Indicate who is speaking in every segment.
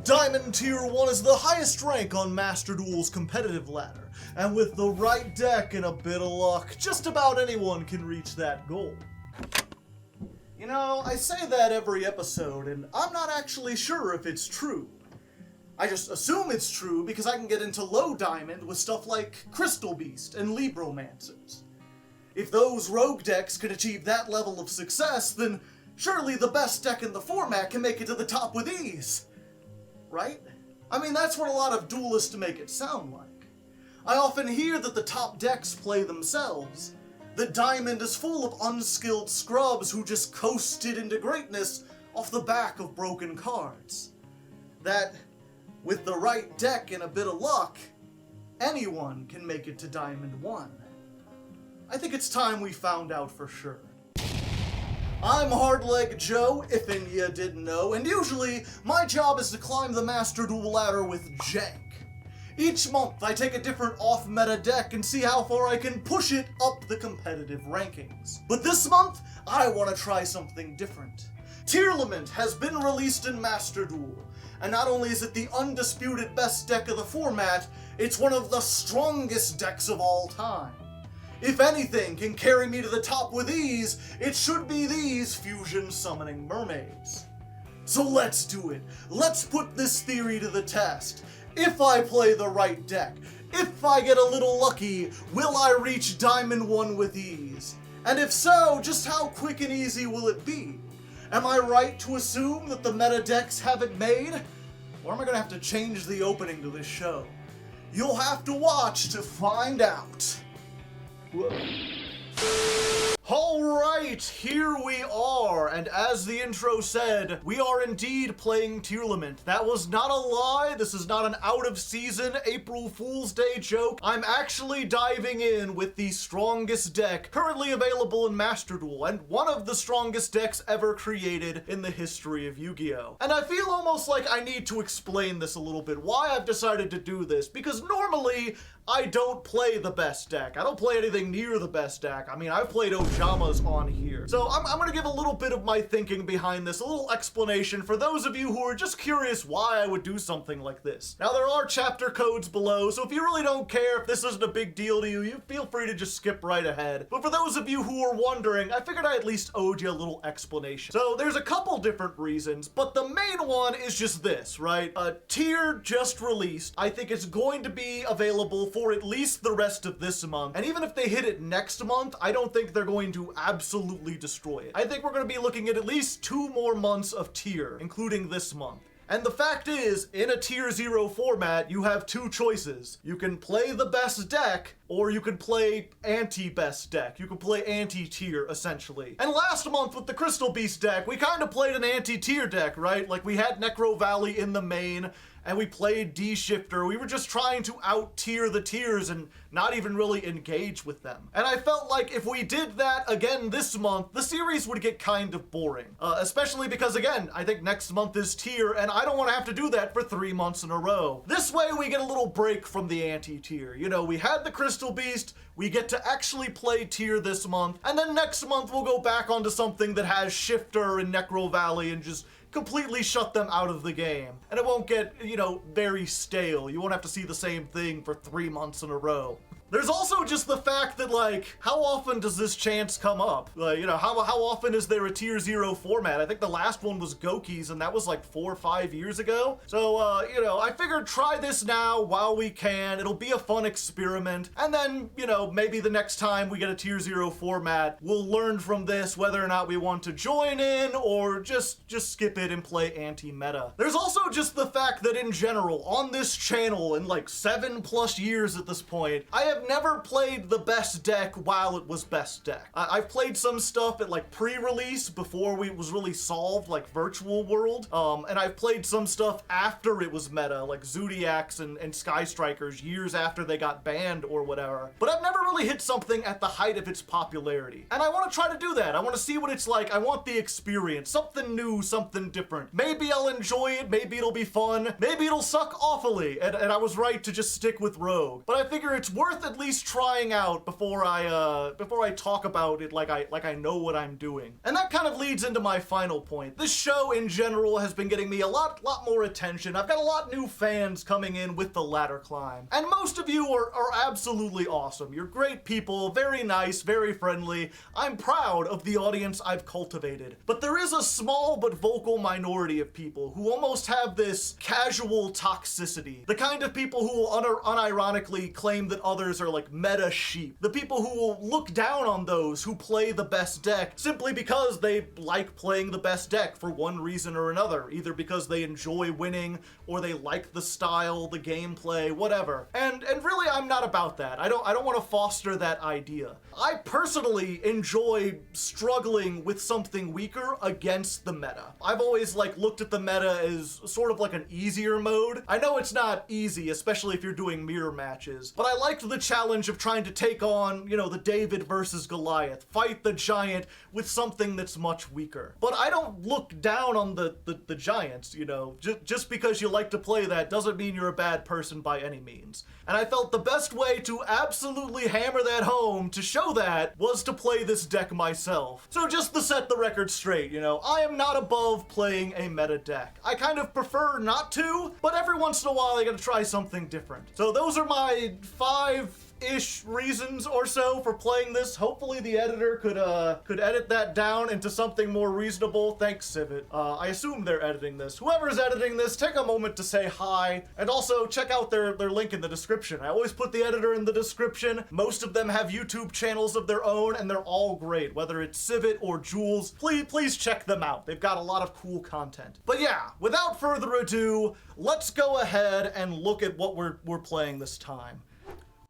Speaker 1: Diamond Tier 1 is the highest rank on Master Duel's competitive ladder, and with the right deck and a bit of luck, just about anyone can reach that goal. You know, I say that every episode, and I'm not actually sure if it's true. I just assume it's true because I can get into low diamond with stuff like Crystal Beast and Libromancers. If those rogue decks can achieve that level of success, then surely the best deck in the format can make it to the top with ease. Right? I mean, that's what a lot of duelists make it sound like. I often hear that the top decks play themselves, that Diamond is full of unskilled scrubs who just coasted into greatness off the back of broken cards. That, with the right deck and a bit of luck, anyone can make it to Diamond 1. I think it's time we found out for sure. I'm Hardleg Joe, if any of you didn't know, and usually my job is to climb the Master Duel ladder with jank. Each month I take a different off-meta deck and see how far I can push it up the competitive rankings. But this month, I want to try something different. Tearlament has been released in Master Duel, and not only is it the undisputed best deck of the format, it's one of the strongest decks of all time. If anything can carry me to the top with ease, it should be these fusion summoning mermaids. So let's do it. Let's put this theory to the test. If I play the right deck, if I get a little lucky, will I reach Diamond 1 with ease? And if so, just how quick and easy will it be? Am I right to assume that the meta decks have it made? Or am I gonna have to change the opening to this show? You'll have to watch to find out. Whoa. Alright, here we are, and as the intro said, we are indeed playing Tearlament. That was not a lie, this is not an out-of-season April Fool's Day joke. I'm actually diving in with the strongest deck currently available in Master Duel, and one of the strongest decks ever created in the history of Yu-Gi-Oh! And I feel almost like I need to explain this a little bit, why I've decided to do this, because normally, I don't play the best deck. I don't play anything near the best deck. I mean, I've played Ojamas on here. So I'm gonna give a little bit of my thinking behind this, a little explanation for those of you who are just curious why I would do something like this. Now, there are chapter codes below, so if you really don't care, if this isn't a big deal to you, you feel free to just skip right ahead. But for those of you who are wondering, I figured I at least owed you a little explanation. So there's a couple different reasons, but the main one is just this, right? Tier just released. I think it's going to be available for at least the rest of this month. And even if they hit it next month, I don't think they're going to absolutely destroy it. I think we're going to be looking at least 2 more months of tier, including this month. And the fact is, in a tier 0 format, you have 2 choices. You can play the best deck, or you can play anti-best deck. You can play anti-tier, essentially. And last month with the Crystal Beast deck, we kind of played an anti-tier deck, right? Like, we had Necro Valley in the main, and we played D-Shifter. We were just trying to out-tier the tiers and not even really engage with them. And I felt like if we did that again this month, the series would get kind of boring. Especially because, again, I think next month is tier, and I don't want to have to do that for 3 months in a row. This way, we get a little break from the anti-tier. You know, we had the Crystal Beast, we get to actually play tier this month, and then next month we'll go back onto something that has Shifter and Necro Valley and just completely shut them out of the game. And it won't get, you know, very stale. You won't have to see the same thing for 3 months in a row. There's also just the fact that, like, how often does this chance come up? Like, you know, how often is there a tier 0 format? I think the last one was Goki's, and that was like 4 or 5 years ago. So, you know, I figured try this now while we can. It'll be a fun experiment. And then, you know, maybe the next time we get a tier 0 format, we'll learn from this whether or not we want to join in or just skip it and play anti-meta. There's also just the fact that in general, on this channel, in like 7+ years at this point, I have never played the best deck while it was best deck. I've played some stuff at like pre-release before it was really solved, like Virtual World, and I've played some stuff after it was meta, like Zodiacs and Sky Strikers years after they got banned or whatever. But I've never really hit something at the height of its popularity. And I want to try to do that. I want to see what it's like. I want the experience, something new, something different. Maybe I'll enjoy it, maybe it'll be fun, maybe it'll suck awfully, and I was right to just stick with Rogue. But I figure it's worth at least trying out before I talk about it like I know what I'm doing. And that kind of leads into my final point. This show in general has been getting me a lot more attention. I've got a lot new fans coming in with the ladder climb. And most of you are absolutely awesome. You're great people, very nice, very friendly. I'm proud of the audience I've cultivated. But there is a small but vocal minority of people who almost have this casual toxicity. The kind of people who will unironically claim that others are like meta sheep. The people who will look down on those who play the best deck simply because they like playing the best deck for one reason or another, either because they enjoy winning or they like the style, the gameplay, whatever. And really, I'm not about that. I don't want to foster that idea. I personally enjoy struggling with something weaker against the meta. I've always like looked at the meta as sort of like an easier mode. I know it's not easy, especially if you're doing mirror matches, but I liked the challenge of trying to take on, you know, the David versus Goliath, fight the giant with something that's much weaker. But I don't look down on the giants, you know. Just because you like to play that doesn't mean you're a bad person by any means. And I felt the best way to absolutely hammer that home to show that was to play this deck myself. So just to set the record straight, you know, I am not above playing a meta deck. I kind of prefer not to, but every once in a while I gotta try something different. So those are my 5-ish reasons or so for playing this. Hopefully the editor could edit that down into something more reasonable. Thanks, Cvit. I assume they're editing this. Whoever's editing this, take a moment to say hi, and also check out their link in the description. I always put the editor in the description. Most of them have YouTube channels of their own, and they're all great, whether it's Cvit or Jules. Please check them out. They've got a lot of cool content. But yeah, without further ado, let's go ahead and look at what we're playing this time.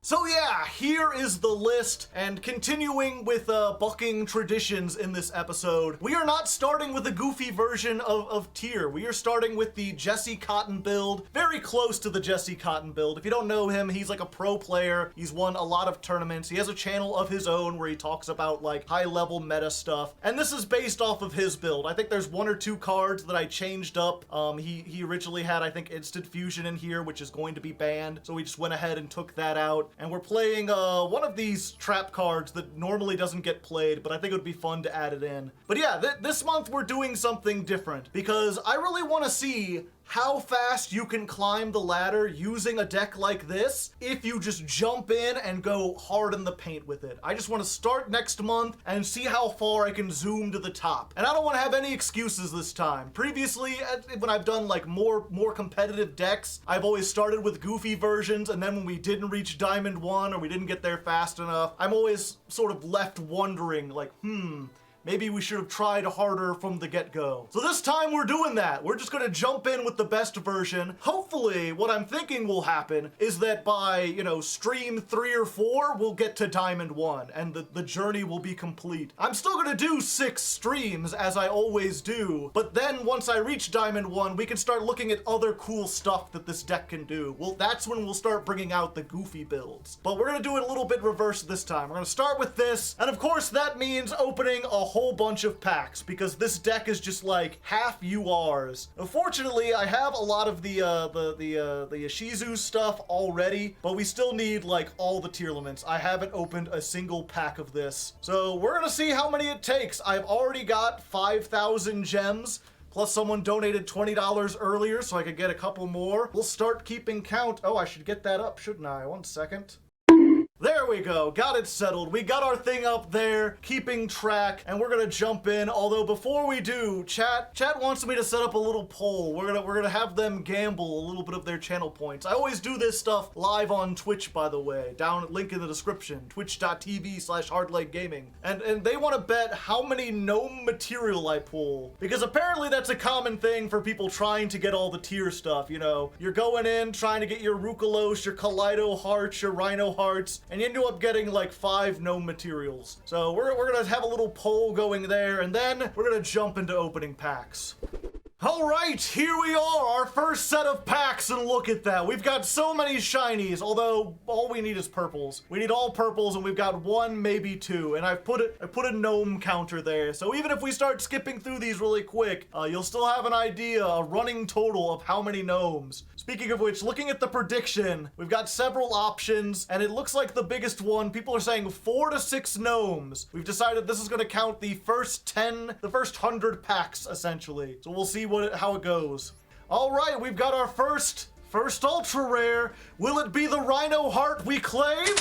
Speaker 1: So yeah, here is the list, and continuing with bucking traditions in this episode, we are not starting with a goofy version of tier. We are starting with the Jesse Cotton build, very close to the Jesse Cotton build. If you don't know him, he's like a pro player. He's won a lot of tournaments. He has a channel of his own where he talks about like high-level meta stuff, and this is based off of his build. I think there's 1 or 2 cards that I changed up. He originally had, I think, Instant Fusion in here, which is going to be banned, so we just went ahead and took that out. And we're playing one of these trap cards that normally doesn't get played, but I think it would be fun to add it in. But yeah, this month we're doing something different because I really want to see how fast you can climb the ladder using a deck like this if you just jump in and go hard in the paint with it. I just want to start next month and see how far I can zoom to the top. And I don't want to have any excuses this time. Previously, when I've done like more competitive decks, I've always started with goofy versions, and then when we didn't reach Diamond 1 or we didn't get there fast enough, I'm always sort of left wondering like, maybe we should have tried harder from the get-go. So this time we're doing that. We're just gonna jump in with the best version. Hopefully, what I'm thinking will happen is that by, you know, stream 3 or 4, we'll get to Diamond 1, and the journey will be complete. I'm still gonna do 6 streams, as I always do, but then once I reach Diamond 1, we can start looking at other cool stuff that this deck can do. Well, that's when we'll start bringing out the goofy builds. But we're gonna do it a little bit reverse this time. We're gonna start with this, and of course that means opening a whole bunch of packs because this deck is just like half URs. Unfortunately, I have a lot of the Ishizu stuff already, but we still need like all the Tearlaments. I haven't opened a single pack of this. So we're gonna see how many it takes. I've already got 5,000 gems. Plus someone donated $20 earlier so I could get a couple more. We'll start keeping count. Oh, I should get that up, shouldn't I? 1 second. There we go, got it settled. We got our thing up there, keeping track, and we're gonna jump in. Although before we do, chat wants me to set up a little poll. We're gonna have them gamble a little bit of their channel points. I always do this stuff live on Twitch, by the way, down link in the description, twitch.tv/hardleggaming. And they want to bet how many gnome material I pull, because apparently that's a common thing for people trying to get all the tier stuff. You know, you're going in trying to get your Rukalos, your Kaleido hearts, your Rhino hearts, and you end up getting like 5 gnome materials. So we're gonna have a little poll going there, and then we're gonna jump into opening packs. All right, here we are, our first set of packs, and look at that. We've got so many shinies, although all we need is purples. We need all purples, and we've got one, maybe two, and I put a gnome counter there. So even if we start skipping through these really quick, you'll still have an idea, a running total of how many gnomes. Speaking of which, looking at the prediction, we've got several options, and it looks like the biggest one, people are saying 4 to 6 gnomes. We've decided this is going to count the first 100 packs, essentially. So we'll see how it goes. All right, we've got our first ultra rare. Will it be the Rhino Heart we claim?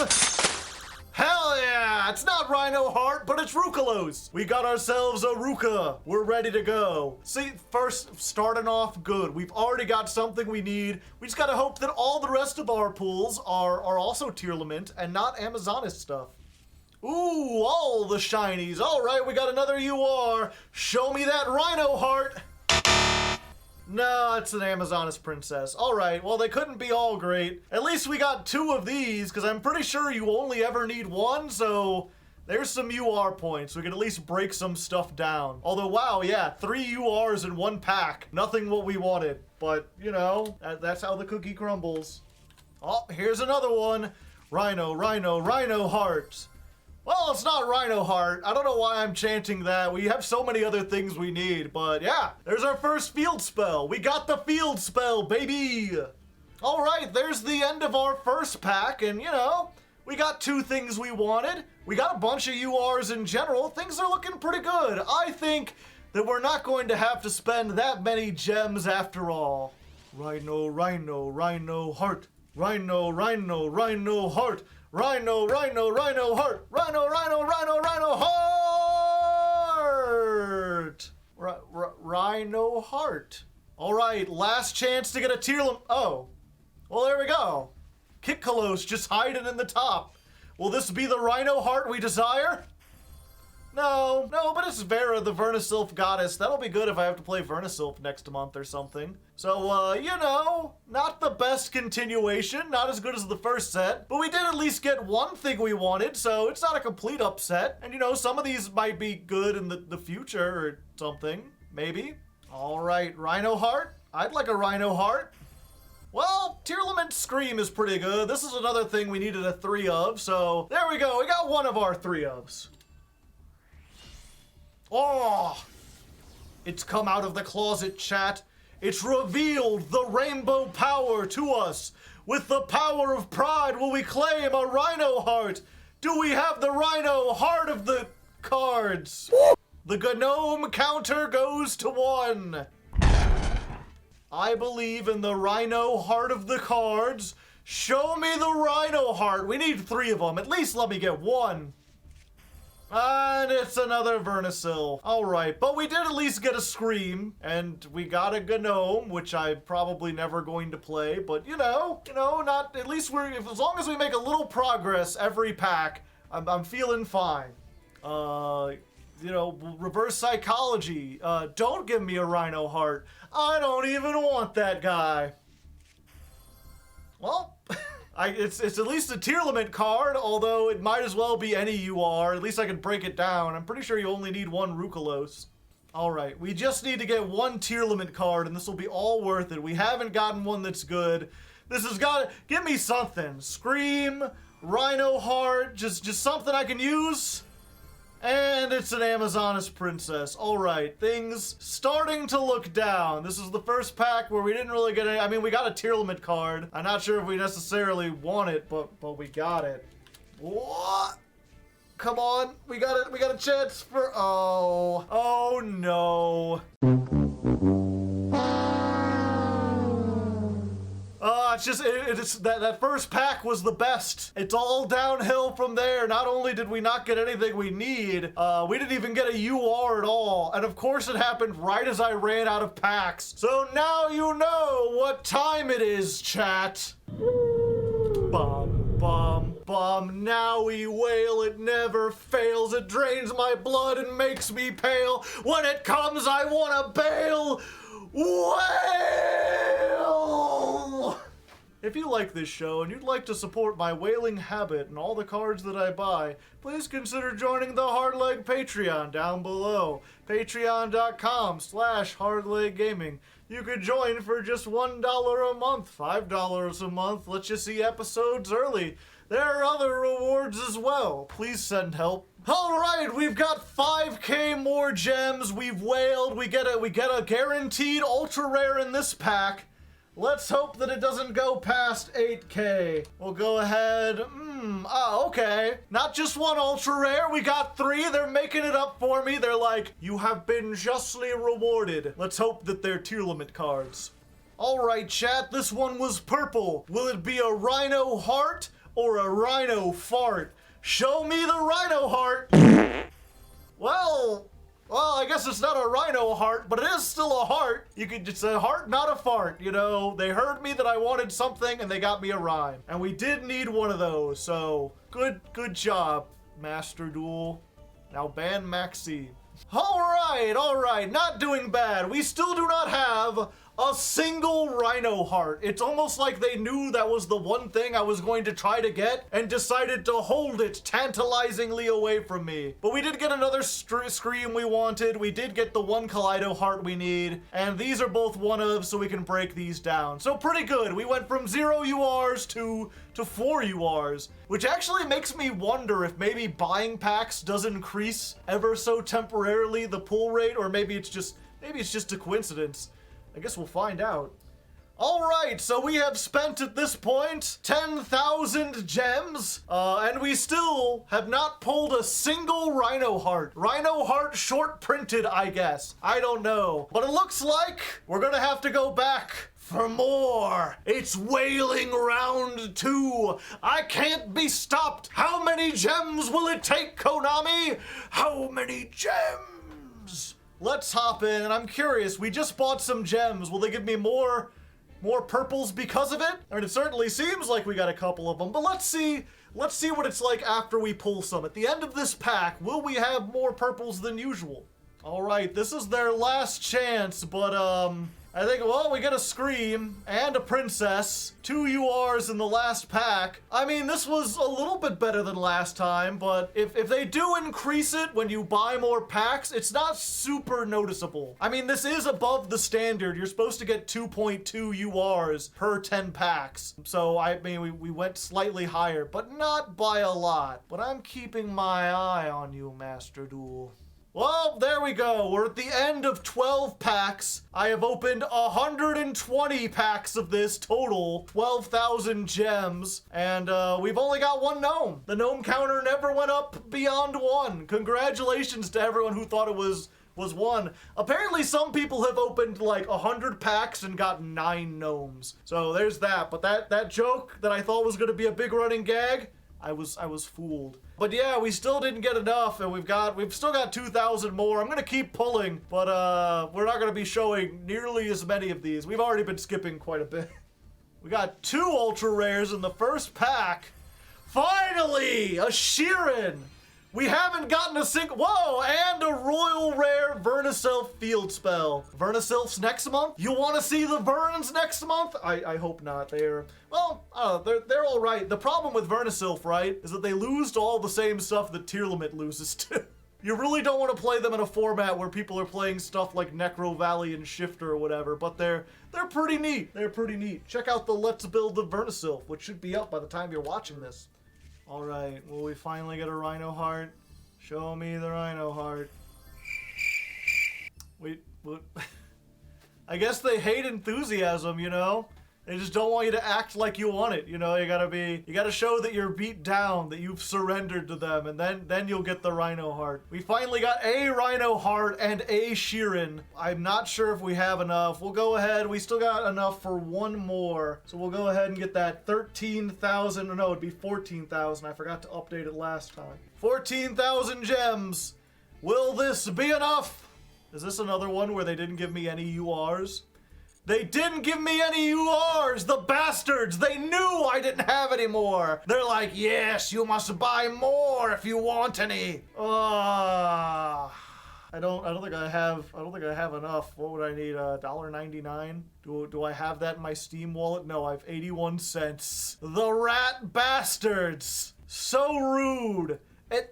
Speaker 1: Hell yeah! It's not Rhino Heart, but it's Rukalos. We got ourselves a Ruka. We're ready to go. See, first, starting off good. We've already got something we need. We just gotta hope that all the rest of our pools are also Tearlament and not Amazoness stuff. Ooh, all the shinies. All right, we got another UR. Show me that Rhino Heart. No, it's an Amazoness princess. All right, well, they couldn't be all great. At least we got 2 of these, because I'm pretty sure you only ever need 1, so there's some UR points. We can at least break some stuff down. Although, wow, yeah, 3 URs in 1 pack. Nothing what we wanted, but, you know, that's how the cookie crumbles. Oh, here's another one. Rhino Heart. Well, it's not Rhino Heart. I don't know why I'm chanting that. We have so many other things we need, but yeah, there's our first field spell. We got the field spell, baby. All right, there's the end of our first pack, and you know, we got 2 things we wanted. We got a bunch of URs in general. Things are looking pretty good. I think that we're not going to have to spend that many gems after all. Rhino Heart. Rhino Heart. Rhino Heart! Rhino Heart! Rhino Heart. Alright, last chance to get a Tearlament. Oh. Well, there we go. Kitkalos just hiding in the top. Will this be the Rhino Heart we desire? No, but it's Vera, the Vernusylph goddess. That'll be good if I have to play Vernusylph next month or something. So, you know, not the best continuation, not as good as the first set, but we did at least get one thing we wanted, so it's not a complete upset. And, you know, some of these might be good in the future or something, maybe. All right, Rhino Heart. I'd like a Rhino Heart. Well, Tearlament Scream is pretty good. This is another thing we needed a 3 of, so there we go. We got one of our 3 ofs. Oh, it's come out of the closet, chat. It's revealed the rainbow power to us. With the power of pride will we claim a Rhino Heart. Do we have the Rhino Heart of the cards? The gnome counter goes to 1. I believe in the Rhino Heart of the cards. Show me the Rhino Heart. We need 3 of them. At least let me get 1. And it's another Vernusylph. All right, but we did at least get a Scream, and we got a Gnome, which I'm probably never going to play, but you know, not, at least as long as we make a little progress every pack, I'm feeling fine. You know, reverse psychology. Don't give me a Rhino Heart. I don't even want that guy. Well, it's at least a Tearlament card, although it might as well be any UR. At least I can break it down. I'm pretty sure you only need 1 Rukalos. Alright, we just need to get 1 Tearlament card, and this will be all worth it. We haven't gotten one that's good. This has got to... Give me something. Scream, Rhino Heart, just something I can use. And it's an Amazoness princess. Alright, things starting to look down. This is the first pack where we didn't really get any... I mean, we got a Tearlament card. I'm not sure if we necessarily want it, but we got it. What? Come on, we got it. We got a chance for... Oh no. It's that first pack was the best. It's all downhill from there. Not only did we not get anything we need, we didn't even get a UR at all. And of course it happened right as I ran out of packs. So now you know what time it is, chat. Bum, bum, bum. Now we wail, it never fails. It drains my blood and makes me pale. When it comes, I wanna bail. Wail! If you like this show and you'd like to support my whaling habit and all the cards that I buy, please consider joining the Hardleg Patreon down below. Patreon.com/HardlegGaming. You could join for just $1 a month, $5 a month, lets you see episodes early. There are other rewards as well. Please send help. Alright, we've got 5k more gems, we've whaled, we get a guaranteed ultra rare in this pack. Let's hope that it doesn't go past 8k. We'll go ahead, okay. Not just one ultra rare, we got 3, they're making it up for me. They're like, you have been justly rewarded. Let's hope that they're Tearlament cards. Alright chat, this one was purple. Will it be a rhino heart or a rhino fart? Show me the rhino heart. Well, I guess it's not a rhino heart, but it is still a heart. It's a heart, not a fart, you know. They heard me that I wanted something and they got me a rhyme. And we did need one of those, so good job, Master Duel. Now ban Maxi. Alright, not doing bad. We still do not have a single rhino heart. It's almost like they knew that was the one thing I was going to try to get and decided to hold it tantalizingly away from me. But we did get another scream we wanted. We did get the one Kaleido heart we need. And these are both one of, so we can break these down. So pretty good. We went from 0 URs to 4 URs, which actually makes me wonder if maybe buying packs does increase ever so temporarily the pull rate, or maybe it's just a coincidence. I guess we'll find out. Alright, so we have spent at this point 10,000 gems, and we still have not pulled a single Rhino Heart. Rhino Heart short printed, I guess. I don't know. But it looks like we're gonna have to go back for more. It's whaling round 2. I can't be stopped. How many gems will it take, Konami? How many gems? Let's hop in, and I'm curious, we just bought some gems. Will they give me more purples because of it? I mean, it certainly seems like we got a couple of them, but let's see what it's like after we pull some. At the end of this pack, will we have more purples than usual? All right, this is their last chance, but I think, well, we get a Scream and a Princess, 2 URs in the last pack. I mean, this was a little bit better than last time, but if they do increase it when you buy more packs, it's not super noticeable. I mean, this is above the standard. You're supposed to get 2.2 URs per 10 packs. So, I mean, we went slightly higher, but not by a lot. But I'm keeping my eye on you, Master Duel. Well, there we go. We're at the end of 12 packs. I have opened 120 packs of this total, 12,000 gems, and we've only got one gnome. The gnome counter never went up beyond 1. Congratulations to everyone who thought it was 1. Apparently some people have opened like 100 packs and got 9 gnomes. So there's that. But that joke that I thought was going to be a big running gag, I was fooled. But yeah, we still didn't get enough, and we've still got 2,000 more. I'm gonna keep pulling, but we're not gonna be showing nearly as many of these. We've already been skipping quite a bit. We got 2 ultra rares in the first pack. Finally, a Sheeran. We haven't gotten a single, whoa, and a royal rare Vernusylph field spell. Vernusylph's next month? You want to see the Verns next month? I hope not. They're all right. The problem with Vernusylph, right, is that they lose to all the same stuff that Tearlament loses to. You really don't want to play them in a format where people are playing stuff like Necro Valley and Shifter or whatever, but they're pretty neat. They're pretty neat. Check out the Let's Build the Vernusylph, which should be up by the time you're watching this. Alright, will we finally get a Rhino Heart? Show me the Rhino Heart. Wait, what? I guess they hate enthusiasm, you know? They just don't want you to act like you want it, you know? You gotta show that you're beat down, that you've surrendered to them, and then you'll get the Rhino Heart. We finally got a Rhino Heart and a Sheeran. I'm not sure if we have enough. We'll go ahead, we still got enough for one more. So we'll go ahead and get that 13,000, no, it'd be 14,000. I forgot to update it last time. 14,000 gems. Will this be enough? Is this another one where they didn't give me any URs? They didn't give me any URs, the bastards! They knew I didn't have any more! They're like, yes, you must buy more if you want any. And I don't think I have enough. What would I need? $1.99? Do I have that in my Steam wallet? No, I have 81 cents. The rat bastards! So rude.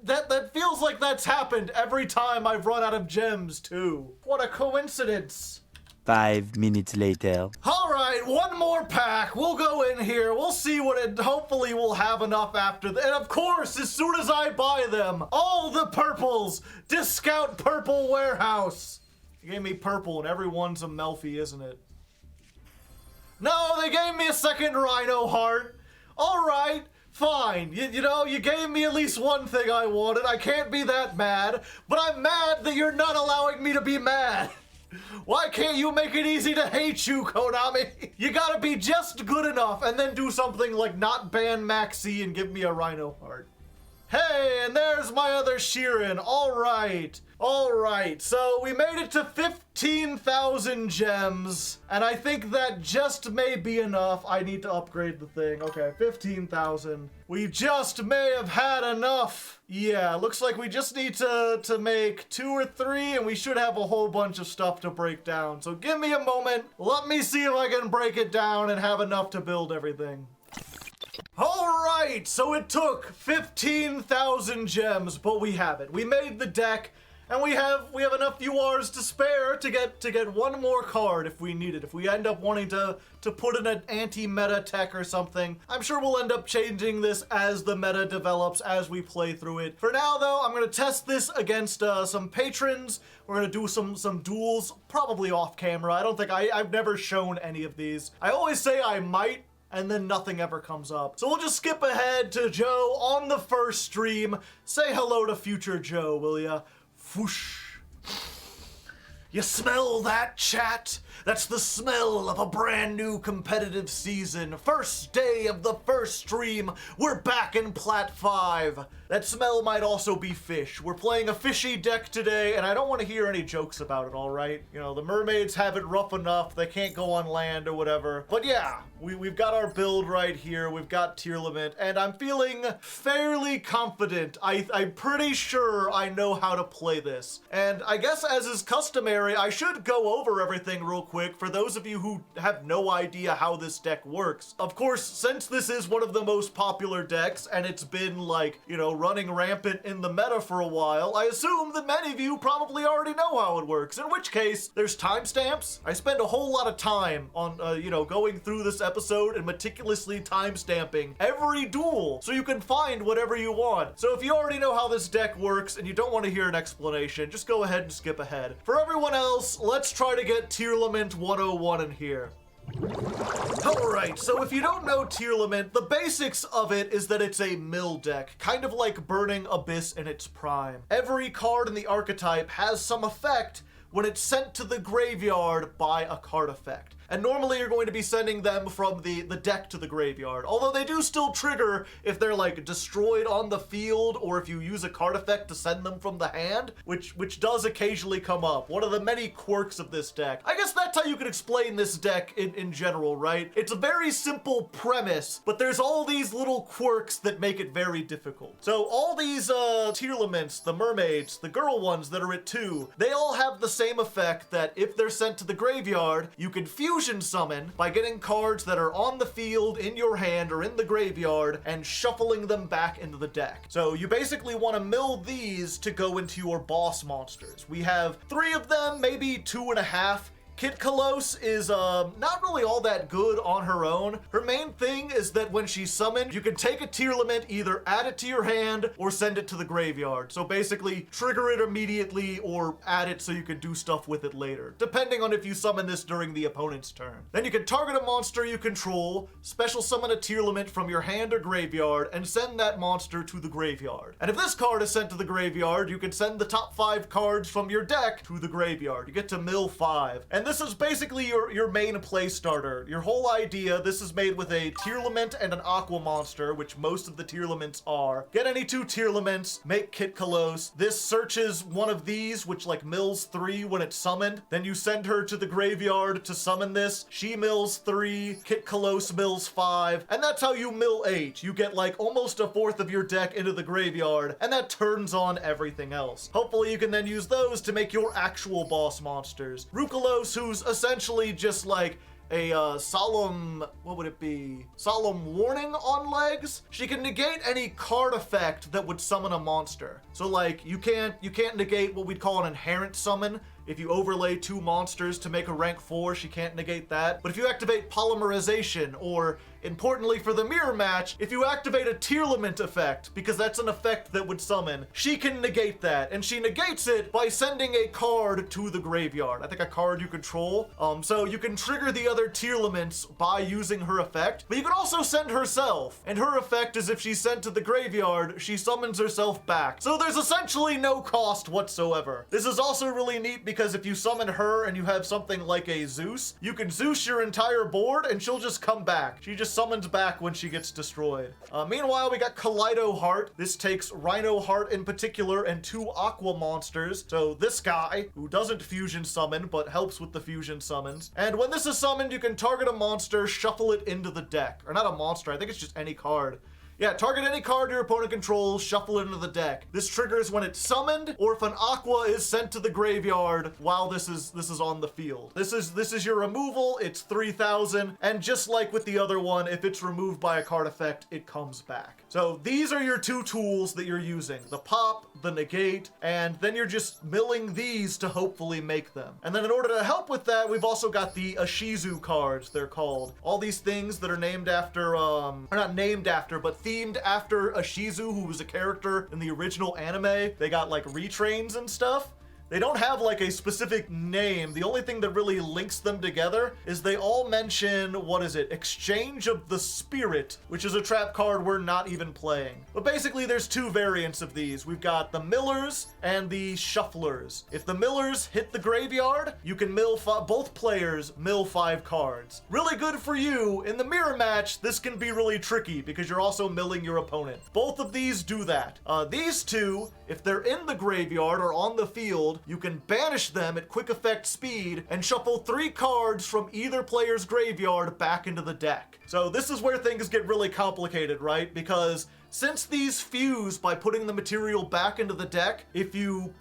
Speaker 1: That feels like that's happened every time I've run out of gems, too. What a coincidence.
Speaker 2: 5 minutes later.
Speaker 1: All right, one more pack. We'll go in here. We'll see what it... Hopefully we'll have enough after... And of course, as soon as I buy them, all the purples. Discount purple warehouse. You gave me purple and everyone's a Melfy, isn't it? No, they gave me a second Rhino heart. All right. Fine, you know, you gave me at least one thing I wanted. I can't be that mad, but I'm mad that you're not allowing me to be mad. Why can't you make it easy to hate you, Konami? You gotta be just good enough and then do something like not ban Maxi and give me a Rhino heart. Hey, and there's my other Sheeran. All right, so we made it to 15,000 gems, and I think that just may be enough. I need to upgrade the thing. Okay, 15,000. We just may have had enough. Yeah, looks like we just need to make 2 or 3, and we should have a whole bunch of stuff to break down. So give me a moment. Let me see if I can break it down and have enough to build everything. Alright, so it took 15,000 gems, but we have it. We made the deck, and we have enough URs to spare to get one more card if we need it. If we end up wanting to put in an anti-meta tech or something, I'm sure we'll end up changing this as the meta develops, as we play through it. For now, though, I'm going to test this against some patrons. We're going to do some duels, probably off camera. I don't think I've never shown any of these. I always say I might, and then nothing ever comes up. So we'll just skip ahead to Joe on the first stream. Say hello to future Joe, will ya? Whoosh. You smell that, chat? That's the smell of a brand new competitive season. First day of the first stream. We're back in Plat 5. That smell might also be fish. We're playing a fishy deck today, and I don't want to hear any jokes about it, all right? You know, the mermaids have it rough enough. They can't go on land or whatever. But yeah, we've got our build right here. We've got Tearlament, and I'm feeling fairly confident. I'm pretty sure I know how to play this. And I guess as is customary, I should go over everything real quick for those of you who have no idea how this deck works. Of course, since this is one of the most popular decks, and it's been like, you know, running rampant in the meta for a while, I assume that many of you probably already know how it works, in which case, there's timestamps. I spend a whole lot of time on, you know, going through this episode and meticulously timestamping every duel, so you can find whatever you want. So if you already know how this deck works and you don't want to hear an explanation, just go ahead and skip ahead. For everyone else, let's try to get Tearlament 101 in here. Alright, so if you don't know Tearlament, the basics of it is that it's a mill deck, kind of like Burning Abyss in its prime. Every card in the archetype has some effect when it's sent to the graveyard by a card effect. And normally you're going to be sending them from the deck to the graveyard. Although they do still trigger if they're like destroyed on the field, or if you use a card effect to send them from the hand, which does occasionally come up. One of the many quirks of this deck. I guess that's how you could explain this deck in general, right? It's a very simple premise, but there's all these little quirks that make it very difficult. So all these Tearlaments, the mermaids, the girl ones that are at 2, they all have the same effect that if they're sent to the graveyard, you can fusion summon by getting cards that are on the field, in your hand, or in the graveyard, and shuffling them back into the deck. So you basically want to mill these to go into your boss monsters. We have 3 of them, maybe 2.5. Kit Kalos is not really all that good on her own. Her main thing is that when she's summoned, you can take a Tearlament, either add it to your hand or send it to the graveyard. So basically, trigger it immediately or add it so you can do stuff with it later, depending on if you summon this during the opponent's turn. Then you can target a monster you control, special summon a Tearlament from your hand or graveyard, and send that monster to the graveyard. And if this card is sent to the graveyard, you can send the top 5 cards from your deck to the graveyard. You get to mill 5. And And this is basically your main play starter. Your whole idea, this is made with a Tearlament and an Aqua monster, which most of the Tearlaments are. Get any 2 Tearlaments, make Kitkalos. This searches one of these, which like mills 3 when it's summoned. Then you send her to the graveyard to summon this. She mills 3, Kitkalos mills 5, and that's how you mill 8. You get like almost a fourth of your deck into the graveyard, and that turns on everything else. Hopefully you can then use those to make your actual boss monsters. Rukalos, who's essentially just like a solemn, what would it be? Solemn warning on legs. She can negate any card effect that would summon a monster. So like you can't negate what we'd call an inherent summon. If you overlay 2 monsters to make a rank 4, she can't negate that. But if you activate Polymerization, or importantly for the mirror match, if you activate a Tearlament effect, because that's an effect that would summon, she can negate that. And she negates it by sending a card to the graveyard. I think a card you control. So you can trigger the other Tearlaments by using her effect, but you can also send herself. And her effect is if she's sent to the graveyard, she summons herself back. So there's essentially no cost whatsoever. This is also really neat because if you summon her and you have something like a Zeus, you can Zeus your entire board and she'll just come back. She just summons back when she gets destroyed. Meanwhile, we got Kaleido Heart. This takes Rhino Heart in particular and 2 Aqua monsters. So this guy, who doesn't fusion summon, but helps with the fusion summons. And when this is summoned, you can target a monster, shuffle it into the deck. Or not a monster, I think it's just any card. Yeah, target any card your opponent controls, shuffle it into the deck. This triggers when it's summoned, or if an Aqua is sent to the graveyard while this is on the field. This is your removal, it's 3,000, and just like with the other one, if it's removed by a card effect, it comes back. So these are your 2 tools that you're using, the pop, the negate, and then you're just milling these to hopefully make them. And then in order to help with that, we've also got the Ashizu cards, they're called. All these things that are named after, or not named after, but themed after Ashizu, who was a character in the original anime. They got like retrains and stuff. They don't have like a specific name. The only thing that really links them together is they all mention, what is it? Exchange of the Spirit, which is a trap card we're not even playing. But basically there's 2 variants of these. We've got the Millers and the Shufflers. If the Millers hit the graveyard, you can mill both players mill 5 cards. Really good for you. In the mirror match, this can be really tricky because you're also milling your opponent. Both of these do that. These 2, if they're in the graveyard or on the field, you can banish them at quick effect speed and shuffle 3 cards from either player's graveyard back into the deck. So this is where things get really complicated, right? Because since these fuse by putting the material back into the deck, if you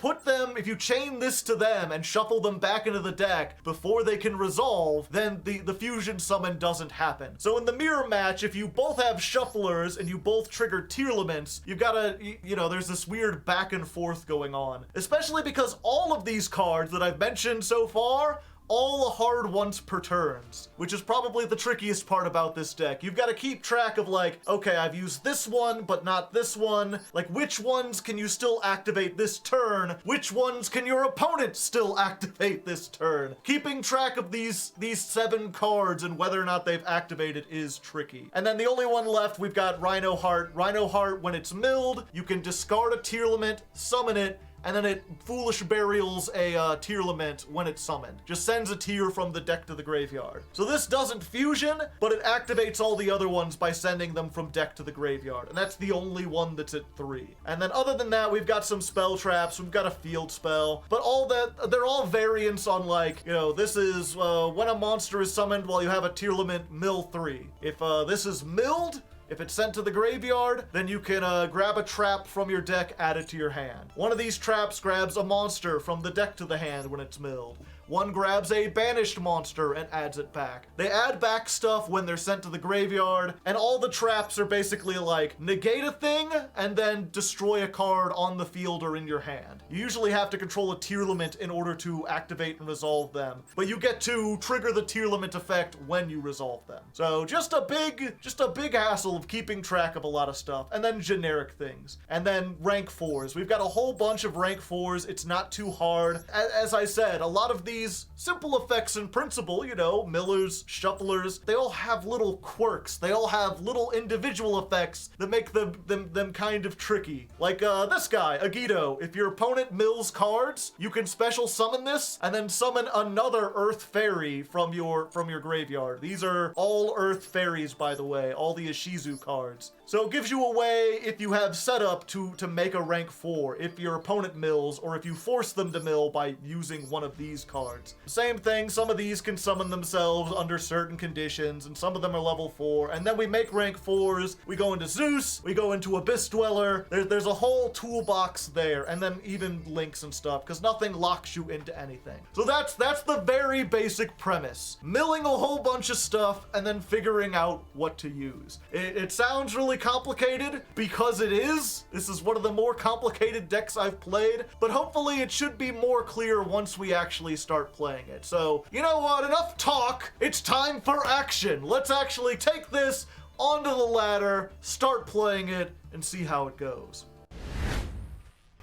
Speaker 1: chain this to them and shuffle them back into the deck before they can resolve, then the fusion summon doesn't happen. So in the mirror match, if you both have shufflers and you both trigger Tearlaments, you've gotta, there's this weird back and forth going on. Especially because all of these cards that I've mentioned so far all hard once per turns, which is probably the trickiest part about this deck. You've got to keep track of like, okay, I've used this one, but not this one. Like, which ones can you still activate this turn? Which ones can your opponent still activate this turn? Keeping track of these 7 cards and whether or not they've activated is tricky. And then the only one left, we've got Rhino Heart. Rhino Heart, when it's milled, you can discard a Tearlament, summon it, and then it foolish burials a Tearlament when it's summoned. Just sends a tear from the deck to the graveyard. So this doesn't fusion, but it activates all the other ones by sending them from deck to the graveyard. And that's the only one that's at 3. And then other than that, we've got some spell traps, we've got a field spell, but all that, they're all variants on like, this is when a monster is summoned while you have a Tearlament, mill 3. If this is milled, if it's sent to the graveyard, then you can grab a trap from your deck, add it to your hand. One of these traps grabs a monster from the deck to the hand when it's milled. One grabs a banished monster and adds it back. They add back stuff when they're sent to the graveyard, and all the traps are basically like negate a thing and then destroy a card on the field or in your hand. You usually have to control a Tearlament in order to activate and resolve them, but you get to trigger the Tearlament effect when you resolve them. So just a big hassle of keeping track of a lot of stuff, and then generic things. And then rank 4s. We've got a whole bunch of rank 4s. It's not too hard. As I said, a lot of these these simple effects in principle, you know, millers, shufflers, they all have little quirks. They all have little individual effects that make them kind of tricky. Like this guy, Agito. If your opponent mills cards, you can special summon this and then summon another Earth Fairy from your graveyard. These are all Earth Fairies, by the way, all the Ishizu cards. So it gives you a way, if you have setup, to make a rank 4, if your opponent mills, or if you force them to mill by using one of these cards. Same thing, some of these can summon themselves under certain conditions, and some of them are level 4, and then we make rank 4s, we go into Zeus, we go into Abyss Dweller, there's a whole toolbox there, and then even links and stuff, because nothing locks you into anything. So that's the very basic premise. Milling a whole bunch of stuff, and then figuring out what to use. It sounds really complicated, because it is. This is one of the more complicated decks I've played, but hopefully it should be more clear once we actually start playing it. So, you know what, enough talk, it's time for action. Let's actually take this onto the ladder, start playing it, and see how it goes.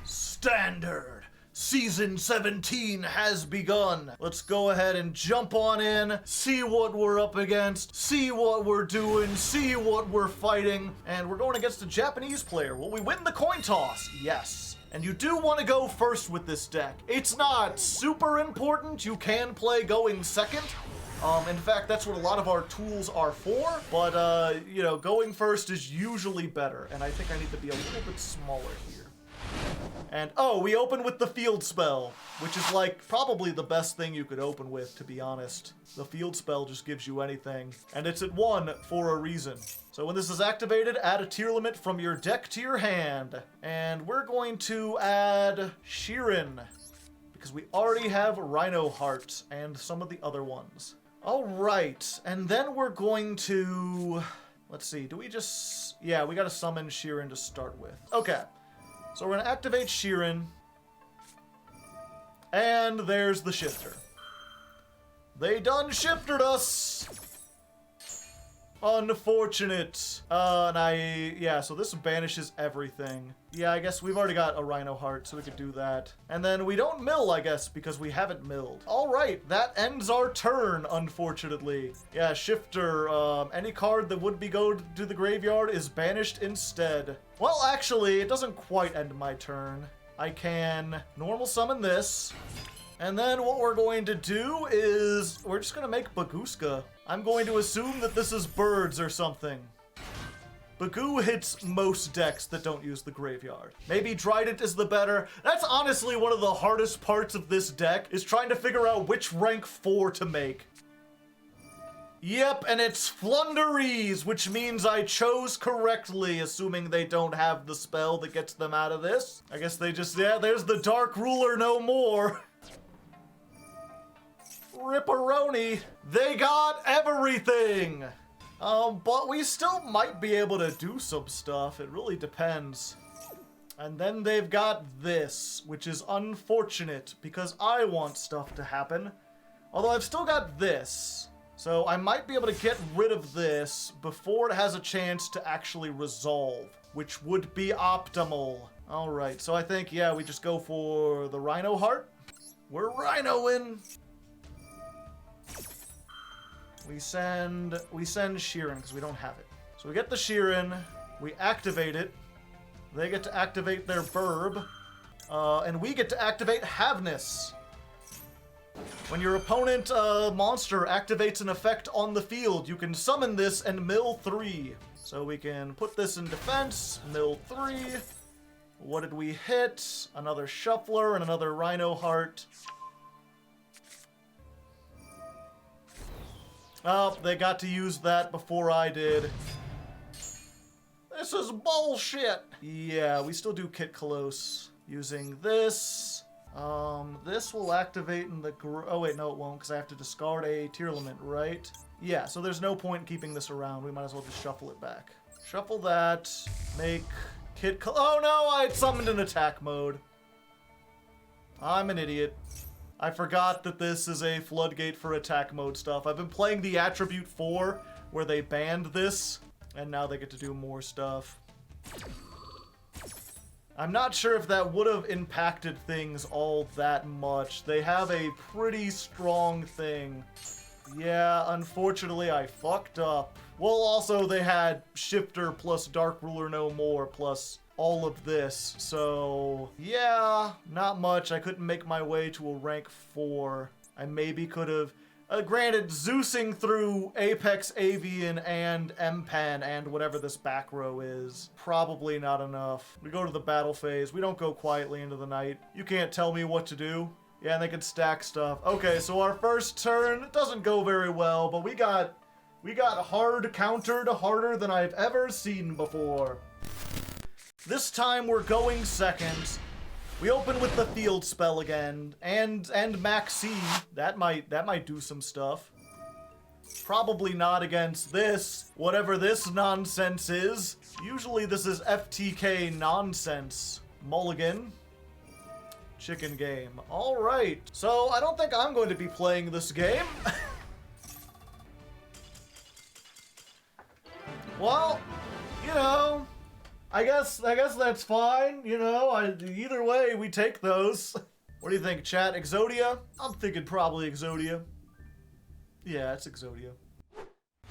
Speaker 1: Standard. Season 17 has begun. Let's go ahead and jump on in, see what we're up against, see what we're doing, see what we're fighting, and we're going against a Japanese player. Will we win the coin toss? Yes. And you do want to go first with this deck. It's not super important. You can play going second. In fact, that's what a lot of our tools are for, but, you know, going first is usually better, and I think I need to be a little bit smaller here. And, oh, we open with the field spell, which is, like, probably the best thing you could open with, to be honest. The field spell just gives you anything, and it's at 1 for a reason. So when this is activated, add a Tearlament from your deck to your hand. And we're going to add Sheeran, because we already have Rhino Heart and some of the other ones. All right, and then we're going to... Let's see, do we just... Yeah, we gotta summon Sheeran to start with. Okay. So we're gonna activate Sheeran, and there's the shifter. They done shifted us! Unfortunate. So this banishes everything. Yeah, I guess we've already got a Rhino Heart, so we could do that. And then we don't mill, I guess, because we haven't milled. All right, that ends our turn, unfortunately. Yeah, shifter, any card that would be go to the graveyard is banished instead. Well, actually, it doesn't quite end my turn. I can normal summon this. And then what we're going to do is we're just going to make Bagooska. I'm going to assume that this is birds or something. Bagoo hits most decks that don't use the graveyard. Maybe Trident is the better. That's honestly one of the hardest parts of this deck, is trying to figure out which rank 4 to make. Yep, and it's Flunderies, which means I chose correctly, assuming they don't have the spell that gets them out of this. I guess they just, yeah, there's the Dark Ruler no more. Ripperoni. They got everything. But we still might be able to do some stuff. It really depends. And then they've got this, which is unfortunate because I want stuff to happen. Although I've still got this. So I might be able to get rid of this before it has a chance to actually resolve, which would be optimal. All right, so I think, yeah, we just go for the Rhino Heart. We're Rhinoing. We send Sheeran because we don't have it. So we get the Sheeran, we activate it. They get to activate their Burb, and we get to activate Havness. When your opponent monster activates an effect on the field, you can summon this and mill 3. So we can put this in defense, mill 3. What did we hit? Another Shuffler and another Rhino Heart. Oh, they got to use that before I did. This is bullshit! Yeah, we still do Kit Colosse using this. This will activate in the... Oh, wait, no, it won't, because I have to discard a Tearlament, right? Yeah, so there's no point in keeping this around. We might as well just shuffle it back. Shuffle that. Make Kit Colosse... Oh, no! I had summoned in attack mode. I'm an idiot. I forgot that this is a floodgate for attack mode stuff. I've been playing the Attribute 4, where they banned this, and now they get to do more stuff. I'm not sure if that would have impacted things all that much. They have a pretty strong thing. Yeah, unfortunately, I fucked up. Well, also, they had Shifter plus Dark Ruler no more plus all of this. So, yeah, not much. I couldn't make my way to a rank 4. I maybe could have... granted, Zeusing through Apex Avian and Empan and whatever this back row is, probably not enough. We go to the battle phase. We don't go quietly into the night. You can't tell me what to do. Yeah, and they can stack stuff. Okay, so our first turn doesn't go very well, but we got hard countered harder than I've ever seen before. This time we're going second. We open with the field spell again, and Maxi. That might do some stuff. Probably not against this, whatever this nonsense is. Usually this is FTK nonsense. Mulligan. Chicken game. Alright, so I don't think I'm going to be playing this game. Well, you know, I guess that's fine, you know, either way, we take those. What do you think, chat? Exodia? I'm thinking probably Exodia. Yeah, it's Exodia.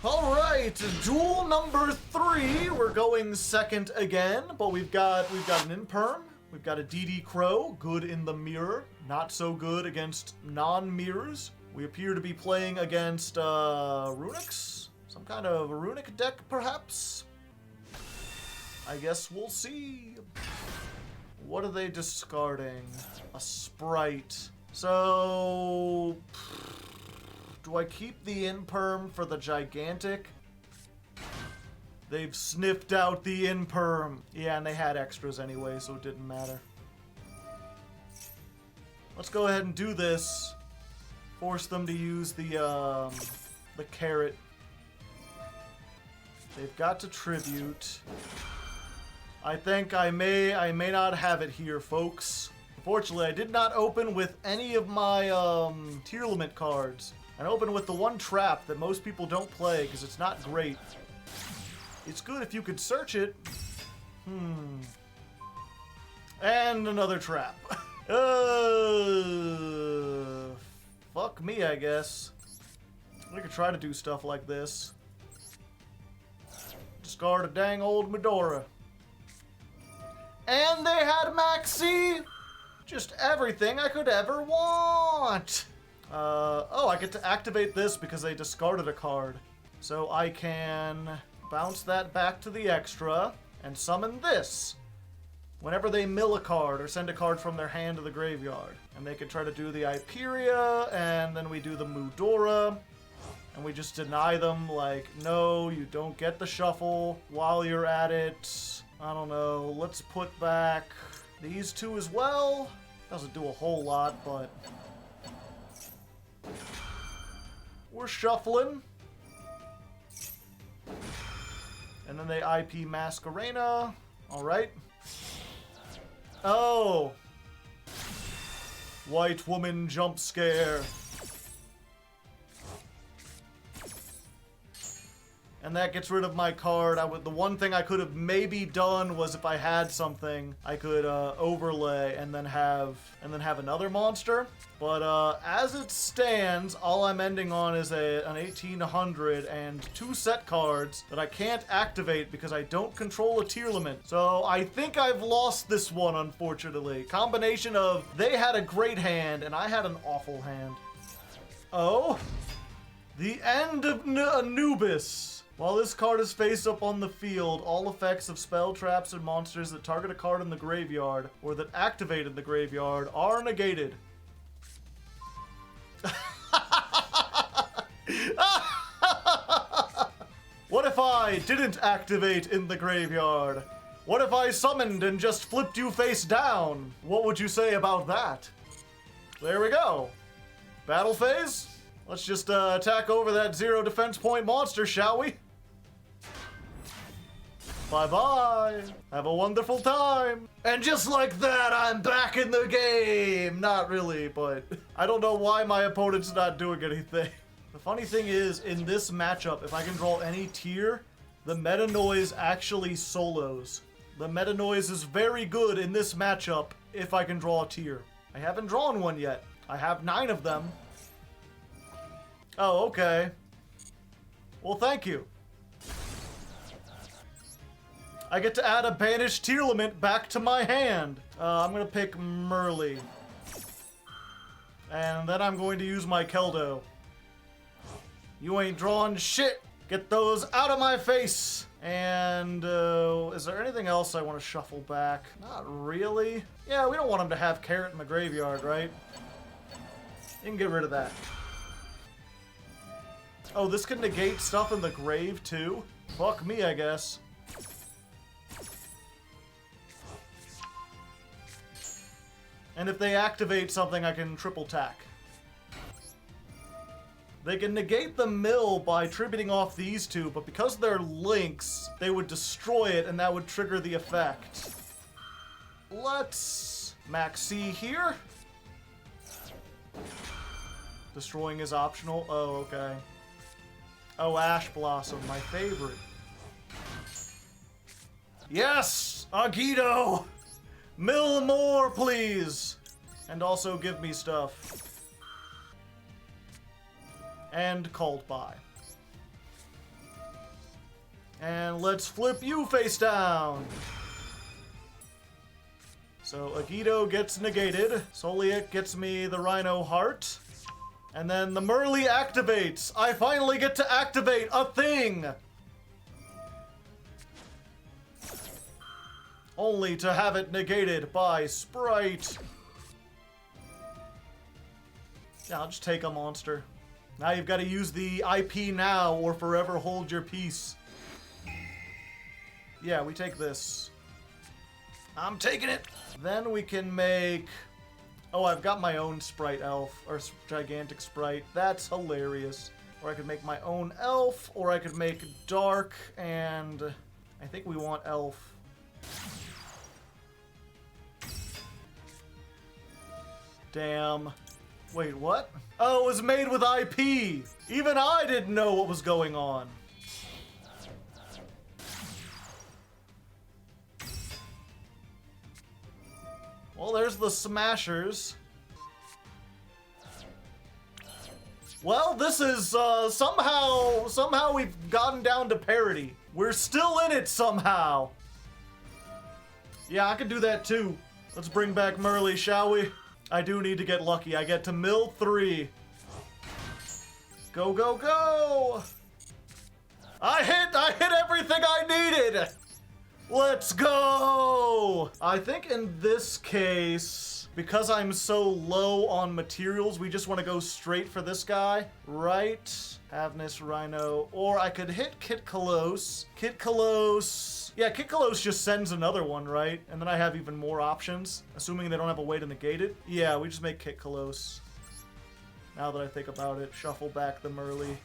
Speaker 1: Alright, duel number 3. We're going second again, but we've got an Imperm. We've got a DD Crow, good in the mirror, not so good against non-mirrors. We appear to be playing against Runicks? Some kind of a Runick deck, perhaps? I guess we'll see. What are they discarding? A Spright. So... do I keep the Imperm for the Gigantic? They've sniffed out the Imperm. Yeah, and they had extras anyway, so it didn't matter. Let's go ahead and do this. Force them to use the carrot. They've got to tribute. I think I may not have it here, folks. Unfortunately, I did not open with any of my Tearlament cards. I opened with the one trap that most people don't play because it's not great. It's good if you could search it. And another trap. Fuck me, I guess. We could try to do stuff like this. Discard a dang old Medora. And they had Maxi! Just everything I could ever want! Oh, I get to activate this because they discarded a card. So I can bounce that back to the extra and summon this. Whenever they mill a card or send a card from their hand to the graveyard. And they can try to do the Hyperia, and then we do the Mudora. And we just deny them, like, no, you don't get the shuffle while you're at it. I don't know, let's put back these two as well. Doesn't do a whole lot, but we're shuffling. And then they IP Masquerena. Alright. Oh! White woman jump scare. And that gets rid of my card. The one thing I could have maybe done was if I had something, I could overlay and then have another monster. But as it stands, all I'm ending on is an 1800 and 2 set cards that I can't activate because I don't control a Tearlament. So I think I've lost this one, unfortunately. Combination of they had a great hand and I had an awful hand. Oh, the end of Anubis. While this card is face up on the field, all effects of spell, traps, and monsters that target a card in the graveyard or that activate in the graveyard are negated. What if I didn't activate in the graveyard? What if I summoned and just flipped you face down? What would you say about that? There we go. Battle phase? Let's just attack over that 0 defense point monster, shall we? Bye-bye. Have a wonderful time. And just like that, I'm back in the game. Not really, but I don't know why my opponent's not doing anything. The funny thing is, in this matchup, if I can draw any tier, the meta noise actually solos. The meta noise is very good in this matchup if I can draw a tier. I haven't drawn one yet. I have 9 of them. Oh, okay. Well, thank you. I get to add a banished Tearlament back to my hand. I'm gonna pick Merly. And then I'm going to use my Keldo. You ain't drawing shit. Get those out of my face. And is there anything else I want to shuffle back? Not really. Yeah, we don't want him to have Carrot in the graveyard, right? You can get rid of that. Oh, this can negate stuff in the grave too? Fuck me, I guess. And if they activate something, I can triple tack. They can negate the mill by tributing off these two, but because they're links, they would destroy it and that would trigger the effect. Let's max C here. Destroying is optional. Oh, okay. Oh, Ash Blossom, my favorite. Yes! Agito! Mill more, please! And also give me stuff. And called by. And let's flip you face down! So Agito gets negated. Solic gets me the Rhino Heart. And then the Merly activates! I finally get to activate a thing! Only to have it negated by Spright. Yeah, I'll just take a monster. Now you've got to use the IP now or forever hold your peace. Yeah, we take this. I'm taking it! Then we can make... Oh, I've got my own Spright elf, or gigantic Spright. That's hilarious. Or I could make my own elf, or I could make dark, and I think we want elf. Damn. Wait, what? Oh, it was made with IP! Even I didn't know what was going on. Well, there's the Smashers. Well, this is, somehow we've gotten down to parity. We're still in it somehow. Yeah, I could do that too. Let's bring back Merly, shall we? I do need to get lucky. I get to mill 3. Go, go, go! I hit everything I needed! Let's go! I think in this case, because I'm so low on materials, we just want to go straight for this guy. Right? Havness, Rhino. Or I could hit Kit Kalos. Kit Kalos... Yeah, Kit Kalos just sends another one, right? And then I have even more options, assuming they don't have a way to negate it. Yeah, we just make Kit Kalos. Now that I think about it, shuffle back the Merly.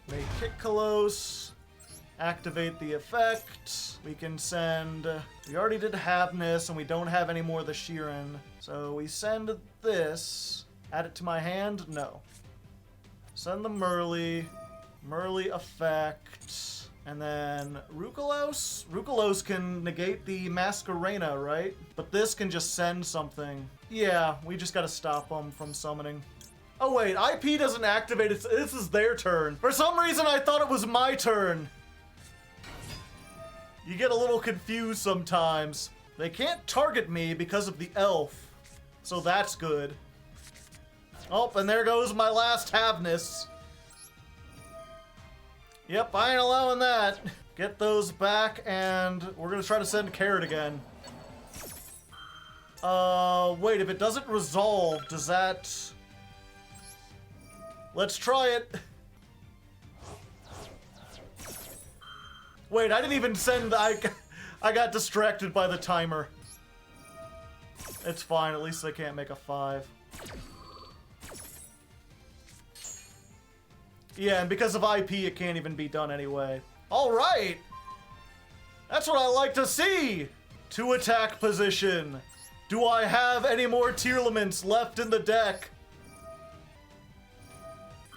Speaker 1: Make Kit Kalos. Activate the effect. We can send... We already did Havness, and we don't have any more of the Sheeran. So we send this. Add it to my hand? No. Send the Merly. Merly effect. And then Rukalos? Rukalos can negate the Masquerena, right? But this can just send something. Yeah, we just gotta stop them from summoning. Oh wait, IP doesn't activate it. This is their turn. For some reason, I thought it was my turn. You get a little confused sometimes. They can't target me because of the elf. So that's good. Oh, and there goes my last Havness. Yep, I ain't allowing that. Get those back, and we're gonna try to send Carrot again. Wait, if it doesn't resolve, does that... Let's try it. Wait, I didn't even send... I got distracted by the timer. It's fine, at least I can't make a 5. Yeah, and because of IP, it can't even be done anyway. Alright! That's what I like to see! 2 attack position. Do I have any more Tearlaments left in the deck?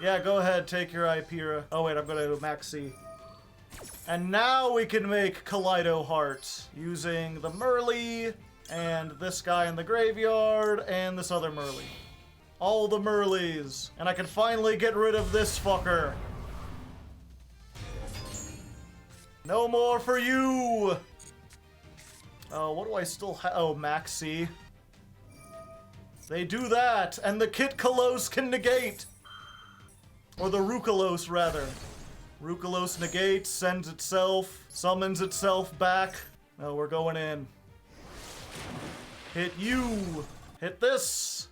Speaker 1: Yeah, go ahead, take your IP. Oh wait, I'm gonna do Max C. And now we can make Kaleido Heart using the Merly and this guy in the graveyard and this other Merly. All the Merlies. And I can finally get rid of this fucker. No more for you! Oh, what do I still have? Oh, Maxi. They do that, and the Kitkalos can negate. Or the Rukalos, rather. Rukalos negates, sends itself, summons itself back. No, we're going in. Hit you. Hit this.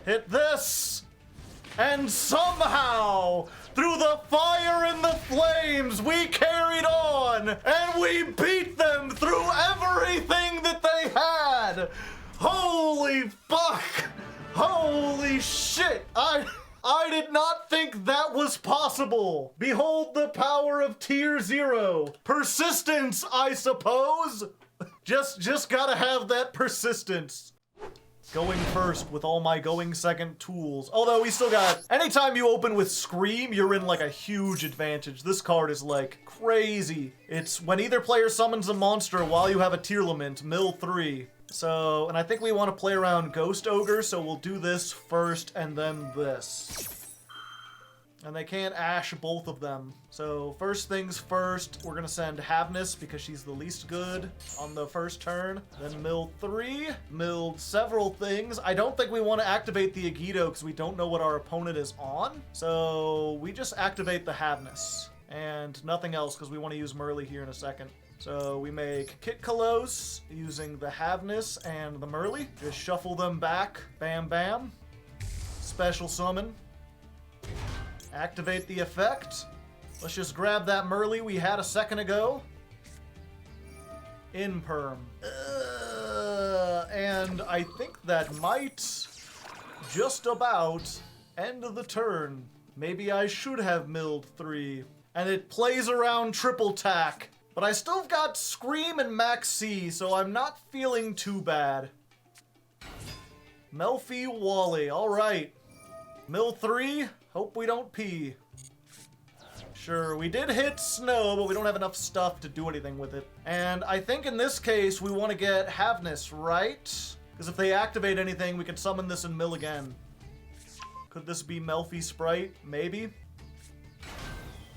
Speaker 1: Hit this. And somehow, through the fire and the flames, we carried on, and we beat them through everything that they had. Holy fuck. Holy shit. I did not think that was possible. Behold the power of Tier 0. Persistence, I suppose. Just gotta have that persistence. Going first with all my going second tools. Although we still got, anytime you open with Scream, you're in like a huge advantage. This card is like crazy. It's when either player summons a monster while you have a Tearlament, mill 3. So, and I think we want to play around Ghost Ogre, so we'll do this first and then this. And they can't Ash both of them. So first things first, we're gonna send Havness because she's the least good on the first turn. Then mill 3, milled several things. I don't think we want to activate the yugioh because we don't know what our opponent is on. So we just activate the Havness and nothing else because we want to use Merly here in a second. So we make Kitkalos using the Havness and the Merly. Just shuffle them back. Bam, bam. Special summon. Activate the effect. Let's just grab that Merly we had a second ago. Imperm. And I think that might just about end of the turn. Maybe I should have milled 3. And it plays around triple tack. But I still got Scream and Max C, so I'm not feeling too bad. Melfy Wally, alright. Mill 3, hope we don't pee. Sure, we did hit Snow, but we don't have enough stuff to do anything with it. And I think in this case, we want to get Havness, right? Because if they activate anything, we can summon this and mill again. Could this be Melfy Spright? Maybe?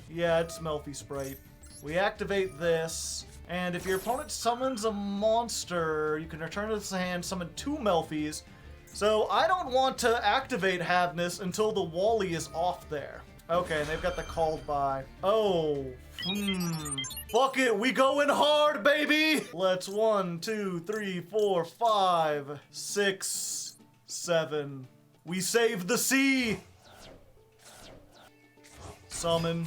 Speaker 1: Yeah, it's Melfy Spright. We activate this, and if your opponent summons a monster, you can return to this hand, summon 2 Melfys. So I don't want to activate Havness until the Wally is off there. Okay, and they've got the called by. Oh, fuck it, we going hard, baby! Let's 1, 2, 3, 4, 5, 6, 7. We save the sea! Summon.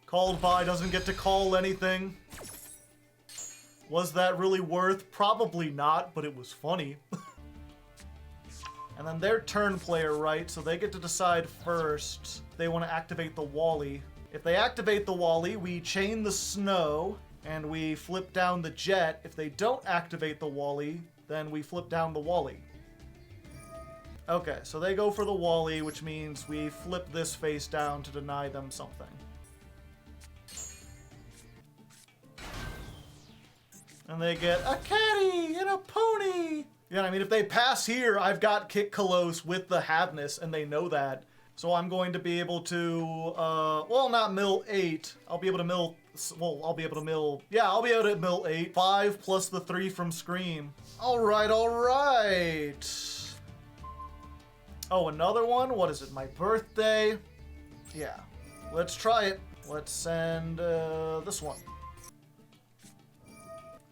Speaker 1: Called by doesn't get to call anything. Was that really worth? Probably not, but it was funny. And then their turn player, right? So they get to decide first if they want to activate the Wally. If they activate the Wally, we chain the Snow, and we flip down the Jet. If they don't activate the Wally, then we flip down the Wally. Okay, so they go for the Wally, which means we flip this face down to deny them something. And they get a caddy and a pony. Yeah, I mean, if they pass here, I've got Kitkalos with the Havness, and they know that. So I'm going to be able to, well, not mill 8. I'll be able to mill, well, I'll be able to mill, yeah, I'll be able to mill 8. 5 plus the 3 from Scream. All right, all right. Oh, another one? What is it, my birthday? Yeah, let's try it. Let's send this one.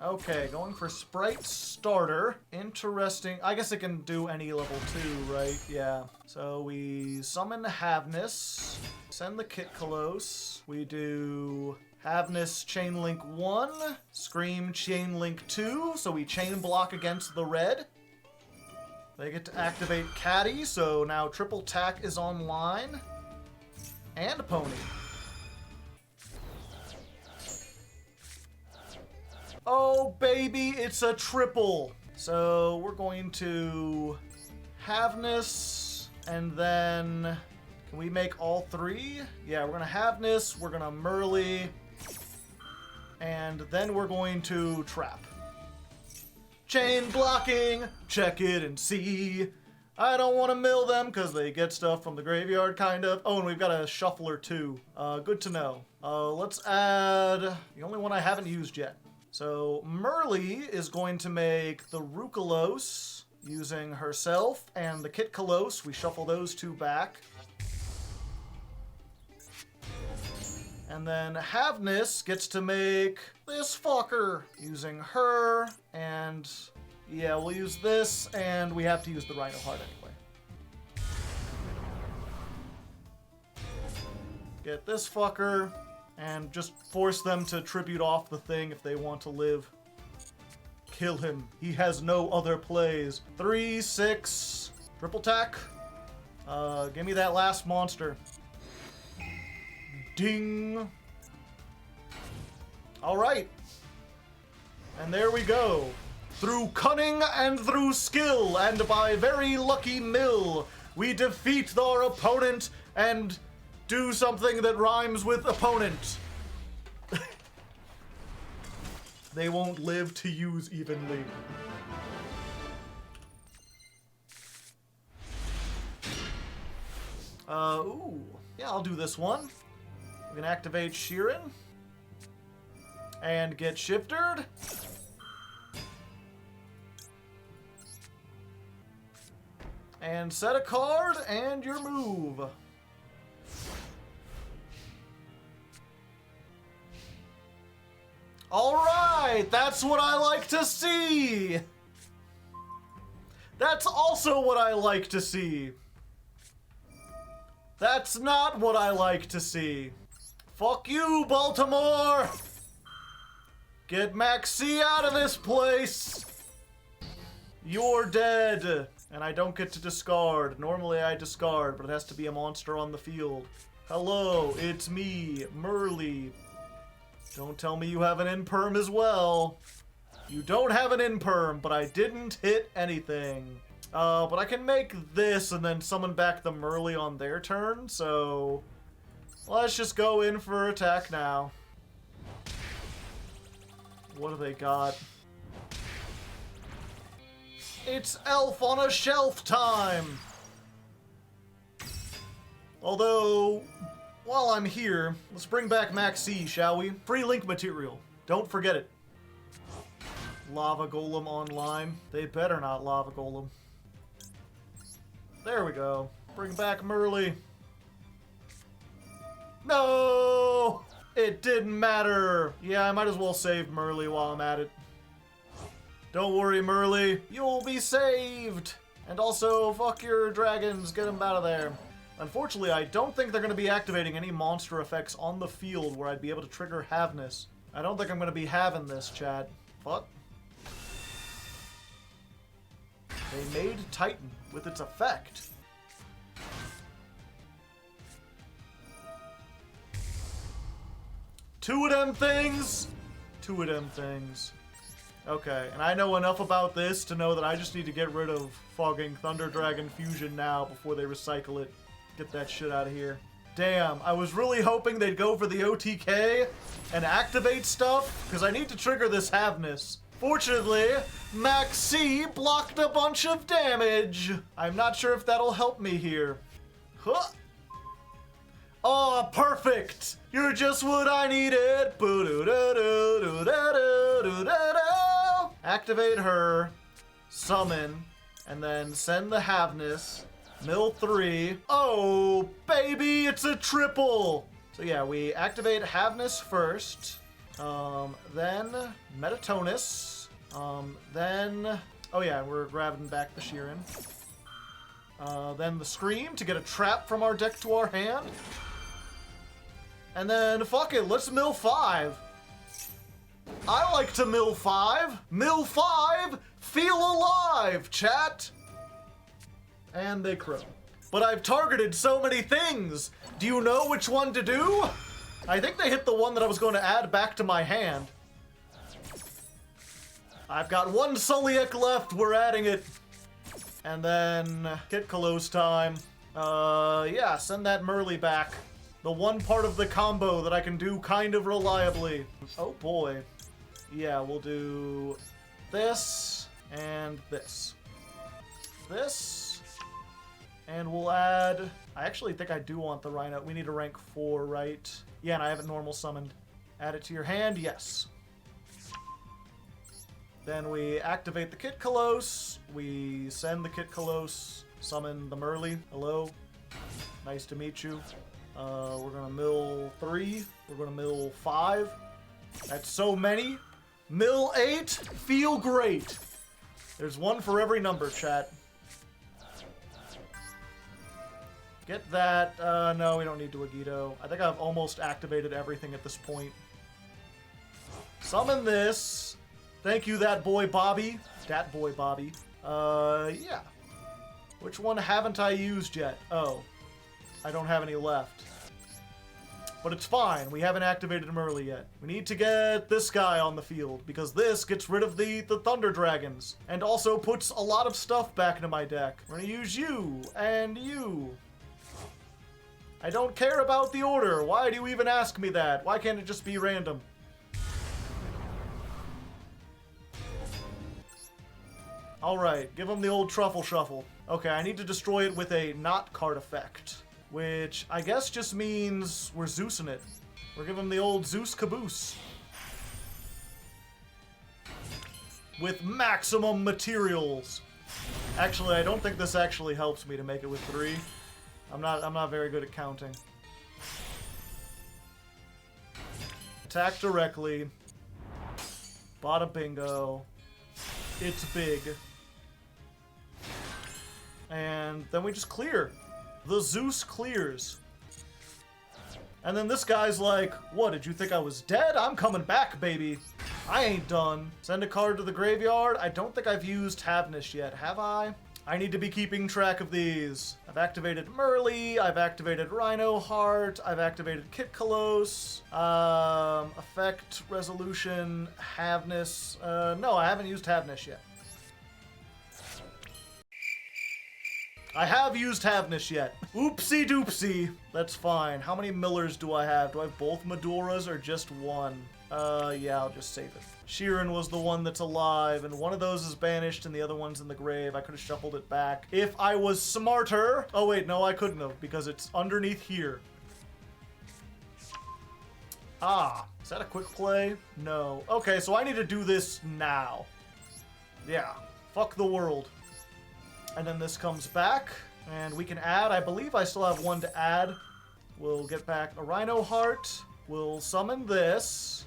Speaker 1: Okay, going for Spright starter. Interesting. I guess it can do any level 2, right? Yeah. So we summon Havness, send the Kitkalos. We do Havness Chainlink 1, Scream Chainlink 2, so we chain block against the red. They get to activate Caddy, so now triple tack is online. And Pony. Oh, baby, it's a triple. So we're going to Havness and then Can we make all three? Yeah, we're gonna Havness, we're gonna Merly, and then we're going to Trap. Chain blocking, check it and see. I don't want to mill them because they get stuff from the graveyard, kind of. Oh, and we've got a Shuffler too. Good to know. Let's add the only one I haven't used yet. So Merly is going to make the Rukalos using herself and the Kitkalos. We shuffle those two back. And then Havness gets to make this fucker using her, and yeah, we'll use this, and we have to use the Rhino Heart anyway. Get this fucker, and just force them to tribute off the thing if they want to live. Kill him. He has no other plays. 3, 6, triple tack. Give me that last monster. Ding. All right. And there we go. Through cunning and through skill and by very lucky mill, we defeat our opponent and do something that rhymes with opponent. They won't live to use evenly. Ooh. Yeah, I'll do this one. We can activate Sheeran. And get shifted. And set a card, and your move. Alright, that's what I like to see! That's also what I like to see. That's not what I like to see. Fuck you, Baltimore! Get Maxi out of this place! You're dead! And I don't get to discard. Normally I discard, but it has to be a monster on the field. Hello, it's me, Merly. Don't tell me you have an imperm as well. You don't have an imperm, but I didn't hit anything. But I can make this and then summon back the Merly on their turn, so let's just go in for attack now. What do they got? It's Elf on a Shelf time! Although, while I'm here, let's bring back Maxi, shall we? Free link material. Don't forget it. Lava Golem online. They better not Lava Golem. There we go. Bring back Merly. No! It didn't matter. Yeah, I might as well save Merly while I'm at it. Don't worry, Merly. You'll be saved. And also, fuck your dragons. Get them out of there. Unfortunately, I don't think they're going to be activating any monster effects on the field where I'd be able to trigger Havness. I don't think I'm going to be having this, Chad. Fuck. They made Titan with its effect. Two of them things. Two of them things. Okay, and I know enough about this to know that I just need to get rid of Fogging Thunder Dragon Fusion now before they recycle it. Get that shit out of here. Damn, I was really hoping they'd go for the OTK and activate stuff, because I need to trigger this Havness. Fortunately, Maxi blocked a bunch of damage. I'm not sure if that'll help me here. Huh. Oh, perfect! You're just what I needed. Activate her, summon, and then send the Havness. Mill 3. Oh, baby, it's a triple! So yeah, we activate Havness first, then Metatonus, then... Oh yeah, we're grabbing back the Sheeran. Then the Scream to get a trap from our deck to our hand. And then, fuck it, let's mill 5. I like to mill 5. Mill 5, feel alive, chat. And they crow. But I've targeted so many things. Do you know which one to do? I think they hit the one that I was going to add back to my hand. I've got one Sulliek left. We're adding it. And then Kitkalos time. Yeah, send that Merly back. The one part of the combo that I can do kind of reliably. Oh boy. Yeah, we'll do this and this. This. And we'll add... I actually think I do want the Rhino. We need a rank 4, right? Yeah, and I have it normal summoned. Add it to your hand, yes. Then we activate the Kit Kalos. We send the Kit Kalos. Summon the Merly. Hello. Nice to meet you. We're gonna mill 3. We're gonna mill 5. That's so many. Mill 8. Feel great. There's one for every number, chat. Get that. No, we don't need to yugioh. I think I've almost activated everything at this point. Summon this. Thank you, that boy Bobby. Dat boy Bobby. Yeah. Which one haven't I used yet? Oh. I don't have any left. But it's fine. We haven't activated him early yet. We need to get this guy on the field, because this gets rid of the Thunder Dragons. And also puts a lot of stuff back into my deck. We're gonna use you, and you. I don't care about the order. Why do you even ask me that? Why can't it just be random? Alright, give him the old truffle shuffle. Okay, I need to destroy it with a not card effect. Which I guess just means we're Zeusing it. We're giving him the old Zeus caboose. With maximum materials. Actually, I don't think this actually helps me to make it with 3. I'm not very good at counting. Attack directly. Bada bingo. It's big. And then we just clear. The Zeus clears. And then this guy's like, what, did you think I was dead? I'm coming back, baby. I ain't done. Send a card to the graveyard. I don't think I've used Havnish yet, have I? I need to be keeping track of these. I've activated Merly, I've activated Rhino Heart, I've activated Kit Kalos, Effect, Resolution, Havness. No, I haven't used Havnish yet. I have used Havnish yet. Oopsie doopsie. That's fine. How many Millers do I have? Do I have both Meduras or just one? Yeah, I'll just save it. Sheeran was the one that's alive, and one of those is banished and the other one's in the grave. I could have shuffled it back if I was smarter. Oh wait, no, I couldn't have, because it's underneath here. Ah, is that a quick play? No. Okay, so I need to do this now. Yeah, fuck the world. And then this comes back, and we can add. I believe I still have one to add. We'll get back a Rhino Heart. We'll summon this.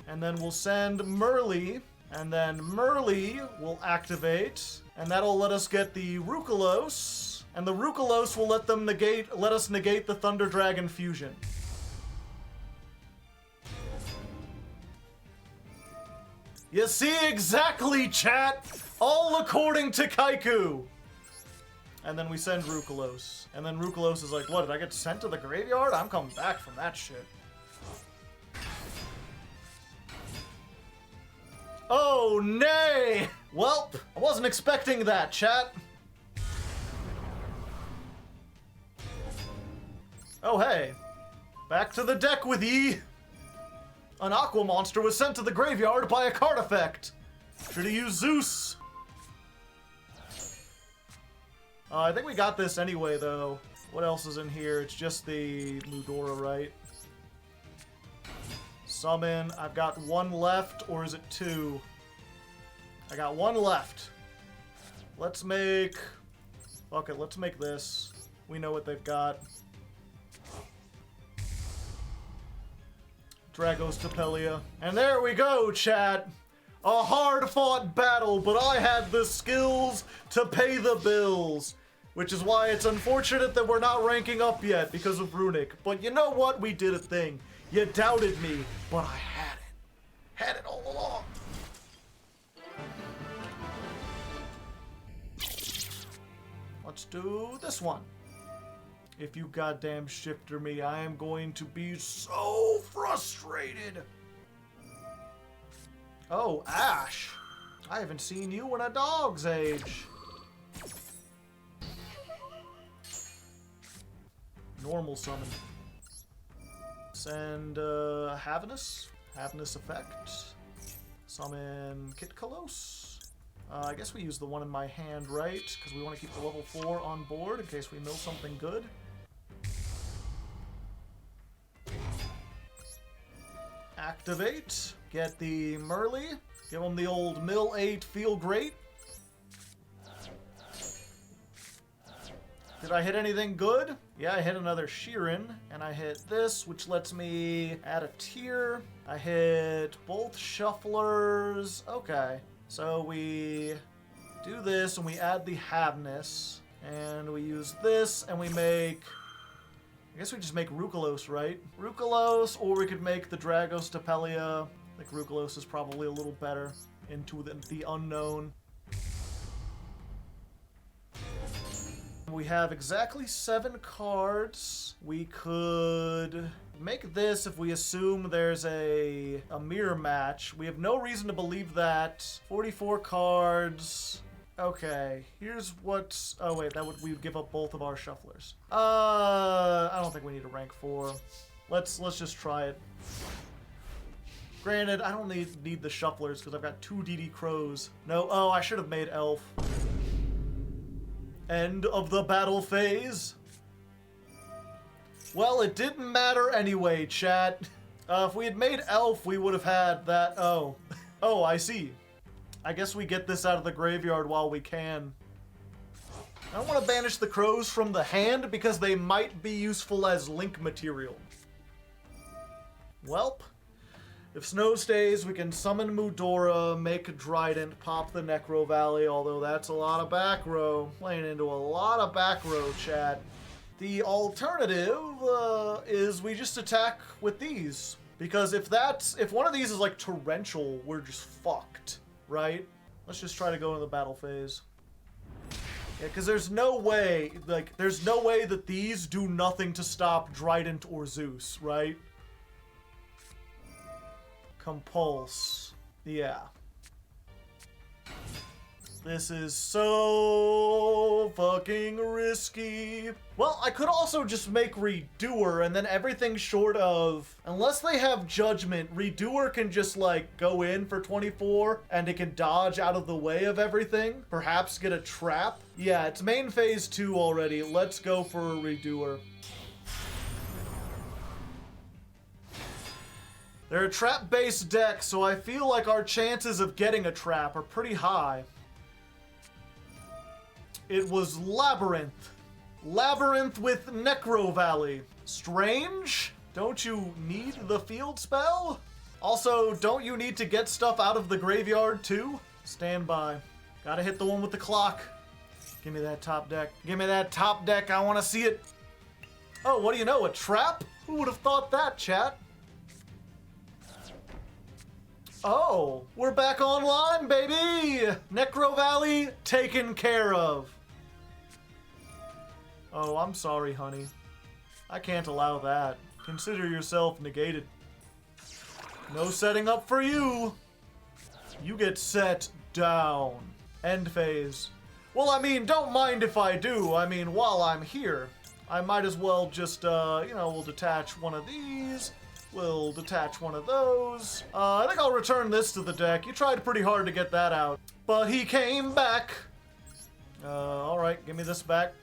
Speaker 1: And then we'll send Merly. And then Merly will activate. And that'll let us get the Rookalos. And the Rookalos will let us negate the Thunder Dragon fusion. You see exactly, chat! All according to Kaiku! And then we send Rookalos. And then Rookalos is like, what, did I get sent to the graveyard? I'm coming back from that shit. Oh, nay! Well, I wasn't expecting that, chat. Oh, hey. Back to the deck with ye! An Aqua monster was sent to the graveyard by a card effect. Should've used Zeus. I think we got this anyway, though. What else is in here? It's just the Ludora, right? Summon. I've got one left, or is it 2? I got one left. Let's make... Fuck it, let's make this. We know what they've got. Dragos Tapelia. And there we go, chat! A hard-fought battle, but I had the skills to pay the bills. Which is why it's unfortunate that we're not ranking up yet because of Runick. But you know what? We did a thing. You doubted me, but I had it. Had it all along. Let's do this one. If you goddamn shifter me, I am going to be so frustrated. Oh, Ash. I haven't seen you in a dog's age. Normal summon. Send Havnus effect. Summon Kitkalos. I guess we use the one in my hand, right? Because we want to keep the level 4 on board in case we mill something good. Activate. Get the Merly. Give him the old mill 8, feel great. Did I hit anything good? Yeah, I hit another Sheeran, and I hit this, which lets me add a tier. I hit both Shufflers. Okay, so we do this, and we add the Havnus, and we use this, and we make... I guess we just make Runick, right? Runick, or we could make the Dragostapelia. I think Runick is probably a little better into the unknown. We have exactly 7 cards. We could make this if we assume there's a mirror match. We have no reason to believe that. 44 cards. Okay, here's what... Oh wait, we would give up both of our shufflers. I don't think we need a rank 4. Let's just try it. Granted, I don't need the shufflers because I've got 2 DD Crows. No, oh, I should have made Elf. End of the battle phase. Well, it didn't matter anyway, chat. If we had made Elf, we would have had that... Oh. Oh, I see. I guess we get this out of the graveyard while we can. I don't want to banish the crows from the hand because they might be useful as link material. Welp. If Snow stays, we can summon Mudora, make a Trident, pop the Necro Valley, although that's a lot of back row. Playing into a lot of back row, chat. The alternative is we just attack with these. Because if one of these is like Torrential, we're just fucked, right? Let's just try to go into the battle phase. Yeah, because there's no way that these do nothing to stop Trident or Zeus, right? Compulse. Yeah. This is so fucking risky. Well, I could also just make Redoer and then everything short of... Unless they have Judgment, Redoer can just, like, go in for 24 and it can dodge out of the way of everything. Perhaps get a trap. Yeah, it's main phase 2 already. Let's go for a Redoer. They're a trap-based deck, so I feel like our chances of getting a trap are pretty high. It was Labrynth. Labrynth with Necro Valley. Strange? Don't you need the field spell? Also, don't you need to get stuff out of the graveyard too? Stand by. Gotta hit the one with the clock. Give me that top deck. Give me that top deck, I wanna see it. Oh, what do you know, a trap? Who would have thought that, chat? Oh, we're back online, baby! Necro Valley taken care of. Oh, I'm sorry, honey. I can't allow that. Consider yourself negated. No setting up for you. You get set down. End phase. Well, I mean, don't mind if I do. I mean, while I'm here, I might as well just, we'll detach one of these. We'll detach one of those. I think I'll return this to the deck. You tried pretty hard to get that out. But he came back. Alright, give me this back.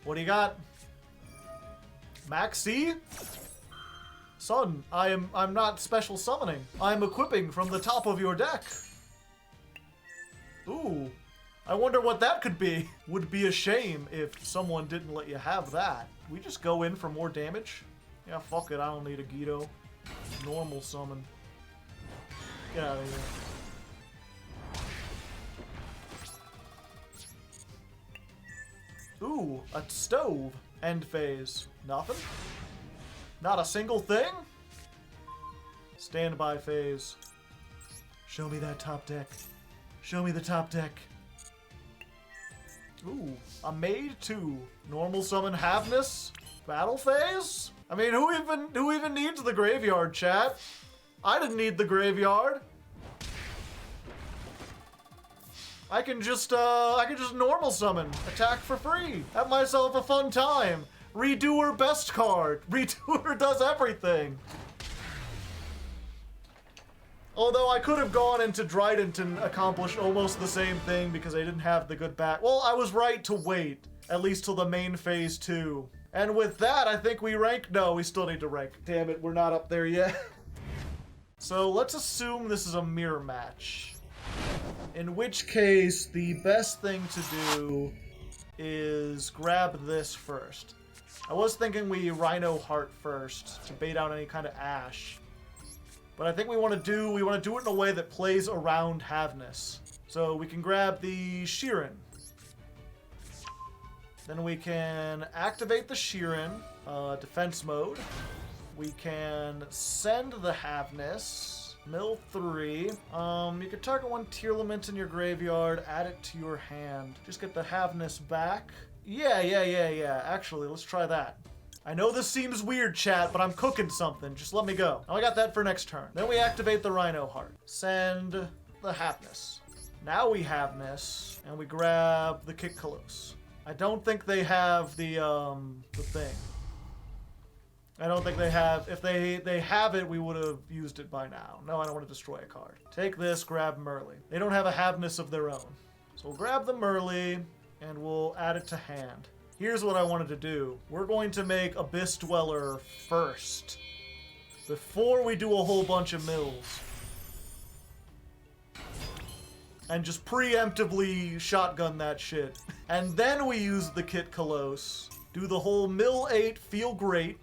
Speaker 1: What do you got? Maxi? Son, I'm not special summoning. I'm equipping from the top of your deck. Ooh. I wonder what that could be. Would be a shame if someone didn't let you have that. We just go in for more damage? Yeah, fuck it, I don't need a Guido. Normal summon. Get out of here. Ooh, a stove. End phase. Nothing? Not a single thing? Standby phase. Show me that top deck. Show me the top deck. Ooh, a Maid 2. Normal summon Havnus. Battle phase? I mean, who even needs the graveyard, chat? I didn't need the graveyard. I can just normal summon, attack for free, have myself a fun time. Redoer best card. Redoer does everything. Although I could have gone into Trident and accomplished almost the same thing because I didn't have the good back. Well, I was right to wait, at least till the main phase 2. And with that, I think we rank. No, we still need to rank. Damn it, we're not up there yet. So let's assume this is a mirror match. In which case, the best thing to do is grab this first. I was thinking we Rhino Heart first to bait out any kind of Ash. But I think we want to do it in a way that plays around Havness. So we can grab the Sheeran. Then we can activate the Sheeran, defense mode. We can send the Havness, mill 3. You can target one Tearlament in your graveyard, add it to your hand. Just get the Havness back. Yeah. Actually, let's try that. I know this seems weird, chat, but I'm cooking something. Just let me go. Oh, I got that for next turn. Then we activate the Rhino Heart. Send the Havness. Now we Havness, and we grab the Kick Kalos. I don't think they have the thing. I don't think they have. If they have it, we would have used it by now. No, I don't want to destroy a card. Take this, grab Merly. They don't have a Havness of their own. So we'll grab the Merly, and we'll add it to hand. Here's what I wanted to do. We're going to make Abyss Dweller first, before we do a whole bunch of mills. And just preemptively shotgun that shit. And then we use the Kit Kalos. Do the whole mill 8, feel great.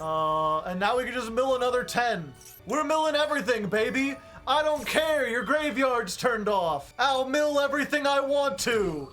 Speaker 1: And now we can just mill another 10. We're milling everything, baby. I don't care, your graveyard's turned off. I'll mill everything I want to.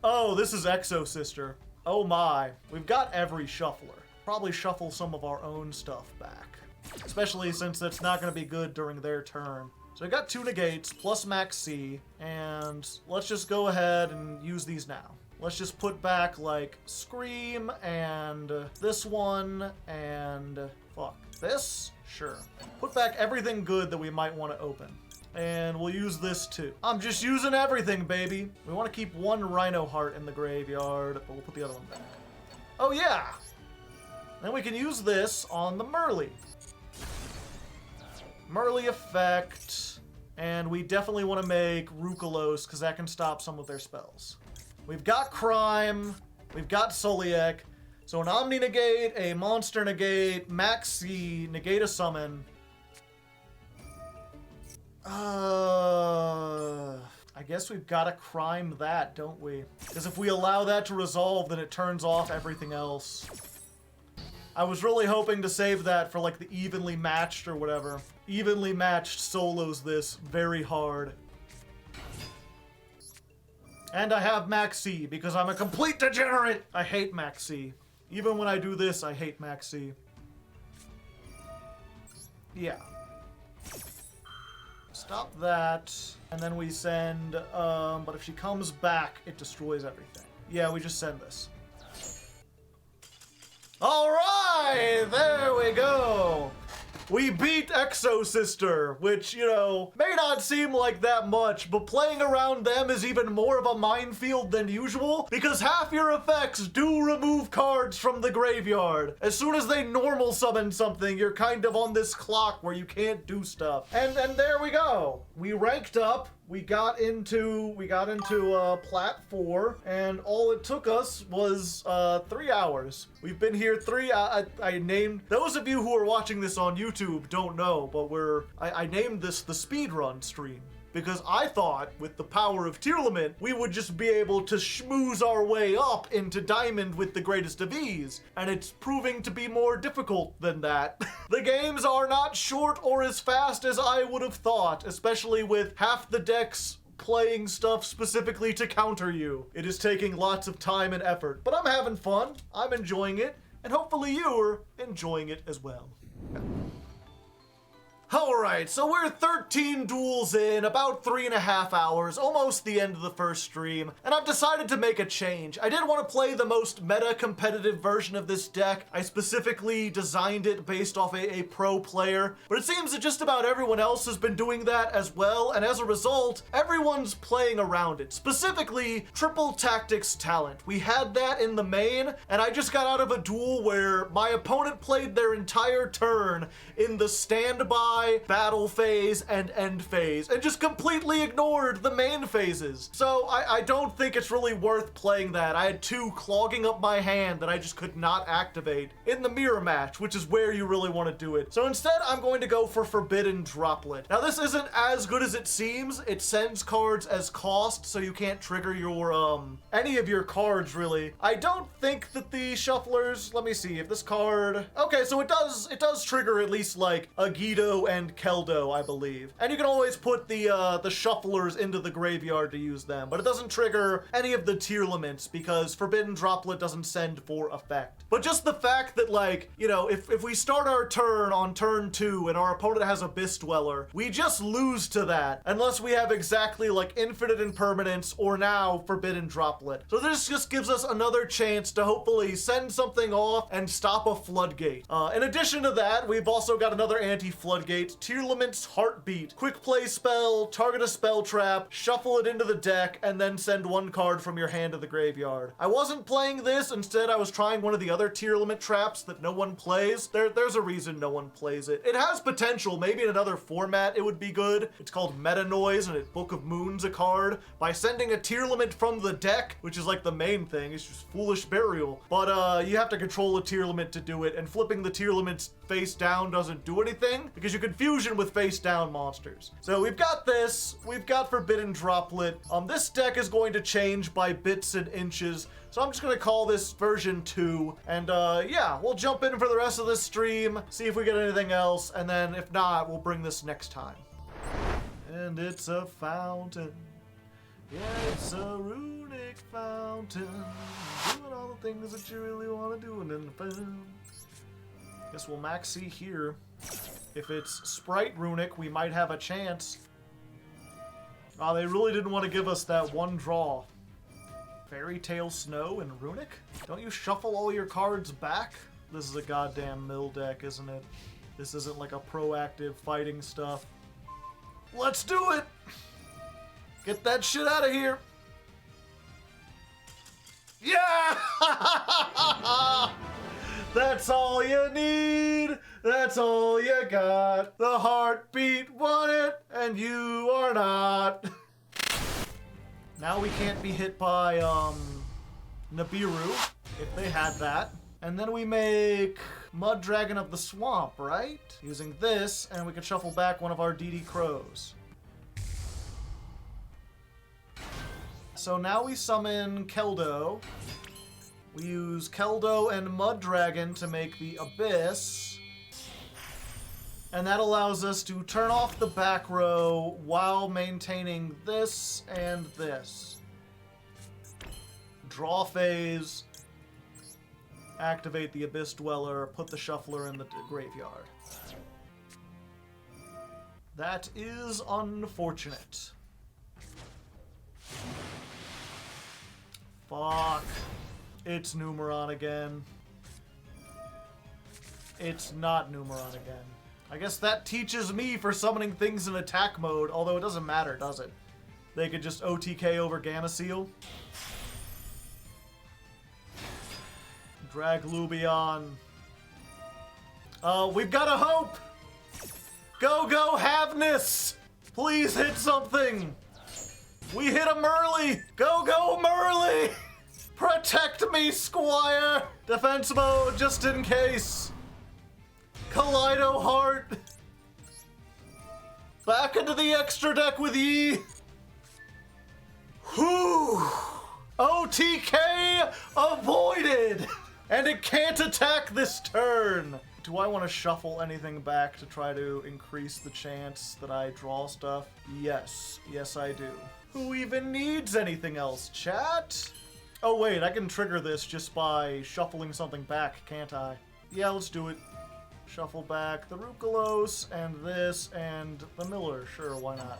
Speaker 1: Oh, this is Exosister. Oh my, we've got every shuffler. Probably shuffle some of our own stuff back. Especially since that's not gonna be good during their turn. So I got 2 negates, plus max C, and let's just go ahead and use these now. Let's just put back, like, Scream, and this one, and fuck. This? Sure. Put back everything good that we might want to open. And we'll use this too. I'm just using everything, baby. We want to keep 1 Rhino Heart in the graveyard, but we'll put the other one back. Oh yeah! Then we can use this on the Merly. Merly effect, and we definitely want to make Rukalos, because that can stop some of their spells. We've got Crime, we've got Soliek, so an Omni Negate, a Monster Negate, Max C, Negate a Summon. I guess we've got to Crime that, don't we? Because if we allow that to resolve, then it turns off everything else. I was really hoping to save that for like the evenly matched or whatever. Evenly matched solos this very hard. And I have Max C, because I'm a complete degenerate! I hate Max C. Even when I do this, I hate Max C. Yeah. Stop that. And then we send, but if she comes back, it destroys everything. Yeah, we just send this. Alright! There we go! We beat Exosister, which, you know, may not seem like that much, but playing around them is even more of a minefield than usual, because half your effects do remove cards from the graveyard. As soon as they normal summon something, you're kind of on this clock where you can't do stuff. And there we go. We ranked up. We got into Plat 4, and all it took us was 3 hours. We've been here 3 hours. I named, those of you who are watching this on YouTube don't know, but I named this the Speedrun stream. Because I thought, with the power of Tearlament, we would just be able to schmooze our way up into Diamond with the greatest of ease. And it's proving to be more difficult than that. The games are not short or as fast as I would have thought, especially with half the decks playing stuff specifically to counter you. It is taking lots of time and effort, but I'm having fun, I'm enjoying it, and hopefully you're enjoying it as well. Alright, so we're 13 duels in, about 3.5 hours, almost the end of the first stream, and I've decided to make a change. I did want to play the most meta-competitive version of this deck. I specifically designed it based off a pro player, but it seems that just about everyone else has been doing that as well, and as a result, everyone's playing around it. Specifically, Triple Tactics Talent. We had that in the main, and I just got out of a duel where my opponent played their entire turn in the standby, battle phase, and end phase, and just completely ignored the main phases. So I don't think it's really worth playing that. I had two clogging up my hand that I just could not activate in the mirror match, which is where you really want to do it. So instead, I'm going to go for Forbidden Droplet. Now, this isn't as good as it seems. It sends cards as cost, so you can't trigger your, any of your cards, really. I don't think that the shufflers, let me see if this card, okay, so it does trigger at least like a Yugioh and Keldo, I believe. And you can always put the shufflers into the graveyard to use them, but it doesn't trigger any of the Tearlaments because Forbidden Droplet doesn't send for effect. But just the fact that, like, you know, if we start our turn on turn 2 and our opponent has Abyss Dweller, we just lose to that unless we have exactly like Infinite Impermanence or now Forbidden Droplet. So this just gives us another chance to hopefully send something off and stop a floodgate. In addition to that, we've also got another anti-floodgate, Tearlament's Heartbeat. Quick play spell, target a spell trap, shuffle it into the deck, and then send one card from your hand to the graveyard. I wasn't playing this, instead I was trying one of the other Tearlament traps that no one plays. There's a reason no one plays it. It has potential, maybe in another format it would be good. It's called Meta Noise, and it Book of Moons a card. By sending a Tearlament from the deck, which is like the main thing, it's just Foolish Burial. But you have to control a Tearlament to do it, and flipping the Tearlaments face down doesn't do anything because you can fusion with face down monsters. So we've got this, we've got Forbidden Droplet. This deck is going to change by bits and inches, so I'm just gonna call this version 2, and yeah, we'll jump in for the rest of this stream, see if we get anything else, and then if not, we'll bring this next time. And it's a fountain. Yeah, it's a Runick fountain. Doing all the things that you really want to do and then boom. Guess we'll max C here. If it's Spright Runick, we might have a chance. Oh, they really didn't want to give us that one draw. Fairy Tale Snow and Runick? Don't you shuffle all your cards back? This is a goddamn mill deck, isn't it? This isn't like a proactive fighting stuff. Let's do it! Get that shit out of here! Yeah! That's all you need. That's all you got. The heartbeat won it, and you are not. Now we can't be hit by, Nibiru, if they had that. And then we make Mud Dragon of the Swamp, right? Using this, and we can shuffle back one of our DD Crows. So now we summon Keldo. We use Keldo and Mud Dragon to make the Abyss. And that allows us to turn off the back row while maintaining this and this. Draw phase. Activate the Abyss Dweller. Put the Shuffler in the graveyard. That is unfortunate. Fuck. It's Numeron again. It's not Numeron again. I guess that teaches me for summoning things in attack mode, although it doesn't matter, does it? They could just OTK over Gamma Seal. Drag Lubion. We've got a hope! Go, go, Havness! Please hit something! We hit him early! Go, go, Merly! Protect me, Squire! Defense mode, just in case. Kaleido Heart. Back into the extra deck with ye. Whew. OTK avoided! And it can't attack this turn. Do I want to shuffle anything back to try to increase the chance that I draw stuff? Yes. Yes, I do. Who even needs anything else, chat? Oh wait, I can trigger this just by shuffling something back, can't I? Yeah, let's do it. Shuffle back the Rukalos and this and the Miller. Sure, why not?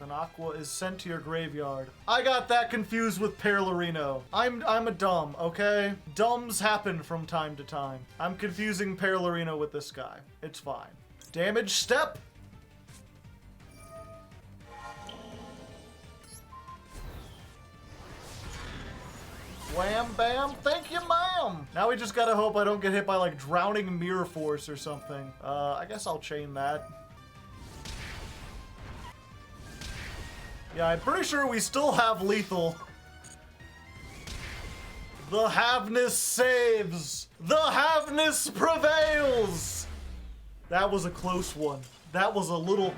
Speaker 1: An Aqua is sent to your graveyard. I got that confused with Perlarino. I'm a dumb, okay? Dumbs happen from time to time. I'm confusing Perlarino with this guy. It's fine. Damage step. Wham bam, thank you ma'am. Now we just gotta hope I don't get hit by like Drowning Mirror Force or something. I guess I'll chain that. Yeah, I'm pretty sure we still have lethal. The Haveness saves. The Haveness prevails. That was a close one. That was a little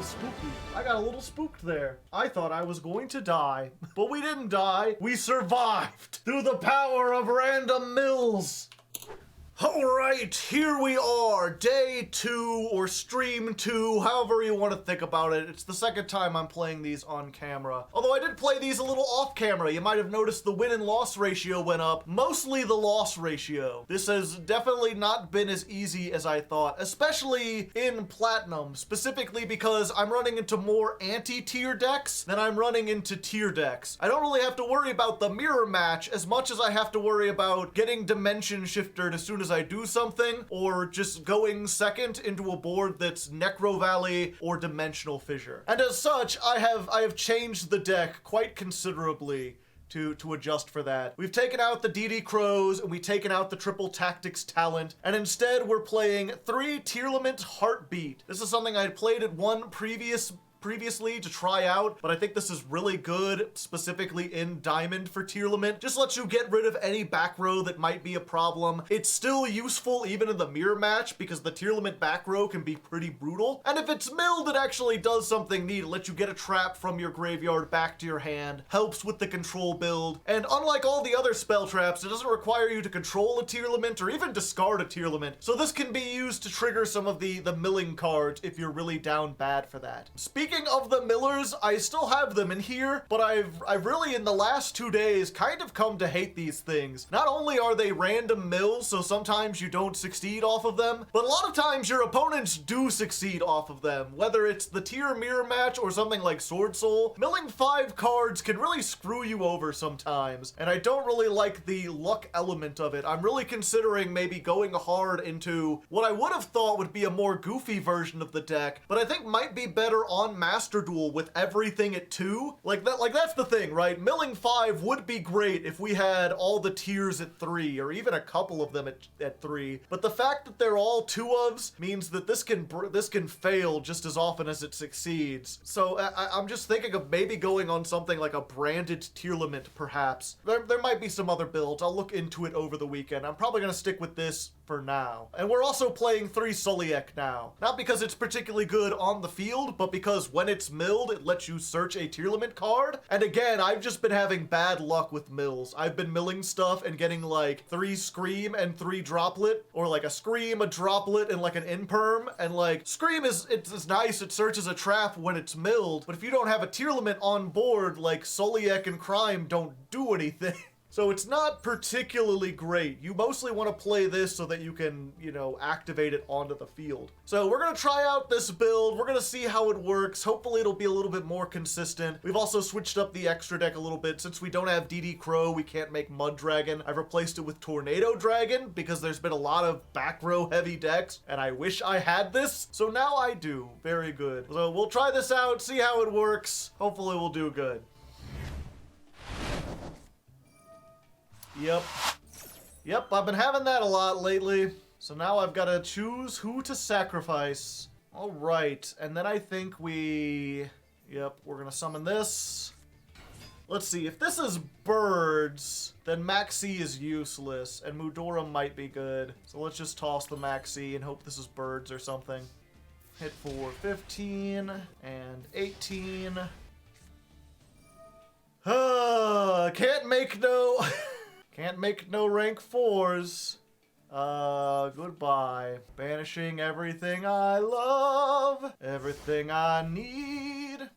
Speaker 1: spooky. I got a little spooked there. I thought I was going to die, but we didn't die. We survived through the power of random mills. All right, here we are, day 2 or stream 2, however you want to think about it. It's the second time I'm playing these on camera. Although I did play these a little off camera. You might have noticed the win and loss ratio went up, mostly the loss ratio. This has definitely not been as easy as I thought, especially in Platinum, specifically because I'm running into more anti-tier decks than I'm running into tier decks. I don't really have to worry about the mirror match as much as I have to worry about getting Dimension Shifted as soon as I do something, or just going second into a board that's Necro Valley or Dimensional Fissure. And as such, I have changed the deck quite considerably to adjust for that. We've taken out the DD Crows, and we've taken out the Triple Tactics talent, and instead we're playing 3 Tearlament Heartbeat. This is something I had played at one previously to try out, but I think this is really good, specifically in Diamond for Tearlament. Just lets you get rid of any back row that might be a problem. It's still useful even in the mirror match because the Tearlament back row can be pretty brutal. And if it's milled, it actually does something neat. It lets you get a trap from your graveyard back to your hand, helps with the control build. And unlike all the other spell traps, it doesn't require you to control a Tearlament or even discard a Tearlament. So this can be used to trigger some of the milling cards if you're really down bad for that. Speaking of the millers, I still have them in here, but I've really in the last 2 days kind of come to hate these things. Not only are they random mills, so sometimes you don't succeed off of them, but a lot of times your opponents do succeed off of them, whether it's the tier mirror match or something like BoredSoul. Milling 5 cards can really screw you over sometimes, and I don't really like the luck element of it. I'm really considering maybe going hard into what I would have thought would be a more goofy version of the deck, but I think might be better on Master Duel with everything at 2. Like that's the thing, right? Milling 5 would be great if we had all the tiers at 3, or even a couple of them at 3. But the fact that they're all 2-ofs means that this can fail just as often as it succeeds. So I'm just thinking of maybe going on something like a branded Tearlament, perhaps. There might be some other builds. I'll look into it over the weekend. I'm probably gonna stick with this for now. And we're also playing 3 Soliek now. Not because it's particularly good on the field, but because when it's milled, it lets you search a Tearlament card. And again, I've just been having bad luck with mills. I've been milling stuff and getting like 3 Scream and 3 Droplet, or like a Scream, a Droplet, and like an Imperm. And like, Scream it's nice, it searches a trap when it's milled, but if you don't have a Tearlament on board, like Soliek and Crime don't do anything. So it's not particularly great. You mostly want to play this so that you can, you know, activate it onto the field. So we're going to try out this build. We're going to see how it works. Hopefully it'll be a little bit more consistent. We've also switched up the extra deck a little bit. Since we don't have DD Crow, we can't make Mud Dragon. I've replaced it with Tornado Dragon because there's been a lot of back row heavy decks, and I wish I had this. So now I do. Very good. So we'll try this out, see how it works. Hopefully we'll do good. Yep, I've been having that a lot lately. So now I've got to choose who to sacrifice. All right, and then I think we're gonna summon this. Let's see, if this is birds, then Maxi is useless, and Mudorum might be good. So let's just toss the Maxi and hope this is birds or something. Hit for 15 and 18. Can't make no... Can't make no rank 4s. Goodbye. Banishing everything I love, everything I need.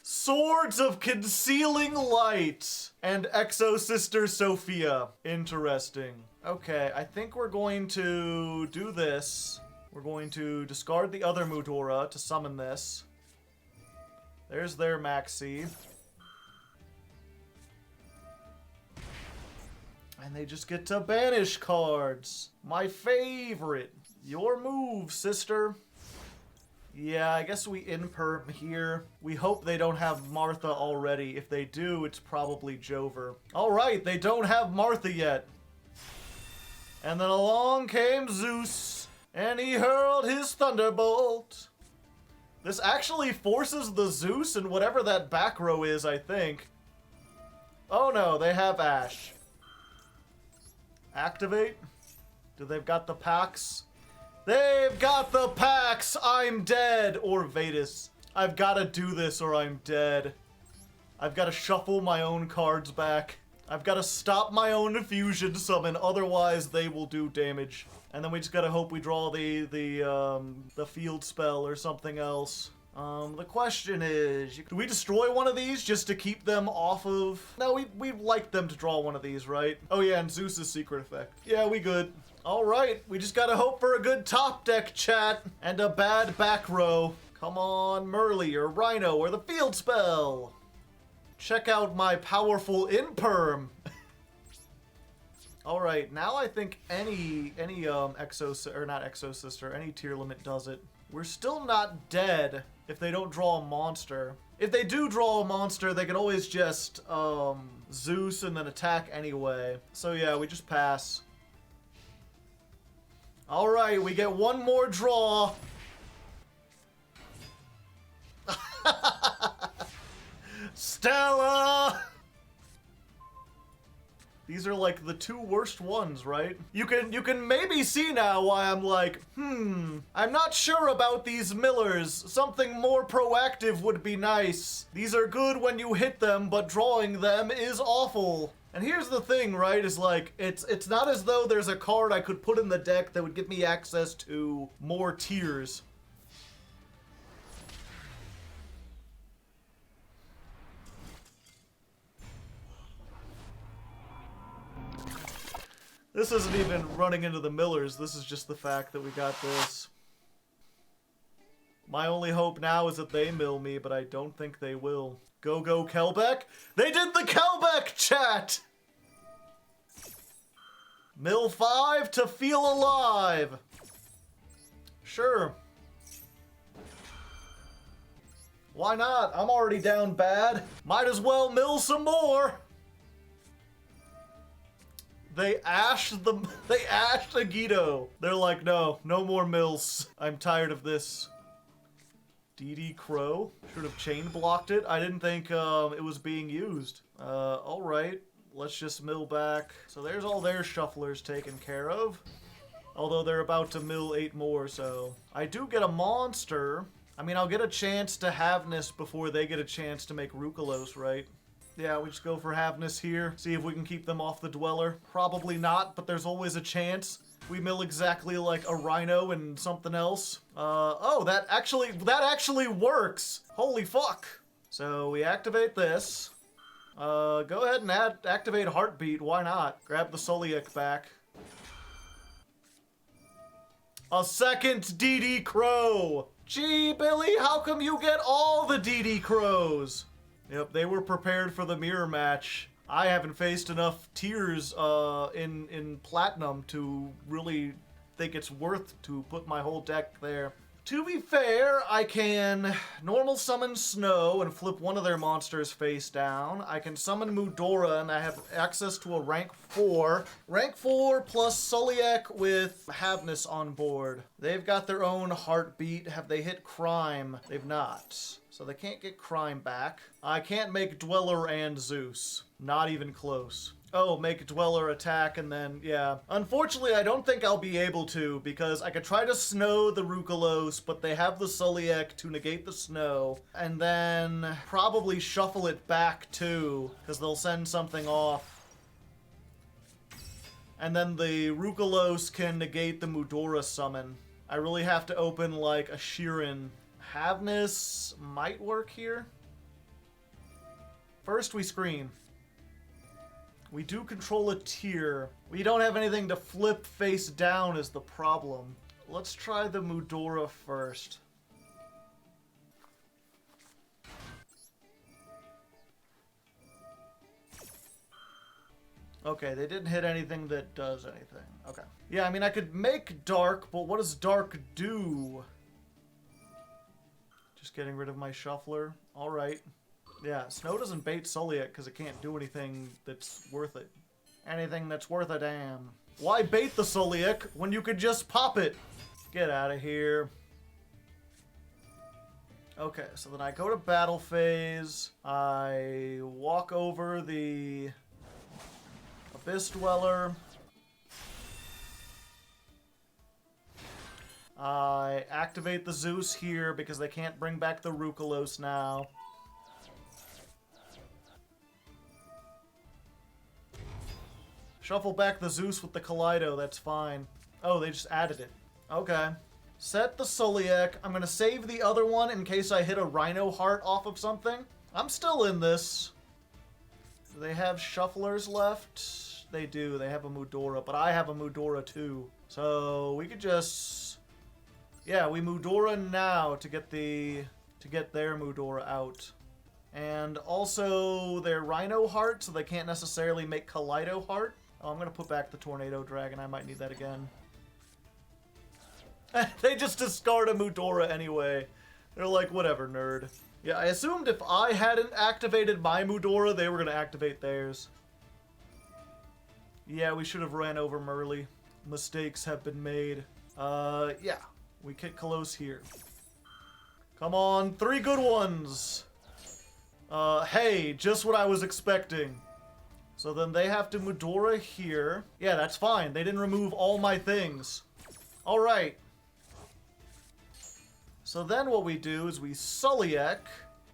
Speaker 1: Swords of Concealing Light and Exosister Sophia. Interesting. Okay, I think we're going to do this. We're going to discard the other Mudora to summon this. There's their Maxi. And they just get to banish cards. My favorite. Your move, sister. Yeah, I guess we imperm here. We hope they don't have Martha already. If they do, it's probably Jover. Alright, they don't have Martha yet. And then along came Zeus, and he hurled his Thunderbolt. This actually forces the Zeus and whatever that back row is, I think. Oh no, they have Ash. Activate. Do they've got the packs? They've got the packs! I'm dead! Or Vadis. I've got to do this or I'm dead. I've got to shuffle my own cards back. I've got to stop my own fusion summon, otherwise they will do damage. And then we just gotta hope we draw the field spell or something else. The question is, do we destroy one of these just to keep them off of... No, we'd like them to draw one of these, right? Oh yeah, and Zeus's secret effect. Yeah, we good. Alright, we just gotta hope for a good top deck, chat, and a bad back row. Come on, Merly, or Rhino, or the field spell. Check out my powerful imperm. Alright, now I think any Exosister, any Tearlament does it. We're still not dead if they don't draw a monster. If they do draw a monster, they can always just Zeus and then attack anyway. So yeah, we just pass. Alright, we get one more draw. Stella! These are like the two worst ones, right? You can maybe see now why I'm like, I'm not sure about these Millers. Something more proactive would be nice. These are good when you hit them, but drawing them is awful. And here's the thing, right, is like, it's not as though there's a card I could put in the deck that would give me access to more tiers. This isn't even running into the Millers, this is just the fact that we got this. My only hope now is that they mill me, but I don't think they will. Go Kelbeck? They did the Kelbeck, chat! Mill 5 to feel alive. Sure. Why not? I'm already down bad. Might as well mill some more. They ashed Agito. They're like, no more mills. I'm tired of this. DD Crow. Should have chain blocked it. I didn't think it was being used. Alright. Let's just mill back. So there's all their shufflers taken care of. Although they're about to mill 8 more, so... I do get a monster. I mean, I'll get a chance to Havness before they get a chance to make Rukalos, right? Yeah, we just go for Havness here. See if we can keep them off the Dweller. Probably not, but there's always a chance. We mill exactly like a Rhino and something else. Oh, that actually works! Holy fuck! So we activate this. Go ahead and activate Heartbeat, why not? Grab the Soliek back. A second DD Crow! Gee, Billy, how come you get all the DD Crows? Yep, they were prepared for the mirror match. I haven't faced enough tiers in Platinum to really think it's worth to put my whole deck there. To be fair, I can normal summon Snow and flip one of their monsters face down. I can summon Mudora and I have access to a rank 4. Rank 4 plus Soliek with Havness on board. They've got their own Heartbeat. Have they hit Crime? They've not. So they can't get Crime back. I can't make Dweller and Zeus. Not even close. Oh, make Dweller attack and then, yeah. Unfortunately, I don't think I'll be able to because I could try to snow the Rukalos, but they have the Soliek to negate the snow. And then probably shuffle it back too, because they'll send something off. And then the Rukalos can negate the Mudora summon. I really have to open like a Sheeran. Havness might work here. First we scream. We do control a tier. We don't have anything to flip face down is the problem. Let's try the Mudora first. Okay, they didn't hit anything that does anything. Okay. Yeah, I mean, I could make Dark, but what does Dark do? Just getting rid of my Shuffler. Alright. Yeah, Snow doesn't bait Sulliek because it can't do anything that's worth it. Anything that's worth a damn. Why bait the Sulliek when you could just pop it? Get out of here. Okay, so then I go to battle phase. I walk over the Abyss Dweller. I activate the Zeus here because they can't bring back the Rukalos now. Shuffle back the Zeus with the Kaleido, that's fine. Oh, they just added it. Okay. Set the Sulliek. I'm gonna save the other one in case I hit a Rhino Heart off of something. I'm still in this. Do they have Shufflers left? They do. They have a Mudora, but I have a Mudora too. So we could just... Yeah, we Mudora now to get their Mudora out. And also their Rhino Heart, so they can't necessarily make Kaleido Heart. Oh, I'm gonna put back the Tornado Dragon. I might need that again. They just discard a Mudora anyway. They're like, whatever, nerd. Yeah, I assumed if I hadn't activated my Mudora, they were gonna activate theirs. Yeah, we should have ran over Merly. Mistakes have been made. Yeah. We kick Kalos here. Come on, 3 good ones! Hey, just what I was expecting. So then they have to Mudora here. Yeah, that's fine. They didn't remove all my things. Alright. So then what we do is we Sulliek.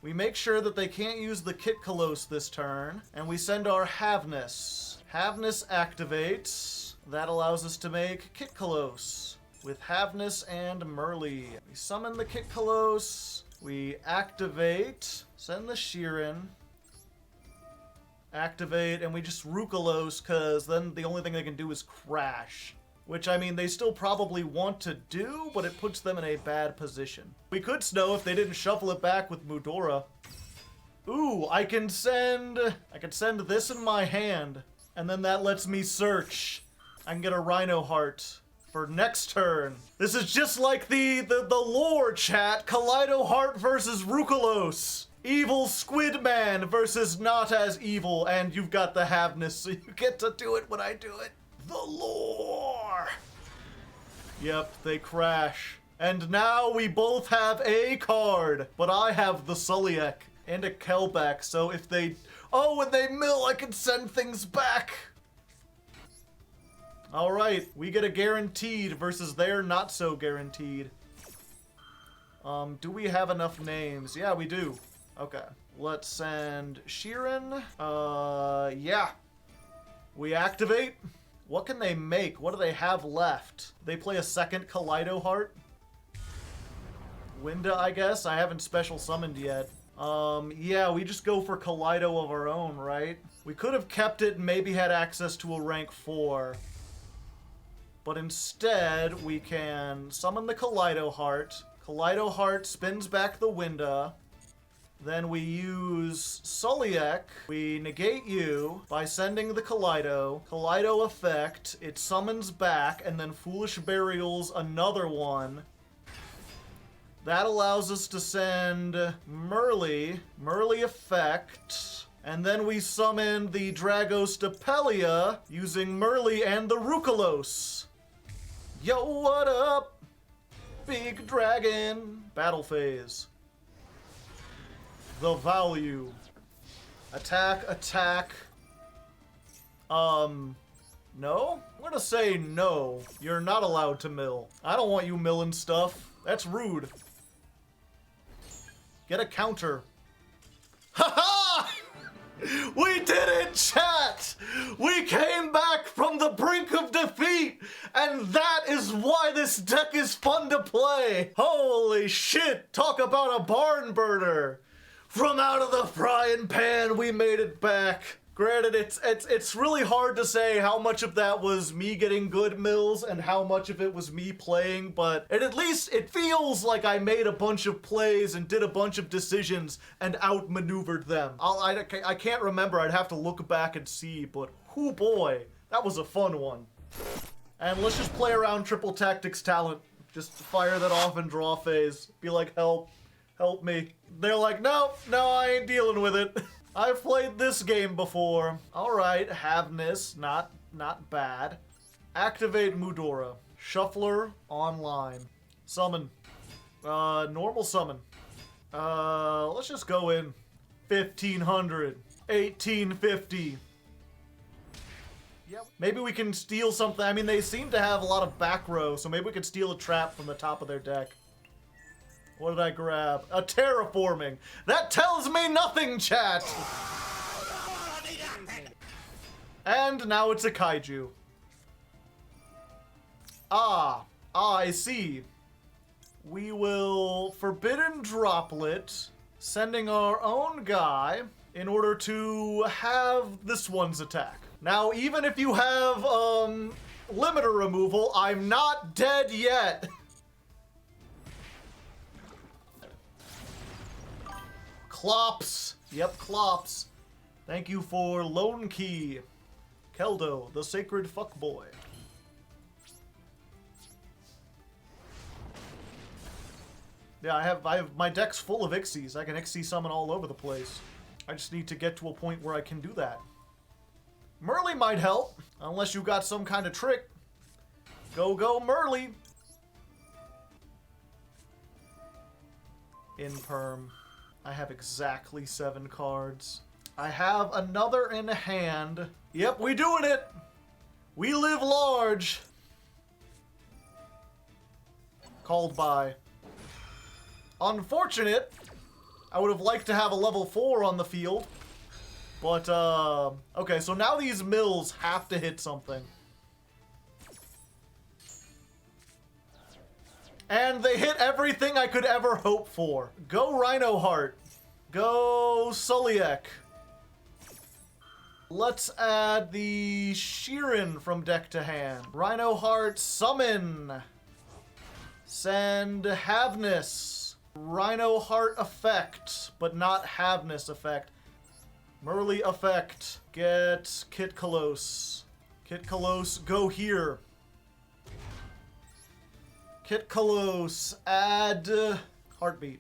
Speaker 1: We make sure that they can't use the Kit Kalos this turn. And we send our Havness. Havness activates. That allows us to make Kit Kalos with Havness and Merly. We summon the Kit Kalos. We activate. Send the Sheeran. Activate, and we just Rukalos, because then the only thing they can do is crash. Which, I mean, they still probably want to do, but it puts them in a bad position. We could Snow if they didn't shuffle it back with Mudora. Ooh, I can send this in my hand, and then that lets me search. I can get a Rhino Heart for next turn. This is just like the lore, chat. Kaleido Heart versus Rukalos. Evil Squid Man versus not as evil, and you've got the Havness, so you get to do it when I do it. The lore! Yep, they crash. And now we both have a card, but I have the Sulliek and a Kelback, so if they... Oh, when they mill, I can send things back! Alright, we get a guaranteed versus their not so guaranteed. Do we have enough names? Yeah, we do. Okay, let's send Sheeran. Yeah. We activate. What can they make? What do they have left? They play a second Kaleido Heart. Winda, I guess? I haven't special summoned yet. Yeah, we just go for Kaleido of our own, right? We could have kept it and maybe had access to a rank 4. But instead, we can summon the Kaleido Heart. Kaleido Heart spins back the Winda. Then we use Sulliek. We negate you by sending the Kaleido. Kaleido effect. It summons back, and then Foolish Burial's another one. That allows us to send Merly. Merly effect. And then we summon the Dragostapelia using Merly and the Rukalos. Yo, what up? Big Dragon. Battle phase. The value. Attack, attack. No? I'm gonna say no. You're not allowed to mill. I don't want you milling stuff. That's rude. Get a counter. Ha-ha! We did it, chat! We came back from the brink of defeat, and that is why this deck is fun to play. Holy shit, talk about a barn burner. From out of the frying pan, we made it back. Granted, it's really hard to say how much of that was me getting good mills and how much of it was me playing, but at least it feels like I made a bunch of plays and did a bunch of decisions and outmaneuvered them. I can't remember, I'd have to look back and see, but whoo boy, that was a fun one. And let's just play around triple tactics talent. Just fire that off and draw phase. Be like, help me. They're like, no, I ain't dealing with it. I've played this game before. All right, Havness, not bad. Activate Mudora. Shuffler online. Summon. Normal summon. Let's just go in. 1500. 1850. Yep. Maybe we can steal something. I mean, they seem to have a lot of back row, so maybe we could steal a trap from the top of their deck. What did I grab? A terraforming. That tells me nothing, chat! And now it's a kaiju. I see. We will Forbidden Droplet, sending our own guy in order to have this one's attack. Now, even if you have, limiter removal, I'm not dead yet. Clops. Yep, Clops. Thank you for Lone Key. Keldo, the sacred fuckboy. Yeah, I have my deck's full of Ixies. I can Ixie summon all over the place. I just need to get to a point where I can do that. Merly might help, unless you got some kind of trick. Go Merly. In perm. I have exactly 7 cards. I have another in hand. Yep, we doing it. We live large. Called by. Unfortunate. I would have liked to have a level 4 on the field. But, okay, so now these mills have to hit something. And they hit everything I could ever hope for. Go Rhino Heart. Go Suliek. Let's add the Sheeran from deck to hand. Rhino Heart, summon. Send Havness. Rhino Heart effect, but not Havness effect. Merly effect. Get Kit Kalos. Kit Kalos, go here. Kit Kalos, add Heartbeat.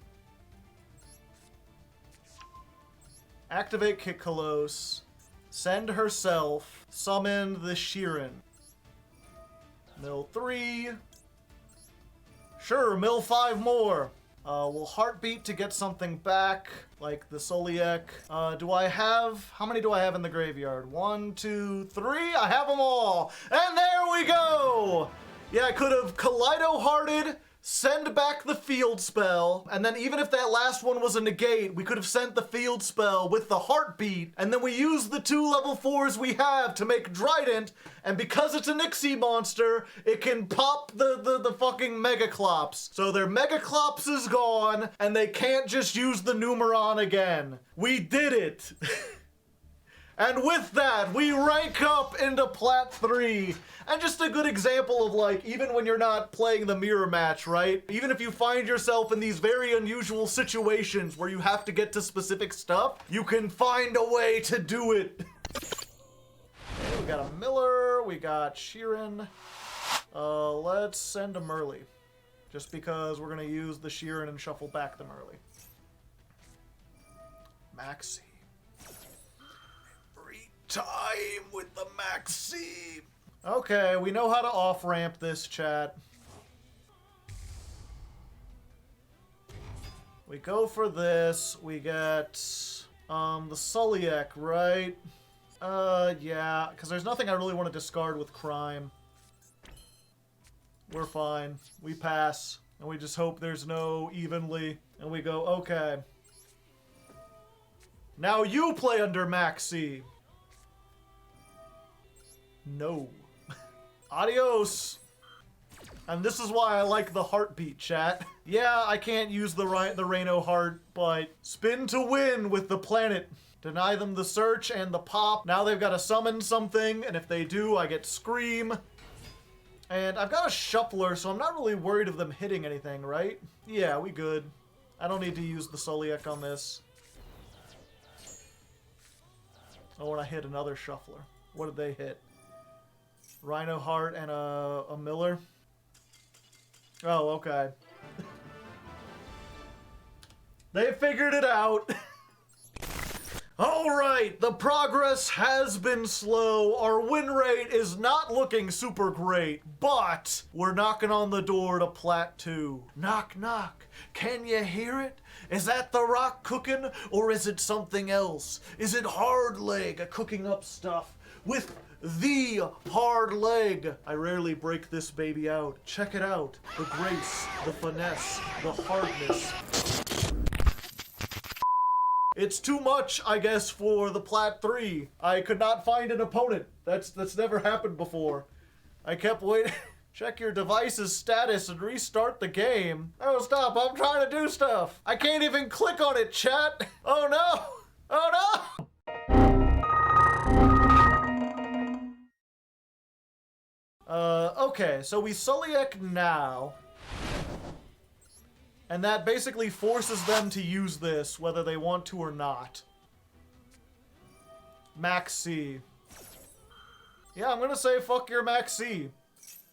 Speaker 1: Activate Kit Kalos. Send herself. Summon the Sheeran. Mill 3. Sure, mill 5 more. We'll Heartbeat to get something back, like the Suliek. Do I have... How many do I have in the graveyard? 1, 2, 3? I have them all! And there we go! Yeah, I could have Kaleido-Hearted, send back the field spell, and then even if that last one was a negate, we could have sent the field spell with the Heartbeat, and then we use the 2 level 4s we have to make Drident, and because it's an Ixie monster, it can pop the fucking Mega Clops. So their Mega Clops is gone, and they can't just use the Numeron again. We did it! And with that, we rank up into Plat 3. And just a good example of, like, even when you're not playing the mirror match, right? Even if you find yourself in these very unusual situations where you have to get to specific stuff, you can find a way to do it. Okay, we got a Miller, we got Sheeran. Let's send a Merly. Just because we're gonna use the Sheeran and shuffle back the Merly. Maxi. Time with the Maxi. Okay, we know how to off-ramp this, chat. We go for this. We get the Suliek, right? Yeah, because there's nothing I really want to discard with Crime. We're fine. We pass. And we just hope there's no evenly. And we go, okay. Now you play under Maxi. No. Adios. And this is why I like the Heartbeat, chat. Yeah, I can't use the Rhino Heart, but spin to win with the planet. Deny them the search and the pop. Now they've got to summon something, and if they do, I get Scream. And I've got a Shuffler, so I'm not really worried of them hitting anything, right? Yeah, we good. I don't need to use the Soliek on this. Oh, and I hit another Shuffler. What did they hit? Rhino Heart and a Miller? Oh, okay. They figured it out. Alright, the progress has been slow. Our win rate is not looking super great, but we're knocking on the door to Plat 2. Knock, knock. Can you hear it? Is that the rock cooking, or is it something else? Is it Hardleg cooking up stuff with the Hardleg? I rarely break this baby out. Check it out. The grace, the finesse, the hardness. It's too much, I guess, for the Plat 3. I could not find an opponent. That's never happened before. I kept waiting. Check your device's status and restart the game. Oh, stop. I'm trying to do stuff. I can't even click on it, chat. Oh, no. Oh, no. Okay, so we Soliek now. And that basically forces them to use this, whether they want to or not. Max C. Yeah, I'm gonna say fuck your Max C.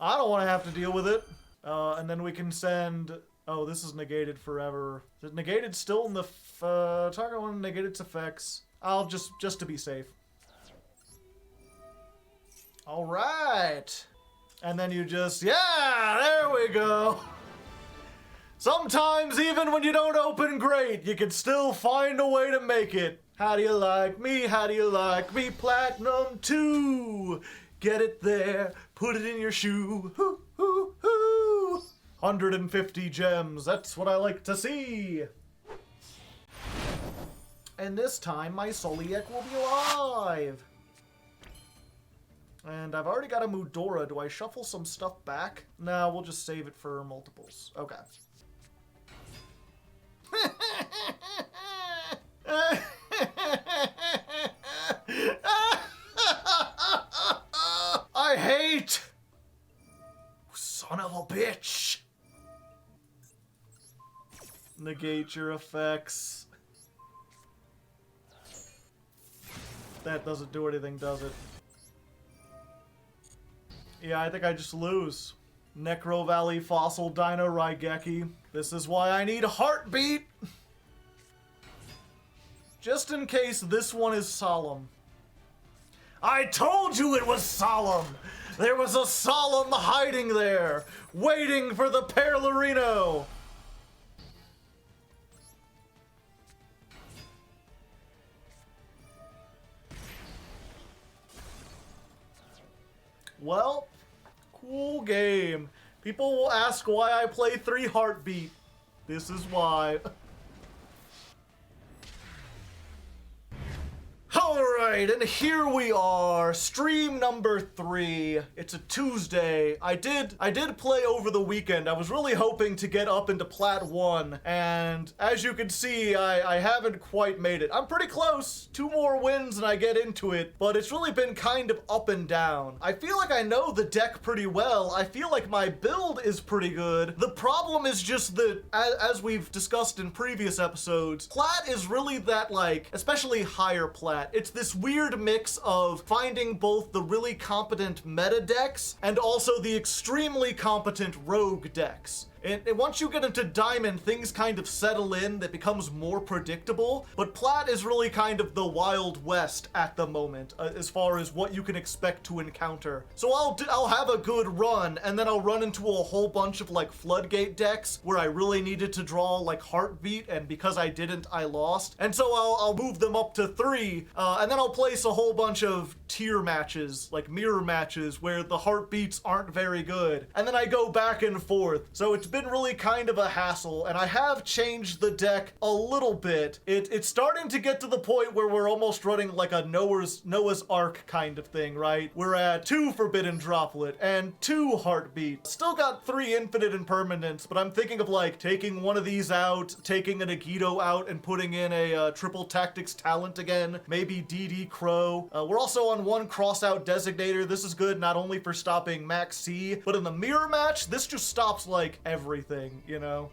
Speaker 1: I don't want to have to deal with it. And then we can send... Oh, this is negated forever. Is it negated still in the... target one negate its effects. I'll just to be safe. Alright. And then you just... Yeah, there we go. Sometimes, even when you don't open great, you can still find a way to make it. How do you like me? How do you like me? Platinum 2. Get it there. Put it in your shoe. Hoo, hoo, hoo. 150 gems. That's what I like to see. And this time, my Soliek will be alive. And I've already got a Mudora. Do I shuffle some stuff back? No, we'll just save it for multiples. Okay. I hate! Son of a bitch! Negate your effects. That doesn't do anything, does it? Yeah, I think I just lose. Necro Valley Fossil Dino Raigeki. This is why I need Heartbeat! Just in case this one is solemn. I told you it was solemn! There was a solemn hiding there, waiting for the Perlerino! Well, cool game. People will ask why I play 3 Heartbeat. This is why. Alright, and here we are, stream number 3. It's a Tuesday. I did play over the weekend. I was really hoping to get up into Plat 1, and as you can see, I haven't quite made it. I'm pretty close. 2 more wins and I get into it, but it's really been kind of up and down. I feel like I know the deck pretty well. I feel like my build is pretty good. The problem is just that, as we've discussed in previous episodes, Plat is really that, like, especially higher Plat, it's this weird mix of finding both the really competent meta decks and also the extremely competent rogue decks. And once you get into Diamond, things kind of settle in, that becomes more predictable, but Plat is really kind of the Wild West at the moment, as far as what you can expect to encounter. So I'll have a good run, and then I'll run into a whole bunch of, like, Floodgate decks, where I really needed to draw, like, Heartbeat, and because I didn't, I lost. And so I'll move them up to 3, and then I'll place a whole bunch of tier matches, like mirror matches, where the Heartbeats aren't very good. And then I go back and forth. So it's been really kind of a hassle, and I have changed the deck a little bit. It's starting to get to the point where we're almost running like a Noah's Ark kind of thing, right? We're at 2 Forbidden Droplet and 2 Heartbeat. Still got 3 Infinite Impermanence, but I'm thinking of like taking one of these out, taking an yugioh out, and putting in a Triple Tactics Talent again. Maybe DD Crow. We're also on 1 Crossout Designator. This is good not only for stopping Max C, but in the mirror match, this just stops like everything, you know?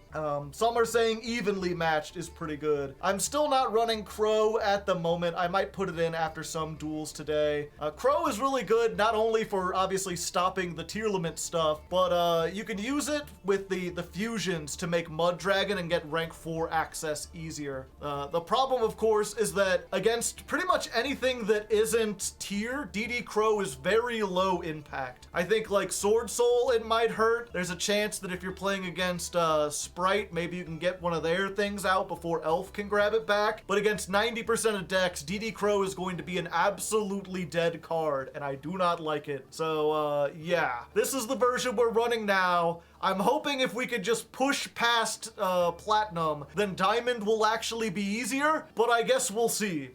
Speaker 1: Some are saying evenly matched is pretty good. I'm still not running Crow at the moment. I might put it in after some duels today. Crow is really good, not only for obviously stopping the Tearlament stuff, but you can use it with the fusions to make Mud Dragon and get rank 4 access easier. The problem, of course, is that against pretty much anything that isn't tier, DD Crow is very low impact. I think like Sword Soul, it might hurt. There's a chance that if you're playing against Spright, maybe you can get one of their things out before Elf can grab it back. But against 90% of decks, DD Crow is going to be an absolutely dead card, and I do not like it. So, yeah. This is the version we're running now. I'm hoping if we could just push past Platinum, then Diamond will actually be easier, but I guess we'll see.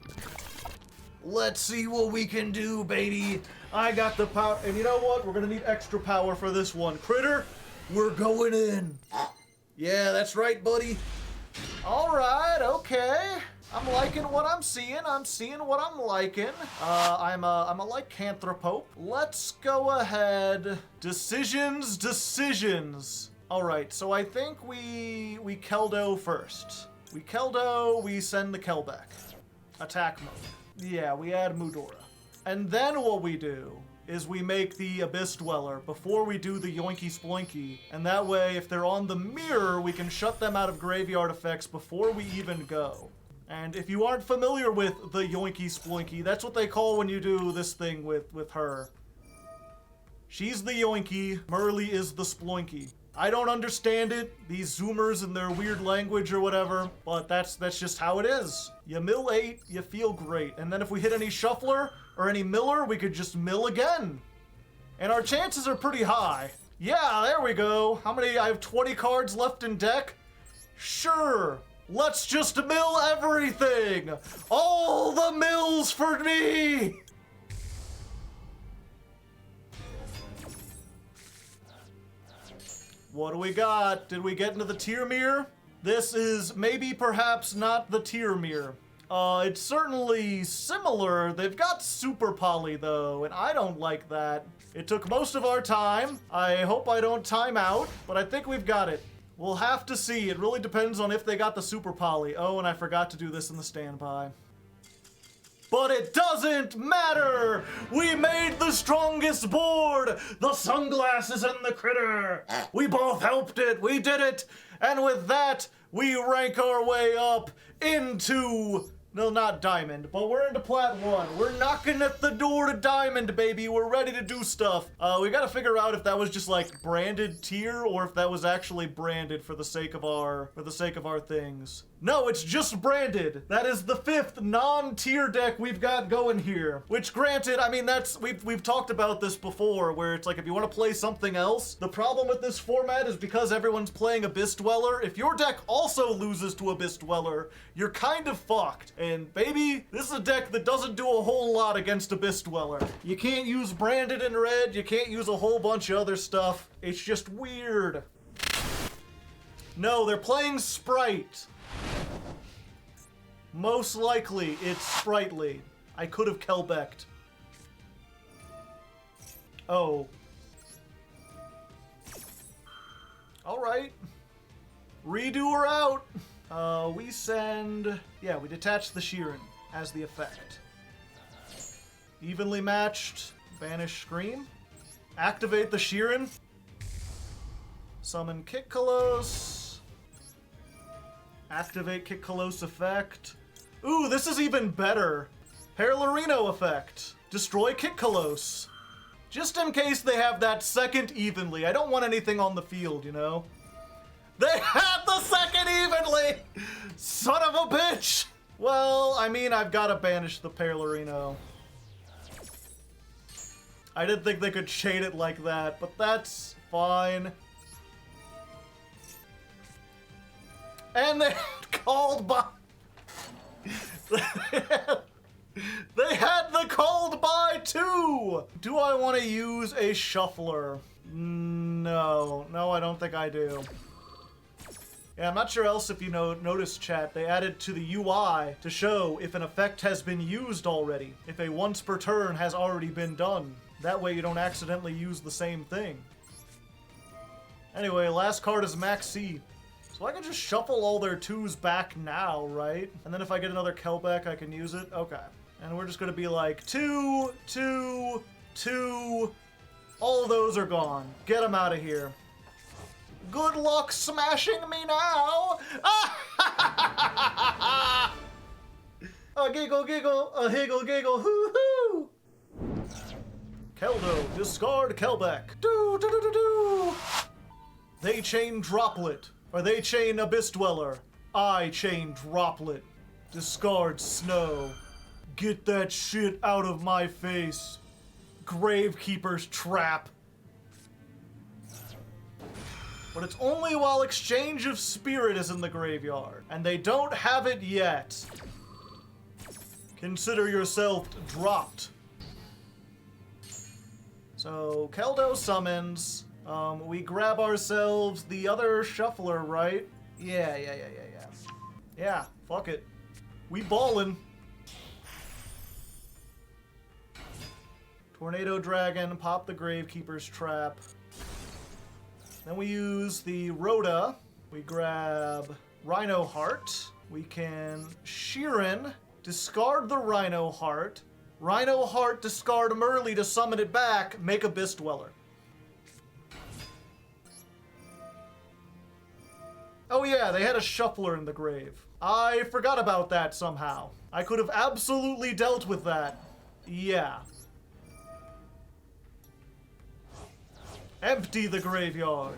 Speaker 1: Let's see what we can do, baby. I got the power, and you know what? We're gonna need extra power for this one. Critter, we're going in. Yeah, that's right, buddy. All right, okay. I'm liking what I'm seeing. I'm seeing what I'm liking. I'm a lycanthropope. Let's go ahead. Decisions. All right, so I think we Keldo first. We Keldo, we send the Kel back. Attack mode. Yeah, we add Mudora. And then what we do is we make the Abyss Dweller before we do the Yoinky Sploinky. And that way, if they're on the mirror, we can shut them out of graveyard effects before we even go. And if you aren't familiar with the Yoinky Sploinky, that's what they call when you do this thing with her. She's the Yoinky, Merly is the Sploinky. I don't understand it, these Zoomers and their weird language or whatever, but that's just how it is. You mill 8, you feel great. And then if we hit any Shuffler or any Miller, we could just mill again. And our chances are pretty high. Yeah, there we go. How many? I have 20 cards left in deck? Sure. Let's just mill everything! All the mills for me! What do we got? Did we get into the tier mirror? This is maybe perhaps not the tier mirror. It's certainly similar. They've got super poly though, and I don't like that. It took most of our time. I hope I don't time out, but I think we've got it. We'll have to see. It really depends on if they got the super poly. Oh, and I forgot to do this in the standby. But it doesn't matter! We made the strongest board! The sunglasses and the critter! We both helped it! We did it! And with that, we rank our way up into... No, not Diamond, but we're into Plat 1. We're knocking at the door to Diamond, baby. We're ready to do stuff. We gotta figure out if that was just like branded tier or if that was actually branded for the sake of our things. No, it's just branded. That is the 5th non-tier deck we've got going here. Which granted, I mean, that's, we've talked about this before, where it's like if you want to play something else, the problem with this format is because everyone's playing Abyss Dweller, if your deck also loses to Abyss Dweller, you're kind of fucked. And baby, this is a deck that doesn't do a whole lot against Abyss Dweller. You can't use branded in red, you can't use a whole bunch of other stuff. It's just weird. No, they're playing Spright. Most likely, it's Sprightly. I could have Kelbecked. Oh. Alright. Redo her out. We send... Yeah, we detach the Sheeran as the effect. Evenly matched. Banish Scream. Activate the Sheeran. Summon Kitkalos. Activate Kitkalos effect. Ooh, this is even better. Perlarino effect. Destroy Kitkalos. Just in case they have that second evenly. I don't want anything on the field, you know? They had the second evenly! Son of a bitch! Well, I mean, I've got to banish the Perlarino. I didn't think they could chain it like that, but that's fine. And they had called by... They had the called by too! Do I want to use a shuffler? No. No, I don't think I do. Yeah, I'm not sure else if you notice, chat, they added to the UI to show if an effect has been used already. If a once per turn has already been done. That way you don't accidentally use the same thing. Anyway, last card is Max C. So I can just shuffle all their 2s back now, right? And then if I get another Kelbeck, I can use it? Okay. And we're just gonna be like, 2, 2, 2. All of those are gone. Get them out of here. Good luck smashing me now! A giggle giggle, a higgle giggle, hoo hoo! Keldo, discard Kelbeck. Do do do do do! They chain Droplet, or they chain Abyss Dweller. I chain Droplet. Discard Snow. Get that shit out of my face. Gravekeeper's Trap. But it's only while Exchange of Spirit is in the graveyard, and they don't have it yet. Consider yourself dropped. So, Keldo summons. We grab ourselves the other shuffler, right? Yeah. Yeah, fuck it. We ballin'. Tornado Dragon, pop the Gravekeeper's Trap. Then we use the Rhoda. We grab Rhino Heart. We can Sheeran, discard the Rhino Heart. Rhino Heart, discard Merly to summon it back, make Abyss Dweller. Oh yeah, they had a shuffler in the grave. I forgot about that somehow. I could have absolutely dealt with that. Yeah. Empty the graveyard.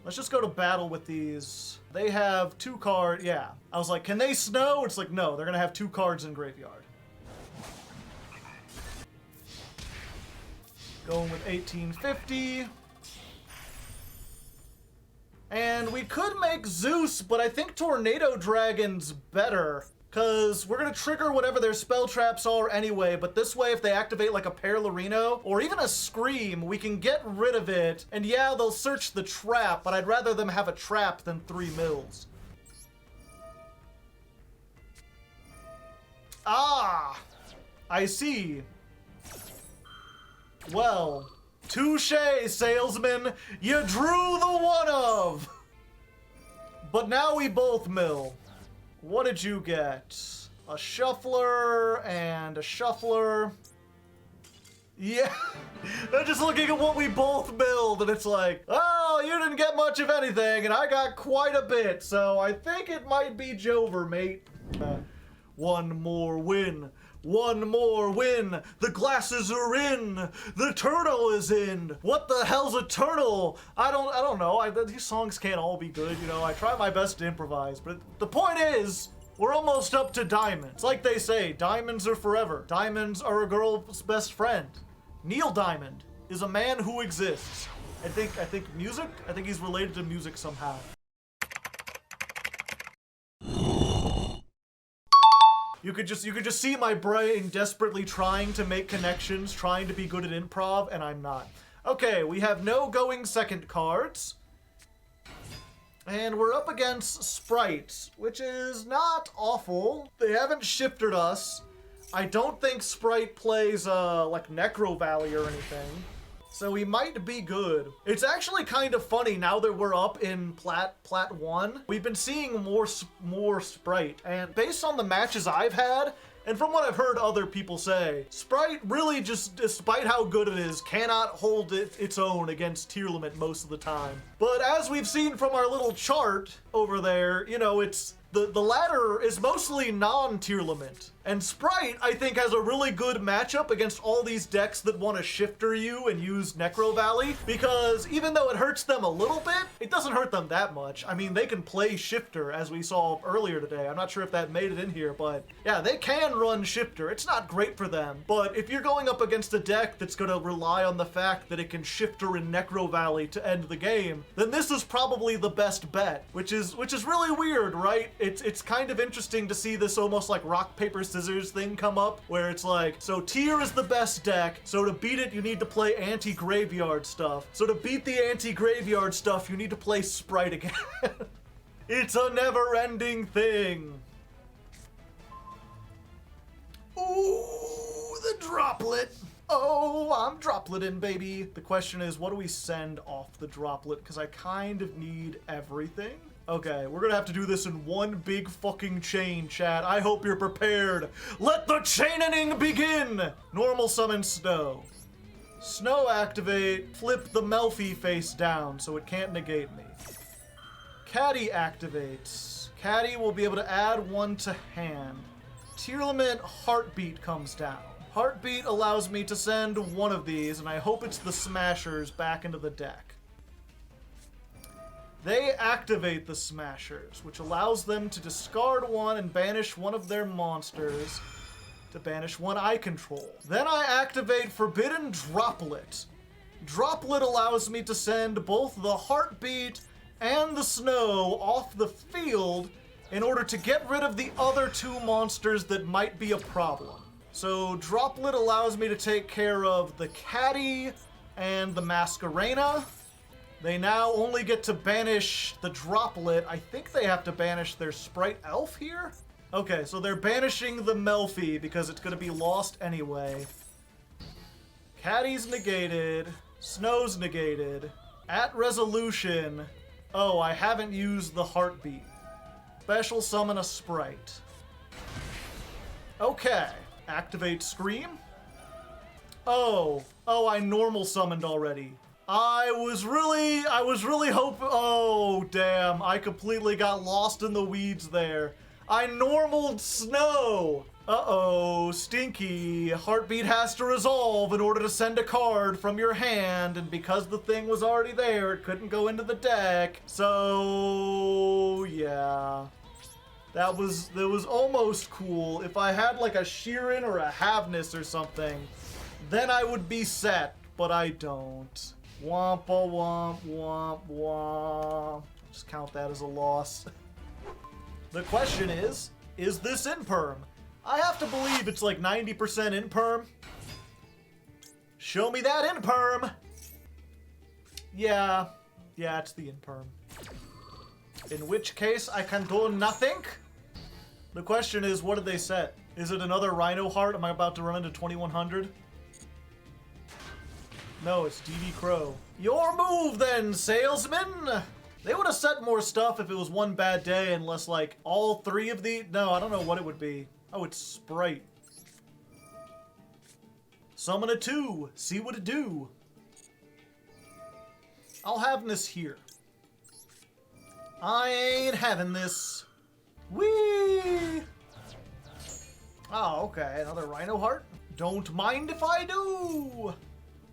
Speaker 1: Let's just go to battle with these. They have 2 cards. Yeah. I was like, can they snow? It's like, no, they're going to have 2 cards in graveyard. Going with 1850. And we could make Zeus, but I think Tornado Dragon's better. Because we're going to trigger whatever their spell traps are anyway, but this way if they activate like a Perlarino or even a Scream, we can get rid of it. And yeah, they'll search the trap, but I'd rather them have a trap than 3 mills. Ah! I see. Well, touche, salesman. You drew the one of! But now we both mill. What did you get? A shuffler and a shuffler. Yeah, I'm just looking at what we both build, and it's like, oh, you didn't get much of anything, and I got quite a bit, so I think it might be Jover, mate. One more win. One more win. The glasses are in. The turtle is in. What the hell's a turtle? I don't know. These songs can't all be good, you know. I try my best to improvise, but the point is, we're almost up to diamonds. Like they say, diamonds are forever. Diamonds are a girl's best friend. Neil Diamond is a man who exists. I think music. I think he's related to music somehow. You could just see my brain desperately trying to make connections, trying to be good at improv, and I'm not. Okay, we have no going second cards. And we're up against Spright, which is not awful. They haven't shifted us. I don't think Spright plays, like Necro Valley or anything. So we might be good. It's actually kind of funny now that we're up in Plat 1. We've been seeing more Spright, and based on the matches I've had, and from what I've heard other people say, Spright really just, despite how good it is, cannot hold its own against Tearlament most of the time. But as we've seen from our little chart over there, you know, it's The latter is mostly non-Tearlament. And Spright, I think, has a really good matchup against all these decks that want to shifter you and use Necro Valley, because even though it hurts them a little bit, it doesn't hurt them that much. I mean, they can play shifter, as we saw earlier today. I'm not sure if that made it in here, but yeah, they can run shifter. It's not great for them, but if you're going up against a deck that's going to rely on the fact that it can shifter in Necro Valley to end the game, then this is probably the best bet, which is really weird, right? It's kind of interesting to see this almost like rock, paper, scissors thing come up, where it's like, so Tear is the best deck, so to beat it, you need to play anti-graveyard stuff. So to beat the anti-graveyard stuff, you need to play Spright again. It's a never-ending thing. Ooh, the droplet. Oh, I'm dropleting, baby. The question is, what do we send off the droplet? Because I kind of need everything. Okay, we're gonna have to do this in one big fucking chain, chat. I hope you're prepared. Let the chaining begin! Normal summon Snow. Snow activate, flip the Melfy face down so it can't negate me. Caddy activates. Caddy will be able to add one to hand. Tearlament Heartbeat comes down. Heartbeat allows me to send one of these, and I hope it's the Smashers back into the deck. They activate the Smashers, which allows them to discard one and banish one of their monsters to banish one I control. Then I activate Forbidden Droplet. Droplet allows me to send both the Heartbeat and the Snow off the field in order to get rid of the other two monsters that might be a problem. So Droplet allows me to take care of the Caddy and the Masquerena. They now only get to banish the Droplet. I think they have to banish their Spright Elf here? Okay, so they're banishing the Melfy because it's going to be lost anyway. Caddy's negated. Snow's negated. At resolution... Oh, I haven't used the Heartbeat. Special summon a Spright. Okay. Activate Scream. Oh, I normal summoned already. I was really hoping... Oh, damn. I completely got lost in the weeds there. I normaled Snow. Uh-oh, stinky. Heartbeat has to resolve in order to send a card from your hand, and because the thing was already there, it couldn't go into the deck. So, yeah. That was almost cool. If I had like a Sheeran or a Havness or something, then I would be set, but I don't. Wompa womp womp womp. Just count that as a loss. The question is this Imperm? I have to believe it's like 90% Imperm. Show me that Imperm! Yeah, it's the Imperm. In which case, I can do nothing. The question is, what did they set? Is it another Rhino Heart? Am I about to run into 2100? No, it's DD Crow. Your move then, salesman! They would have set more stuff if it was one bad day, unless like all three of the... No, I don't know what it would be. Oh, it's Spright. Summon a 2. See what it do. I'll have this here. I ain't having this. Whee! Oh, okay. Another Rhino Heart. Don't mind if I do.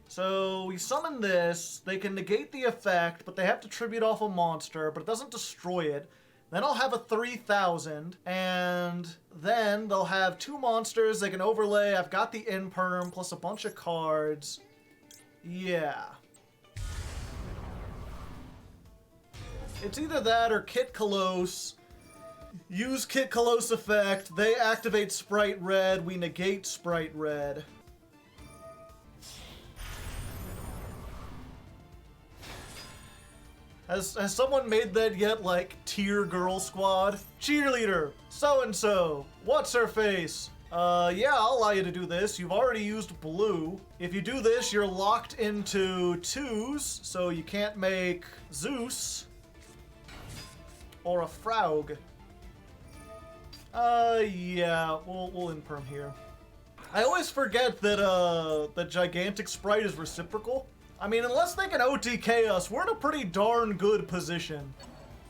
Speaker 1: So we summon this. They can negate the effect, but they have to tribute off a monster, but it doesn't destroy it. Then I'll have a 3000, and then they'll have 2 monsters they can overlay. I've got the Imperm, plus a bunch of cards. Yeah. It's either that or Kit Kalos. Use Kit Kalos effect. They activate Spright Red. We negate Spright Red. Has someone made that yet, like, tier girl squad? Cheerleader, so-and-so, what's her face? Yeah, I'll allow you to do this. You've already used blue. If you do this, you're locked into 2s, so you can't make Zeus or a Fraug. Yeah, we'll Imperm here. I always forget that, the gigantic Spright is reciprocal. I mean, unless they can OTK us, we're in a pretty darn good position.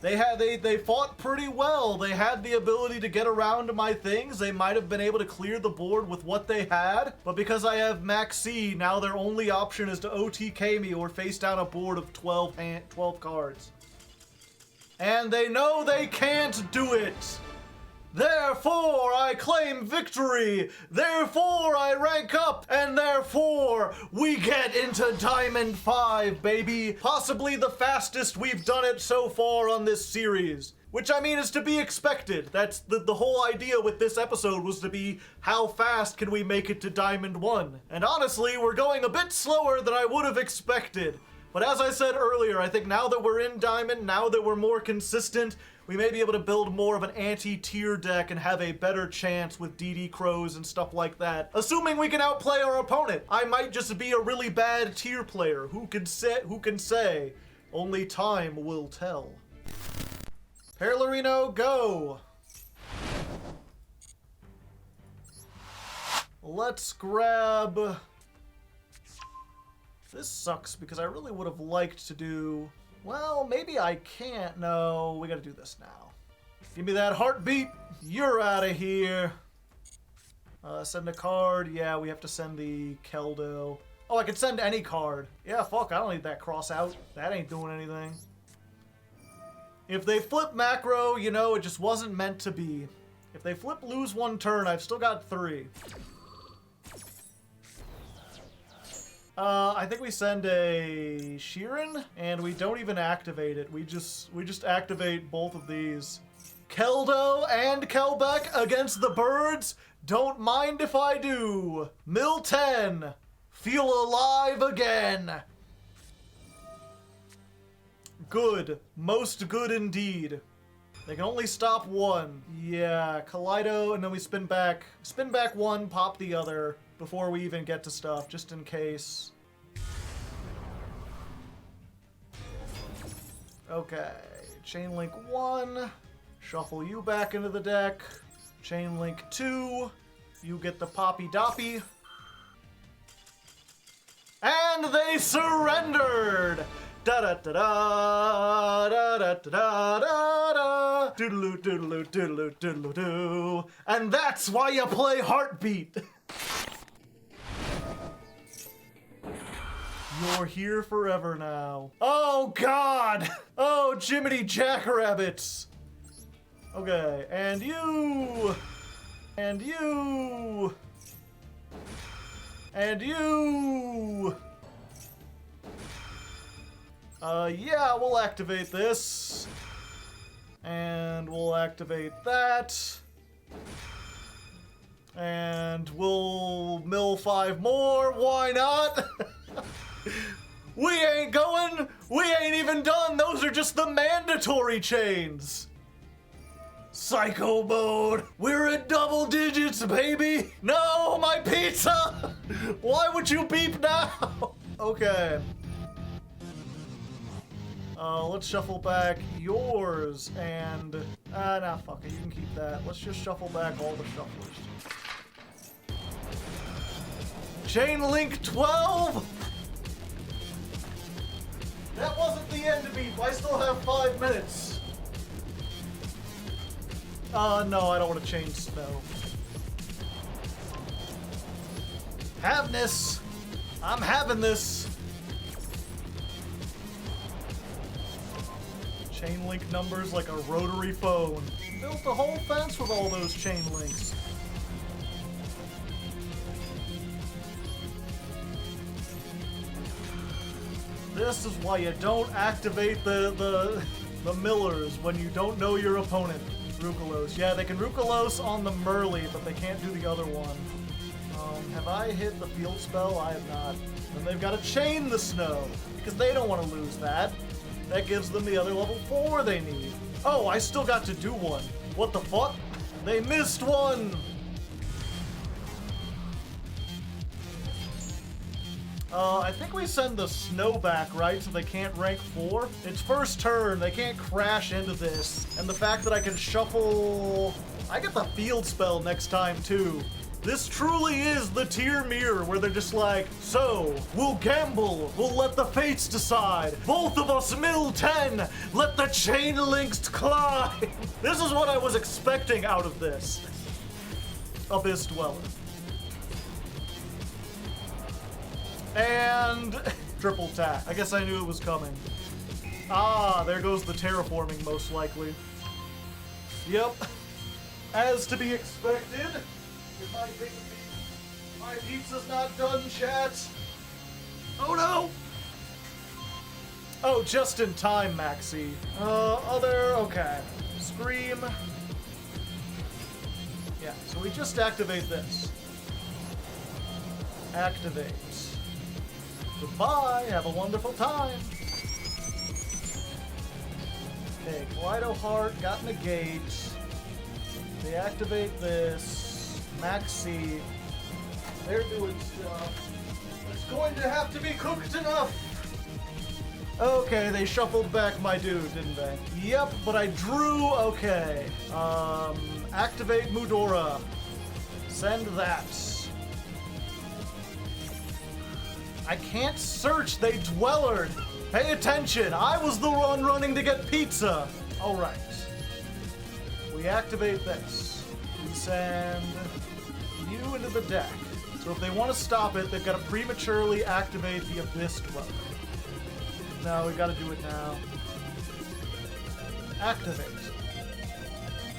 Speaker 1: They fought pretty well. They had the ability to get around my things. They might have been able to clear the board with what they had, but because I have Max C, now their only option is to OTK me or face down a board of 12 cards. And they know they can't do it. Therefore, I claim victory. Therefore, I rank up. And therefore, we get into Diamond 5, baby. Possibly the fastest we've done it so far on this series. Which, I mean, is to be expected. That's the whole idea with this episode was to be how fast can we make it to Diamond 1. And honestly, we're going a bit slower than I would have expected. But as I said earlier, I think now that we're in Diamond, now that we're more consistent, we may be able to build more of an anti-tier deck and have a better chance with DD Crows and stuff like that. Assuming we can outplay our opponent. I might just be a really bad tier player. Who can say? Only time will tell. Perlerino, go! Let's grab... This sucks because I really would have liked to do... Well, maybe I can't. No, we gotta do this now. Give me that heartbeat. You're out of here. Send a card. Yeah, we have to send the Keldo. Oh, I could send any card. Yeah, fuck, I don't need that cross out. That ain't doing anything. If they flip macro, you know, it just wasn't meant to be. If they flip lose one turn, I've still got 3. I think we send a Sheeran, and we don't even activate it. We just activate both of these. Keldo and Kelbeck against the birds. Don't mind if I do. Mill 10. Feel alive again. Good. Most good indeed. They can only stop one. Yeah, Kaleido, and then we spin back. Spin back one, pop the other. Before we even get to stuff, just in case. Okay, Chain Link 1, shuffle you back into the deck. Chain Link 2, you get the Poppy Doppy. And they surrendered! Da-da-da-da, da-da-da-da-da, doodaloo, doodaloo, doodaloo, doodaloo, doo. And that's why you play Heartbeat! You're here forever now. Oh, God! Oh, Jiminy Jackrabbits! Okay, and you! And you! And you! Yeah, we'll activate this. And we'll activate that. And we'll mill 5 more. Why not? We ain't going. We ain't even done. Those are just the mandatory chains. Psycho mode. We're at double digits, baby. No, my pizza. Why would you beep now? Okay. Let's shuffle back yours and... nah, fuck it. You can keep that. Let's just shuffle back all the shufflers. Chain Link 12? That wasn't the end of beep. I still have 5 minutes. No, I don't want to change snow. Have this. I'm having this. Chain link numbers like a rotary phone. Built the whole fence with all those chain links. This is why you don't activate the millers when you don't know your opponent. Rukalos. Yeah, they can Rukalos on the Merly, but they can't do the other one. Have I hit the field spell? I have not. And they've got to chain the snow, because they don't want to lose that. That gives them the other level 4 they need. Oh, I still got to do one. What the fuck? They missed one! I think we send the snow back, right? So they can't rank 4? It's first turn, they can't crash into this. And the fact that I can shuffle... I get the field spell next time, too. This truly is the tier mirror where they're just like, so, we'll gamble, we'll let the fates decide. Both of us mill 10, let the chain links climb. This is what I was expecting out of this. Abyss Dweller. And triple tap. I guess I knew it was coming. Ah, there goes the terraforming most likely. Yep. As to be expected. My pizza's not done, chat. Oh no! Oh, just in time, Maxi. Okay. Scream. Yeah, so we just activate this. Activate. Goodbye, have a wonderful time. Okay, Kaleido Heart got negate. They activate this. Maxi, they're doing stuff. It's going to have to be cooked enough. Okay, they shuffled back my dude, didn't they? Yep, but I drew, okay. Activate Mudora. Send that. I can't search, they dwellered. Pay attention, I was the one running to get pizza. All right. We activate this. We send you into the deck. So if they want to stop it, they've got to prematurely activate the Abyss Dweller. No, we got to do it now. Activate.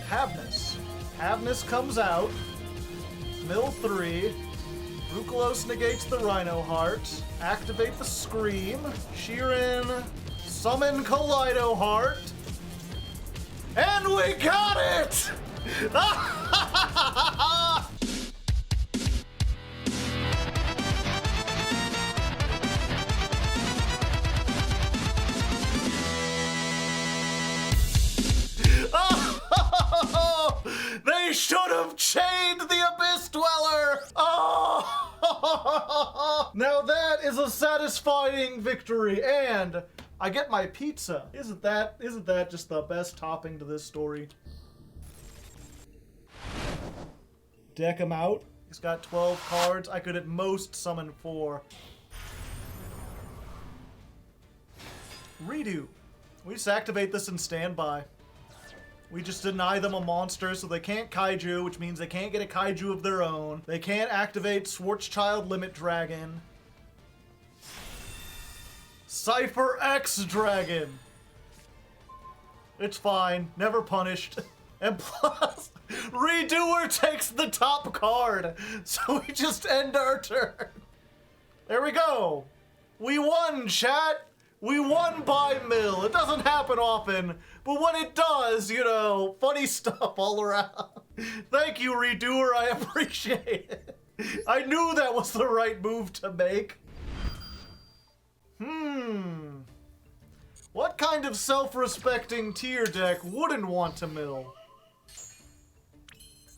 Speaker 1: Havness. Havness comes out. Mill 3. Rukalos negates the Rhino Heart. Activate the Scream. Sheeran. Summon Kaleido Heart. And we got it! They should have chained the Abyss Dweller! Oh! Now that is a satisfying victory, and I get my pizza. Isn't that just the best topping to this story? Deck him out. He's got 12 cards. I could at most summon 4. Redo. We just activate this and stand by. We just deny them a monster, so they can't kaiju, which means they can't get a kaiju of their own. They can't activate Schwarzschild Limit Dragon. Cypher X Dragon. It's fine. Never punished. And plus, Redoer takes the top card. So we just end our turn. There we go. We won, chat. We won by mill. It doesn't happen often, but when it does, you know, funny stuff all around. Thank you, Redoer. I appreciate it. I knew that was the right move to make. What kind of self-respecting tier deck wouldn't want to mill?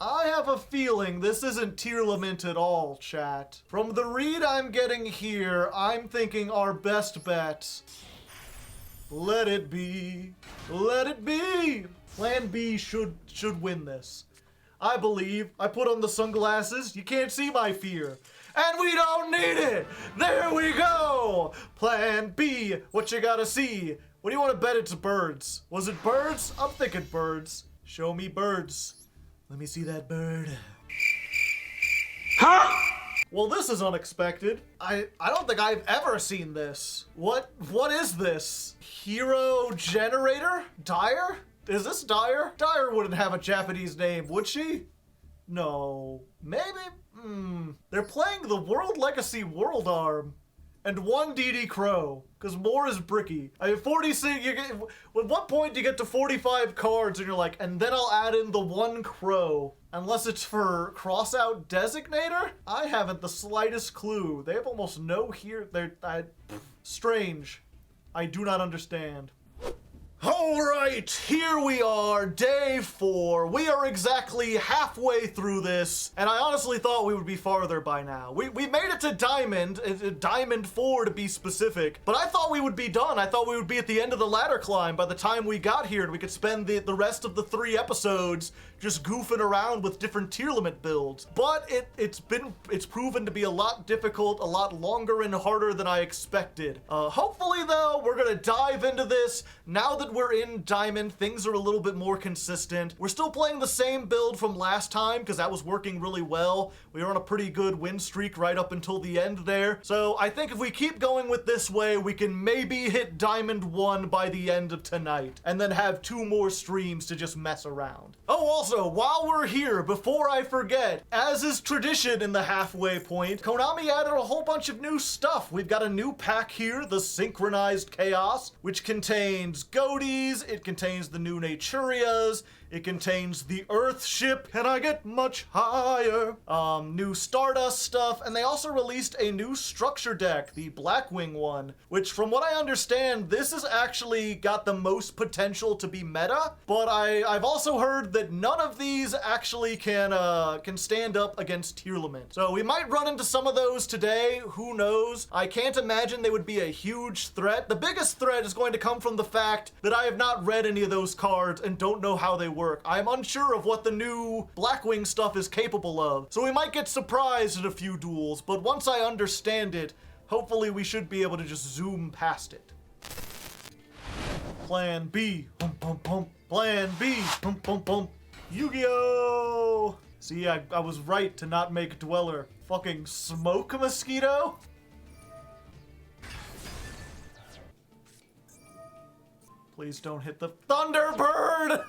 Speaker 1: I have a feeling this isn't Tearlament at all, chat. From the read I'm getting here, I'm thinking our best bet. Let it be. Let it be. Plan B should win this. I believe. I put on the sunglasses. You can't see my fear. And we don't need it. There we go. Plan B. What you gotta see? What do you want to bet it's birds? Was it birds? I'm thinking birds. Show me birds. Let me see that bird. Huh? Well, this is unexpected. I don't think I've ever seen this. What is this? Hero Generator? Dyer? Is this Dyer? Dyer wouldn't have a Japanese name, would she? No. Maybe? They're playing the World Legacy World Arm. And 1 DD Crow, because more is bricky. I mean, 46, at what point do you get to 45 cards and you're like, and then I'll add in the 1 Crow, unless it's for Crossout Designator? I haven't the slightest clue. They have almost no here. They're strange. I do not understand. Alright, right, here we are, day 4. We are exactly halfway through this, and I honestly thought we would be farther by now. We made it to Diamond 4 to be specific, but I thought we would be done. I thought we would be at the end of the ladder climb by the time we got here, and we could spend the rest of the 3 episodes just goofing around with different Tearlament builds. But it's proven to be a lot difficult, a lot longer and harder than I expected. Hopefully though, we're gonna dive into this. Now that we're in Diamond, things are a little bit more consistent. We're still playing the same build from last time because that was working really well. We were on a pretty good win streak right up until the end there. So I think if we keep going with this way, we can maybe hit Diamond 1 by the end of tonight and then have 2 more streams to just mess around. Oh, also, while we're here, before I forget, as is tradition in the halfway point, Konami added a whole bunch of new stuff. We've got a new pack here, the Synchronized Chaos, which contains Goaties, it contains the new Naturias, it contains the Earth ship, Can I Get Much Higher? New Stardust stuff, and they also released a new structure deck, the Blackwing one, which from what I understand, this has actually got the most potential to be meta, but I've also heard that none of these actually can stand up against Tearlament. So we might run into some of those today, who knows? I can't imagine they would be a huge threat. The biggest threat is going to come from the fact that I have not read any of those cards and don't know how they work. I'm unsure of what the new Blackwing stuff is capable of, so we might get surprised in a few duels, but once I understand it, hopefully we should be able to just zoom past it. Plan B, bum bum bum. Plan B, bum bum bum. Yu-Gi-Oh! See, I was right to not make Dweller fucking smoke mosquito. Please don't hit the Thunderbird!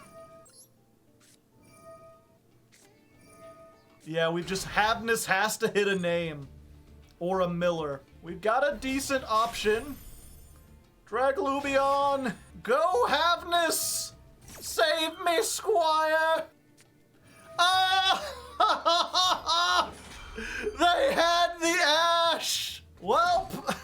Speaker 1: Yeah, we've just Havness has to hit a name. Or a Miller. We've got a decent option. Draglubion! Go, Havness! Save me, Squire! Ah! They had the Ash! Welp!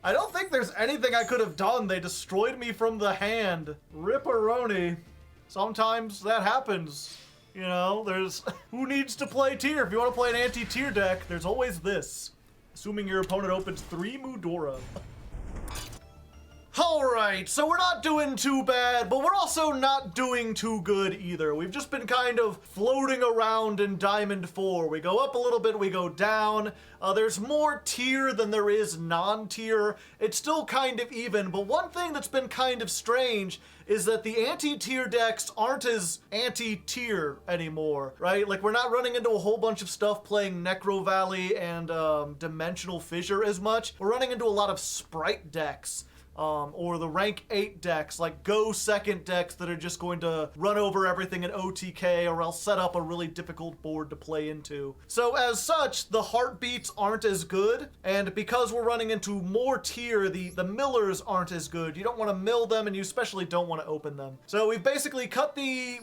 Speaker 1: I don't think there's anything I could have done. They destroyed me from the hand. Ripperoni. Sometimes that happens. You know, there's... Who needs to play tier? If you want to play an anti-tier deck, there's always this. Assuming your opponent opens 3 Mudora. Alright, so we're not doing too bad, but we're also not doing too good either. We've just been kind of floating around in Diamond 4. We go up a little bit, we go down. There's more tier than there is non-tier. It's still kind of even, but one thing that's been kind of strange is that the anti-tier decks aren't as anti-tier anymore, right? Like, we're not running into a whole bunch of stuff playing Necro Valley and Dimensional Fissure as much. We're running into a lot of Spright decks. Or the rank 8 decks, like go second decks that are just going to run over everything in OTK or else set up a really difficult board to play into. So as such, the heartbeats aren't as good, and because we're running into more tier, the millers aren't as good. You don't want to mill them, and you especially don't want to open them. So we've basically cut the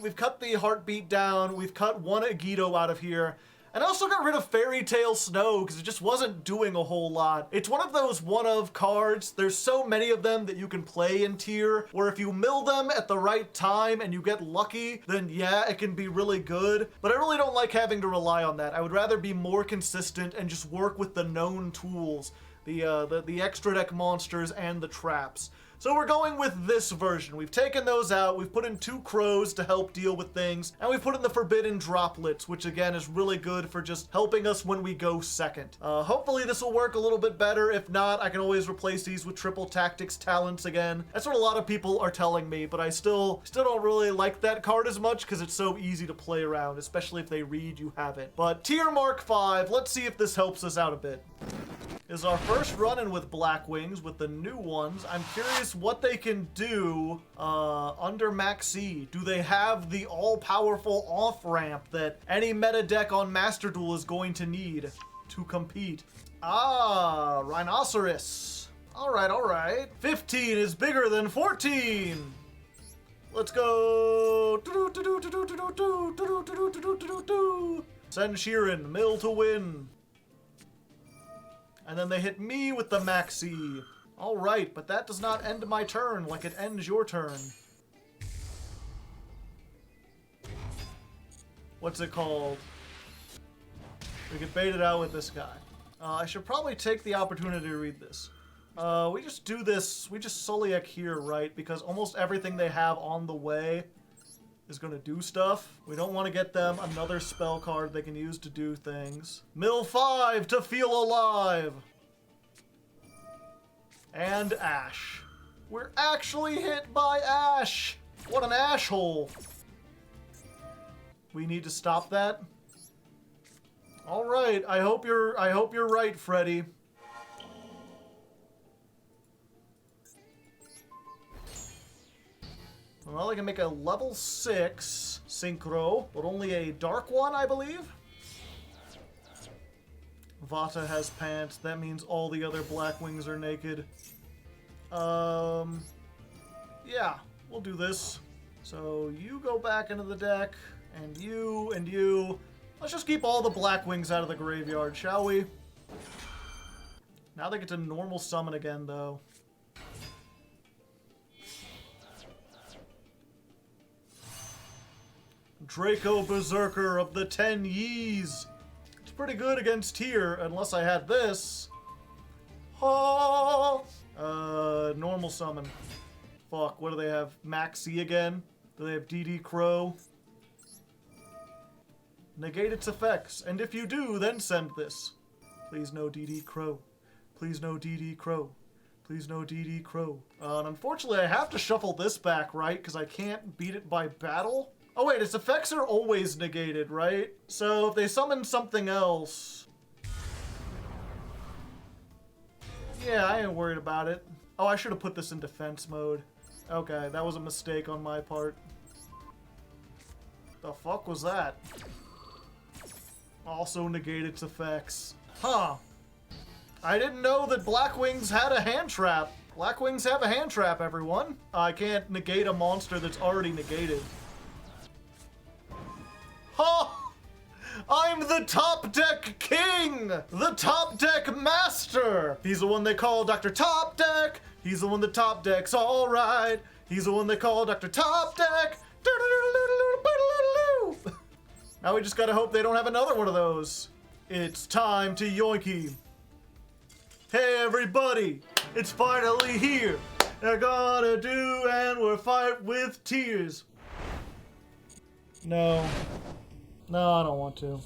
Speaker 1: heartbeat down, we've cut one Agito out of here, and I also got rid of Fairy Tale Snow because it just wasn't doing a whole lot. It's one of those one-of cards. There's so many of them that you can play in tier, where if you mill them at the right time and you get lucky, then yeah, it can be really good. But I really don't like having to rely on that. I would rather be more consistent and just work with the known tools, the extra deck monsters and the traps. So we're going with this version. We've taken those out, we've put in 2 crows to help deal with things, and we've put in the forbidden droplets, which again is really good for just helping us when we go second. Hopefully this will work a little bit better. If not, I can always replace these with triple tactics talents again. That's what a lot of people are telling me, but I still don't really like that card as much because it's so easy to play around, especially if they read you have it. But tier mark 5, let's see if this helps us out a bit. Is our first run-in with Blackwings with the new ones. I'm curious what they can do under Maxi. Do they have the all-powerful off-ramp that any meta deck on Master Duel is going to need to compete? Ah, Rhinoceros. All right. 15 is bigger than 14. Let's go. Send Sheeran, mill to win. And then they hit me with the Maxi. All right, but that does not end my turn like it ends your turn. What's it called? We can bait it out with this guy. I should probably take the opportunity to read this. We just do this, we just Soliek here, right? Because almost everything they have on the way is going to do stuff. We don't want to get them another spell card they can use to do things. Mill 5 to feel alive! And Ash. We're actually hit by Ash! What an ash hole! We need to stop that. All right, I hope you're right, Freddy. Well, I can make a level 6 Synchro, but only a dark one, I believe. Vata has pants. That means all the other Blackwings are naked. Yeah, we'll do this. So you go back into the deck, and you. Let's just keep all the Blackwings out of the graveyard, shall we? Now they get to normal summon again, though. Draco Berserker of the 10 Yees. It's pretty good against Tyr, unless I had this. Oh! Normal summon. Fuck, what do they have? Maxi again? Do they have DD Crow? Negate its effects, and if you do, then send this. Please no DD Crow. Please no DD Crow. Please no DD Crow. And unfortunately, I have to shuffle this back, right? Because I can't beat it by battle. Oh wait, its effects are always negated, right? So if they summon something else... Yeah, I ain't worried about it. Oh, I should have put this in defense mode. Okay, that was a mistake on my part. The fuck was that? Also negate its effects. Huh. I didn't know that Blackwings had a hand trap. Blackwings have a hand trap, everyone. I can't negate a monster that's already negated. Huh! I'm the top deck king! The top deck master! He's the one they call Dr. Top Deck. He's the one that top decks alright. He's the one they call Dr. Top Deck. Now we just gotta hope they don't have another one of those. It's time to yoinky. Hey everybody, it's finally here. They're gonna do and we're fight with tears. No. No, I don't want to.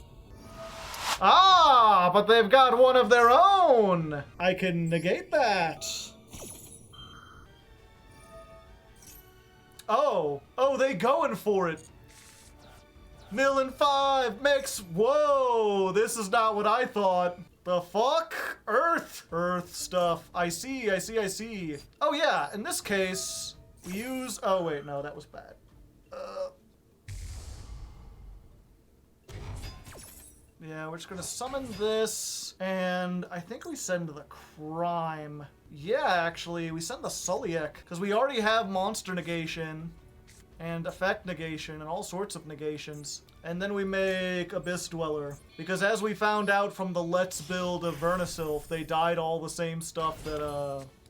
Speaker 1: Ah, but they've got one of their own. I can negate that. Oh, they going for it. Mill 5 makes, whoa, this is not what I thought. The fuck? Earth stuff. I see. Oh yeah, in this case, we use, oh wait, no, that was bad. Yeah, we're just gonna summon this, and I think we send the Crime. Yeah, actually, we send the Soliek, because we already have monster negation, and effect negation, and all sorts of negations. And then we make Abyss Dweller, because as we found out from the Let's build of Vernusylph, they died all the same stuff that,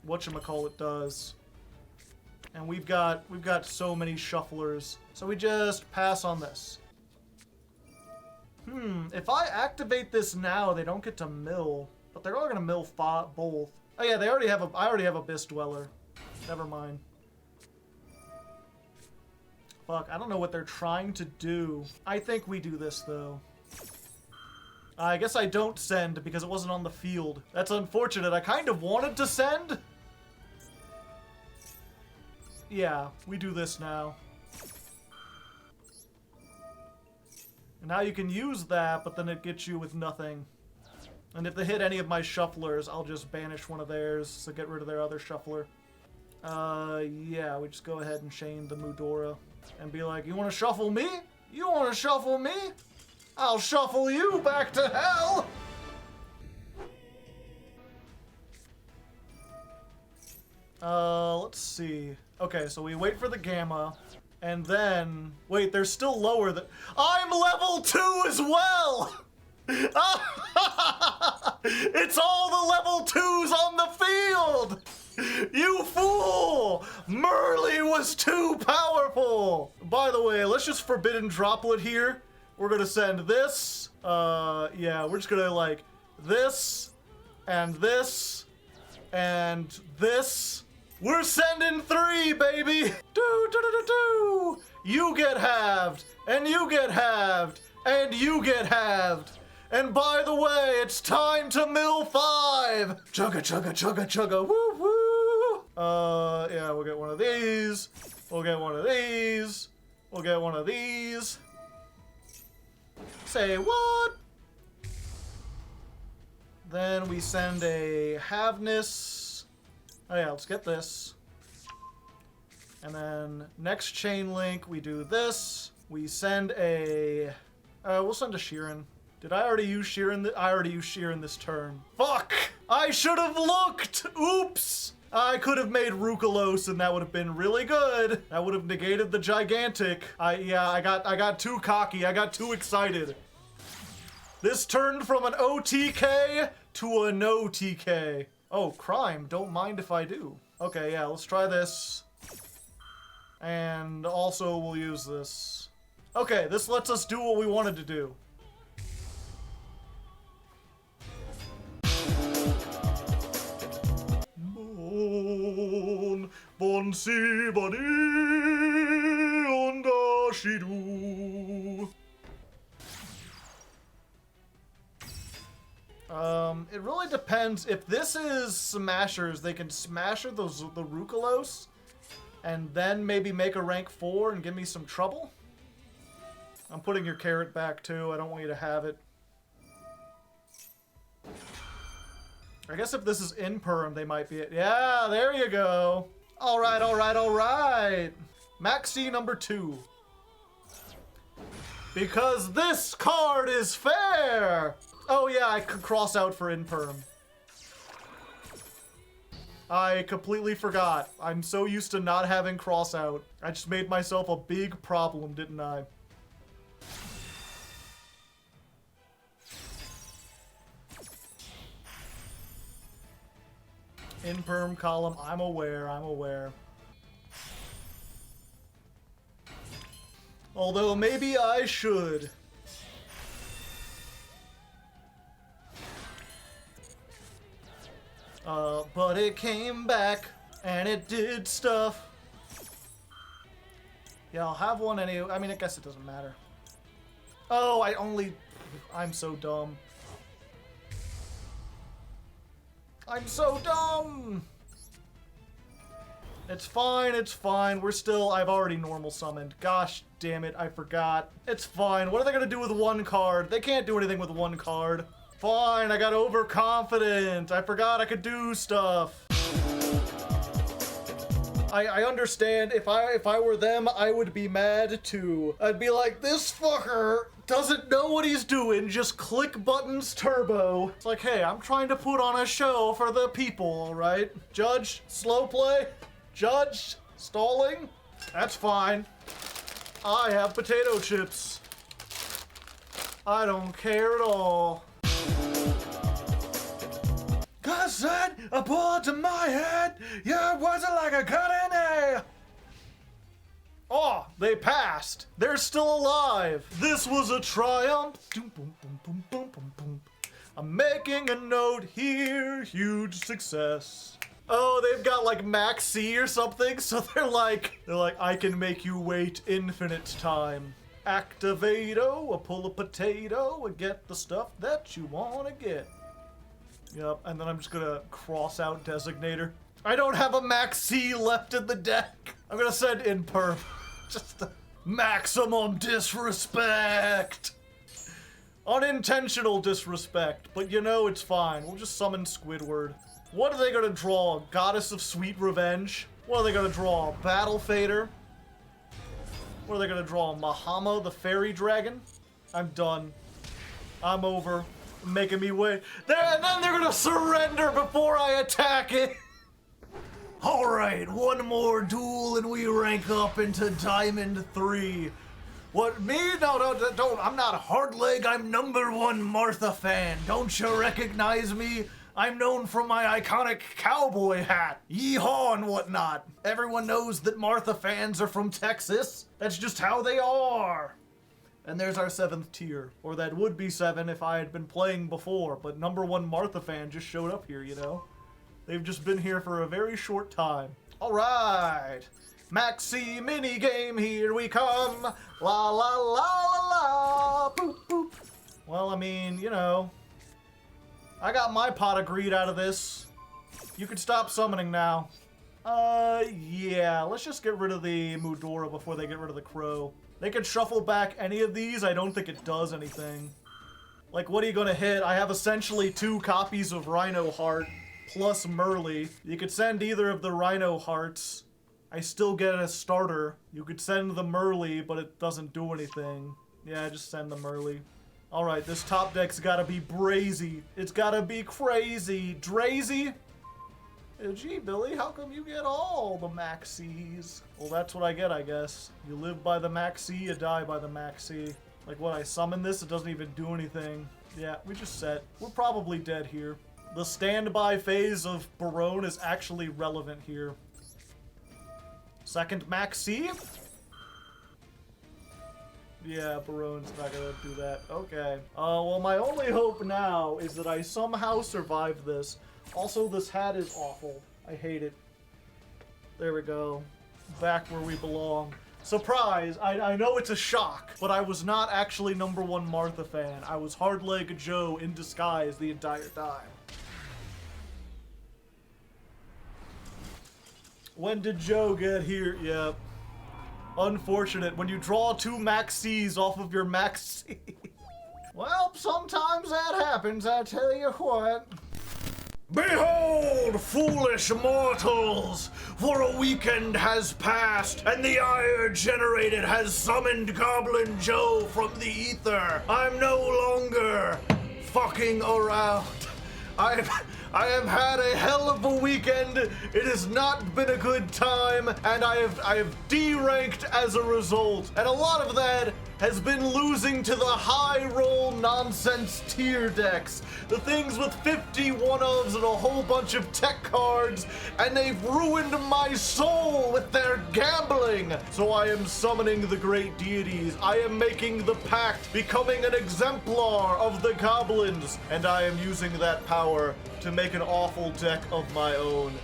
Speaker 1: whatchamacallit does. And we've got so many shufflers, so we just pass on this. If I activate this now, they don't get to mill, but they're all gonna mill both. Oh yeah, I already have Abyss Dweller. Never mind. Fuck, I don't know what they're trying to do. I think we do this though. I guess I don't send because it wasn't on the field. That's unfortunate. I kind of wanted to send. Yeah, we do this now. And now you can use that, but then it gets you with nothing. And if they hit any of my shufflers, I'll just banish one of theirs to get rid of their other shuffler. Yeah, we just go ahead and chain the Mudora. And be like, you want to shuffle me? You want to shuffle me? I'll shuffle you back to hell! Let's see. Okay, so we wait for the Gamma. And then, wait, they're still lower than, I'm level 2 as well! It's all the level 2s on the field! You fool! Merly was too powerful! By the way, let's just Forbidden Droplet here. We're gonna send this. Yeah, we're just gonna like this and this and this. We're sending 3, baby! Do, do, do, do, do. You get halved, and you get halved, and you get halved. And by the way, it's time to mill 5! Chugga, chugga, chugga, chugga, woo, woo! Yeah, we'll get one of these. We'll get one of these. We'll get one of these. Say what? Then we send a Havness. Oh yeah, let's get this. And then next chain link, we do this. We send a... we'll send a Sheeran. Did I already use Sheeran? I already used Sheeran this turn. Fuck! I should have looked! Oops! I could have made Rukalos and that would have been really good. That would have negated the gigantic. I got too cocky. I got too excited. This turned from an OTK to a no TK. Oh, crime. Don't mind if I do. Okay, yeah, let's try this. And also we'll use this. Okay, this lets us do what we wanted to do. Bonsi body onda shidu. It really depends. If this is Smashers, they can Smasher the Rukalos and then maybe make a rank 4 and give me some trouble. I'm putting your carrot back too. I don't want you to have it. I guess if this is in perm, they might be it. Yeah, there you go. All right, all right, all right. Maxi number 2. Because this card is fair. Oh yeah, I could cross out for in perm. I completely forgot. I'm so used to not having cross out. I just made myself a big problem, didn't I? In perm column, I'm aware, I'm aware. Although maybe I should. But it came back and it did stuff. Yeah, I'll have one anyway. I mean, I guess it doesn't matter. Oh, I'm so dumb. I'm so dumb! It's fine, it's fine. I've already normal summoned. Gosh damn it, I forgot. It's fine. What are they gonna do with one card? They can't do anything with one card. Fine, I got overconfident. I forgot I could do stuff. I understand. If I were them, I would be mad too. I'd be like, this fucker doesn't know what he's doing, just click buttons turbo. It's like, hey, I'm trying to put on a show for the people, all right? Judge, slow play? Judge, stalling? That's fine. I have potato chips. I don't care at all. Cause that a bullet to my head, yeah, wasn't like a cut in a. Oh, they passed. They're still alive. This was a triumph. I'm making a note here. Huge success. Oh, they've got like max C or something, so they're like, I can make you wait infinite time. Activato, a pull a potato, and get the stuff that you want to get. Yep, and then I'm just gonna cross out Designator. I don't have a max C left in the deck. I'm gonna send in perm. Just the maximum disrespect. Unintentional disrespect, but you know it's fine. We'll just summon Squidward. What are they gonna draw? Goddess of Sweet Revenge? What are they gonna draw? Battle Fader? What are they gonna draw? Mahama the Fairy Dragon? I'm done. I'm over. Making me wait. And then they're gonna surrender before I attack it. All right, one more duel and we rank up into Diamond 3. What, me? No, don't. I'm not Hardleg. I'm #1 Martha fan. Don't you recognize me? I'm known for my iconic cowboy hat, yeehaw and whatnot. Everyone knows that Martha fans are from Texas. That's just how they are. And there's our 7th tier. Or that would be 7 if I had been playing before, but number 1 Martha fan just showed up here, you know? They've just been here for a very short time. All right. Maxi minigame, here we come. La la la la la. Boop boop. Well, I mean, you know, I got my pot of greed out of this. You can stop summoning now. Yeah, let's just get rid of the Mudora before they get rid of the Crow. They can shuffle back any of these. I don't think it does anything. Like, what are you gonna hit? I have essentially 2 copies of Rhino Heart plus Merly. You could send either of the Rhino Hearts. I still get a starter. You could send the Merly, but it doesn't do anything. Yeah, just send the Merly. Alright, this top deck's gotta be brazy. It's gotta be crazy. Drazy? Gee, Billy, how come you get all the Maxis? Well, that's what I get, I guess. You live by the Maxi, you die by the Maxi. Like, what, I summon this? It doesn't even do anything. Yeah, we just set. We're probably dead here. The standby phase of Barone is actually relevant here. Second Maxi? Yeah, Barone's not gonna do that. Okay. Well, my only hope now is that I somehow survive this. Also, this hat is awful. I hate it. There we go. Back where we belong. Surprise! I know it's a shock, but I was not actually number 1 Martha fan. I was Hardleg Joe in disguise the entire time. When did Joe get here? Yep. Unfortunate. When you draw 2 Maxis off of your Maxi. Well, sometimes that happens, I tell you what. Behold, foolish mortals! For a weekend has passed, and the ire generated has summoned Goblin Joe from the ether. I'm no longer fucking around. I have had a hell of a weekend. It has not been a good time, and I have D-ranked as a result. And a lot of that has been losing to the high roll nonsense tier decks. The things with 50 one-ofs and a whole bunch of tech cards, and they've ruined my soul with their gambling. So I am summoning the great deities. I am making the pact, becoming an exemplar of the goblins, and I am using that power to make an awful deck of my own.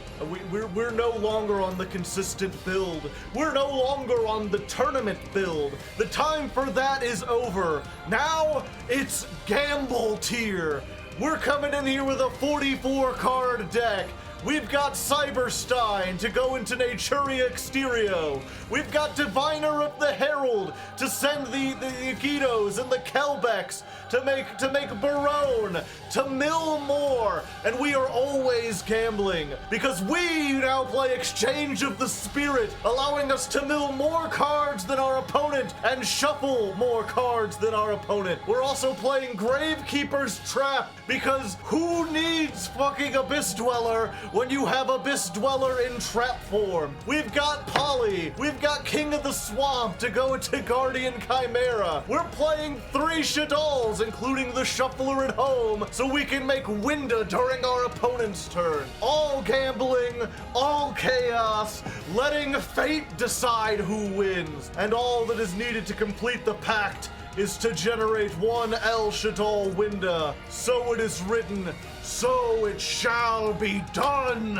Speaker 1: We're no longer on the consistent build. We're no longer on the tournament build. The time for that is over. Now it's gamble tier. We're coming in here with a 44 card deck. We've got Cyberstein to go into Naturia Exterio. We've got Diviner of the Herald to send the Yugiohs and the Kelbecks to make Barone, to mill more, and we are always gambling because we now play Exchange of the Spirit, allowing us to mill more cards than our opponent and shuffle more cards than our opponent. We're also playing Gravekeeper's Trap because who needs fucking Abyss Dweller when you have Abyss Dweller in trap form? We've got Polly, we've got King of the Swamp to go into Guardian Chimera. We're playing 3 Shaddolls, including the Shuffler at home, so we can make Winda during our opponent's turn. All gambling, all chaos, letting fate decide who wins. And all that is needed to complete the pact is to generate 1 El Shaddol Winda. So it is written, so it shall be done.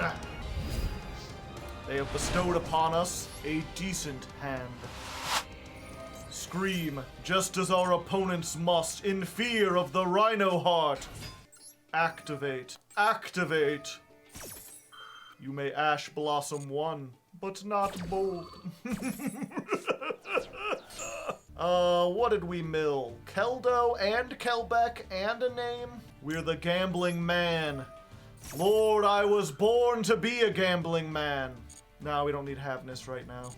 Speaker 1: They have bestowed upon us a decent hand. Scream, just as our opponents must, in fear of the Rhino Heart. Activate. Activate. You may Ash Blossom 1, but not both. What did we mill? Keldo and Kelbeck and a name? We're the gambling man. Lord, I was born to be a gambling man. No, we don't need Havness right now.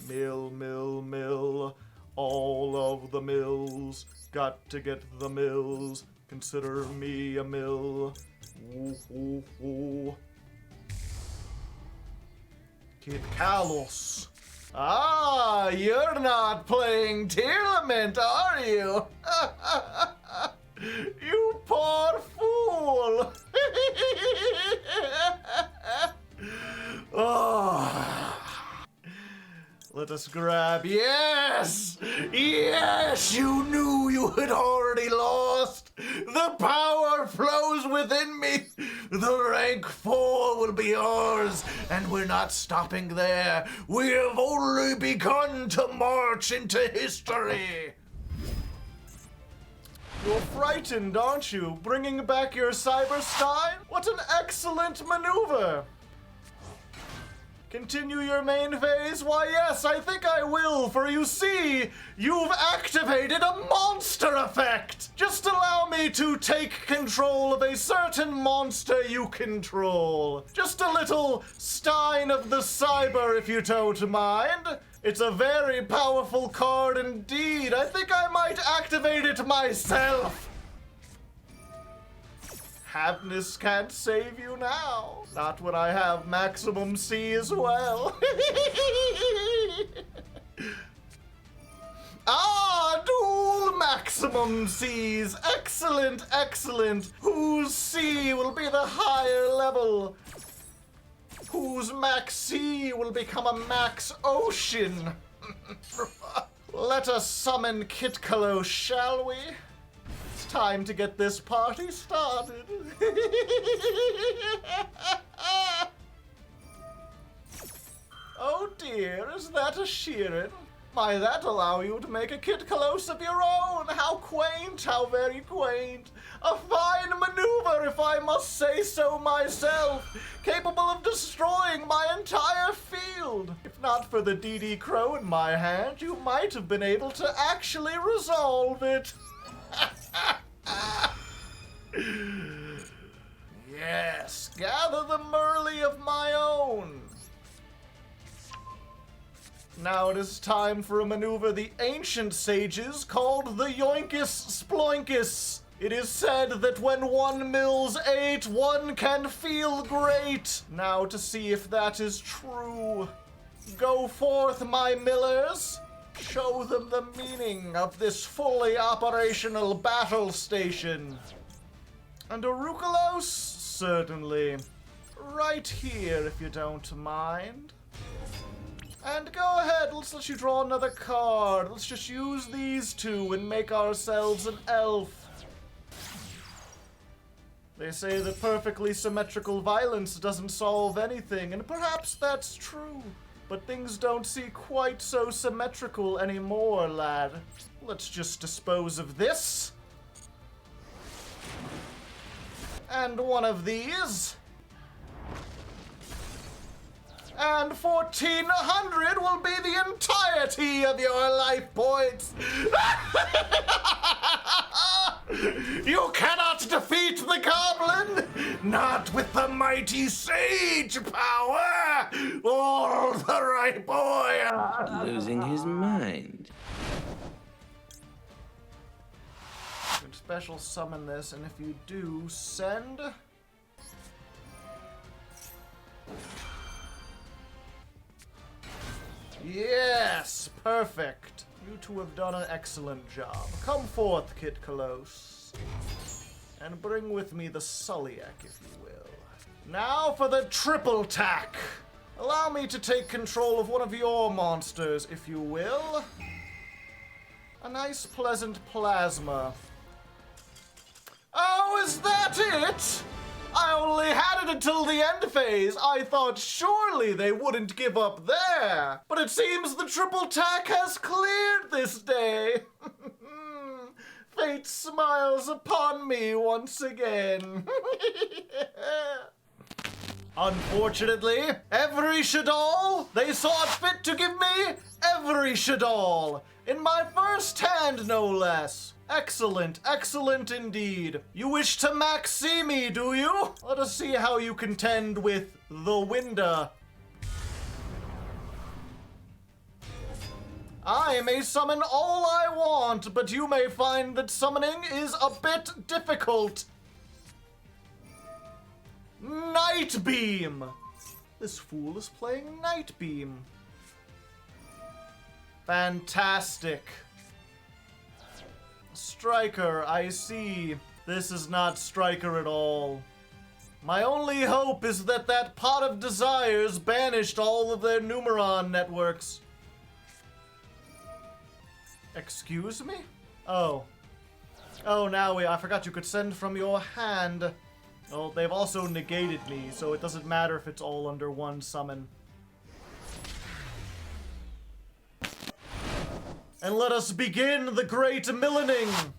Speaker 1: Mill, mill, mill. All of the mills. Got to get the mills. Consider me a mill. Ooh, ooh, ooh. Kid Kalos. Ah, you're not playing Tearlament, are you? You poor fool! Oh. Let us grab. Yes! Yes! You knew you had already lost! The power flows within me! The rank 4 will be ours, and we're not stopping there. We have only begun to march into history! You're frightened, aren't you? Bringing back your Cyberstein? What an excellent maneuver! Continue your main phase? Why, yes, I think I will, for you see, you've activated a monster effect! Just allow me to take control of a certain monster you control. Just a little Stein of the Cyber, if you don't mind. It's a very powerful card indeed. I think I might activate it myself. Happiness can't save you now. Not when I have maximum C as well. Dual maximum Cs. Excellent, excellent. Whose C will be the higher level? Whose max C will become a max ocean? Let us summon Kitkalos, shall we? It's time to get this party started. Oh dear, is that a Sheeran? Might that allow you to make a Kitkalos of your own? How quaint, how very quaint. A fine maneuver, if I must say so myself. Capable of destroying my entire field. If not for the DD Crow in my hand, you might have been able to actually resolve it. Yes, gather the Merly of my own. Now it is time for a maneuver the ancient sages called the Yoinkus Sploinkus. It is said that when one mills 8, one can feel great. Now to see if that is true. Go forth, my millers. Show them the meaning of this fully operational battle station. And Arukalos? Certainly. Right here, if you don't mind. And go ahead, let's let you draw another card. Let's just use these two and make ourselves an elf. They say that perfectly symmetrical violence doesn't solve anything, and perhaps that's true. But things don't seem quite so symmetrical anymore, lad. Let's just dispose of this. And one of these. And 1,400 will be the entirety of your life points. You cannot defeat the goblin, not with the mighty sage power. All the right boy.
Speaker 3: Losing his mind.
Speaker 1: You can special summon this, and if you do, send. Yes, perfect. You two have done an excellent job. Come forth, Kitkalos, and bring with me the Sulliac, if you will. Now for the triple tack. Allow me to take control of one of your monsters, if you will. A nice, pleasant plasma. Oh, is that it? I only had it until the end phase. I thought surely they wouldn't give up there. But it seems the triple tack has cleared this day. Fate smiles upon me once again. Unfortunately, every Shadal, they saw it fit to give me every Shadal. In my first hand, no less. Excellent, excellent indeed. You wish to maxi me, do you? Let us see how you contend with the Winda. I may summon all I want, but you may find that summoning is a bit difficult. Night Beam. This fool is playing Night Beam. Fantastic. Striker, I see. This is not Striker at all. My only hope is that that pot of desires banished all of their Numeron networks. Excuse me? Oh. Oh, now I forgot you could send from your hand. Well, they've also negated me, so it doesn't matter if it's all under one summon. And let us begin the great millening.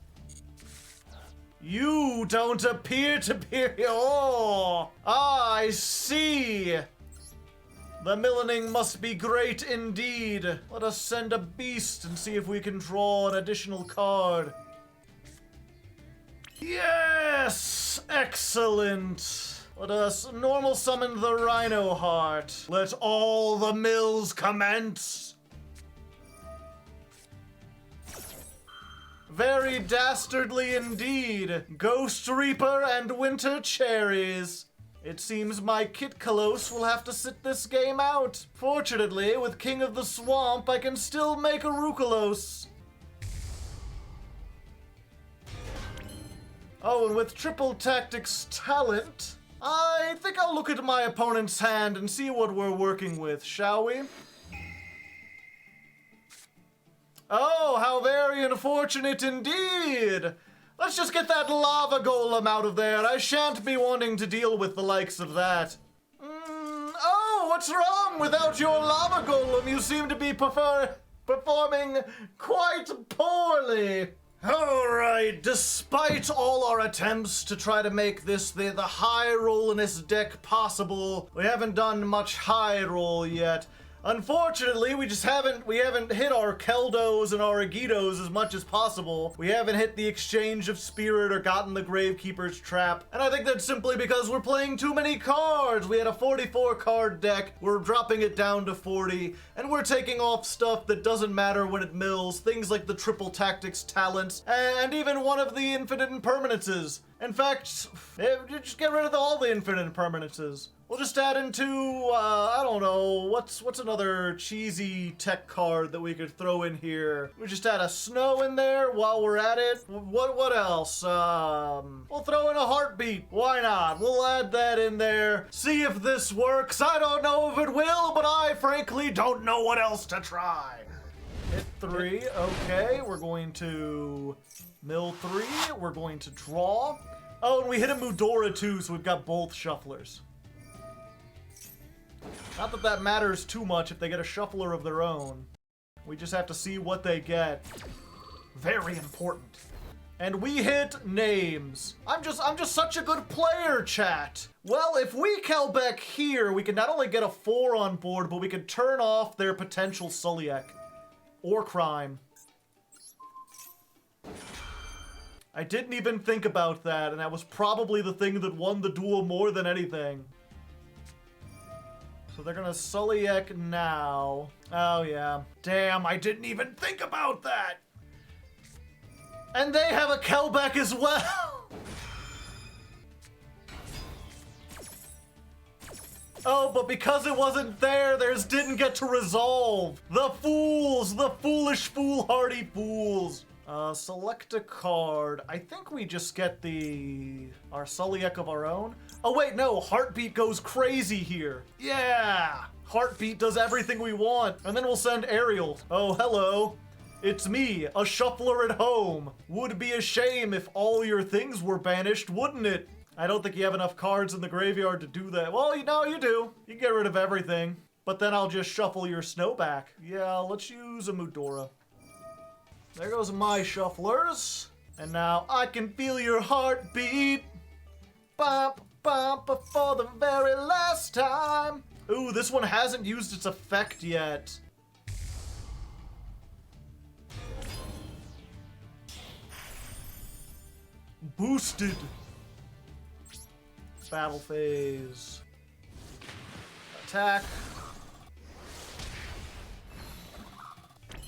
Speaker 1: You don't appear to be... Oh! Ah, I see! The millening must be great indeed. Let us send a beast and see if we can draw an additional card. Yes! Excellent! Let us normal summon the Rhino Heart. Let all the mills commence! Very dastardly indeed. Ghost Reaper and Winter Cherries. It seems my Kitkalos will have to sit this game out. Fortunately, with King of the Swamp, I can still make a Rukalos. Oh, and with Triple Tactics Talent, I think I'll look at my opponent's hand and see what we're working with, shall we? Oh, how very unfortunate indeed! Let's just get that lava golem out of there. I shan't be wanting to deal with the likes of that. Oh, what's wrong? Without your lava golem, you seem to be performing quite poorly. Alright, despite all our attempts to try to make this the high rollingest deck possible, we haven't done much high roll yet. Unfortunately, we haven't hit our Keldos and our Agitos as much as possible. We haven't hit the Exchange of Spirit or gotten the Gravekeeper's Trap. And I think that's simply because we're playing too many cards. We had a 44 card deck. We're dropping it down to 40. And we're taking off stuff that doesn't matter when it mills. Things like the Triple Tactics Talents. And even one of the Infinite Impermanences. In fact, just get rid of all the Infinite Impermanences. We'll just add into, I don't know, what's another cheesy tech card that we could throw in here? We just add a snow in there while we're at it. What else? We'll throw in a heartbeat. Why not? We'll add that in there. See if this works. I don't know if it will, but I frankly don't know what else to try. Hit 3, okay. We're going to mill 3. We're going to draw. Oh, and we hit a Mudora too, so we've got both shufflers. Not that that matters too much if they get a shuffler of their own. We just have to see what they get. Very important. And we hit names. I'm just such a good player, chat. Well, if we Kelbeck here, we can not only get a 4 on board, but we can turn off their potential Sulliek. Or Crime. I didn't even think about that, and that was probably the thing that won the duel more than anything. So they're gonna Sulliek now. Oh yeah. Damn, I didn't even think about that! And they have a Kelbeck as well! Oh, but because it wasn't there, theirs didn't get to resolve! The fools! The foolish, foolhardy fools! Select a card. I think we just get our Sulliek of our own. Oh wait, no, Heartbeat goes crazy here. Yeah! Heartbeat does everything we want. And then we'll send Ariel. Oh, hello. It's me, a shuffler at home. Would be a shame if all your things were banished, wouldn't it? I don't think you have enough cards in the graveyard to do that. Well, you know, you do. You can get rid of everything. But then I'll just shuffle your snow back. Yeah, let's use a Mudora. There goes my shufflers. And now I can feel your heartbeat. Bump, bump, for the very last time. Ooh, this one hasn't used its effect yet. Boosted. Battle phase. Attack.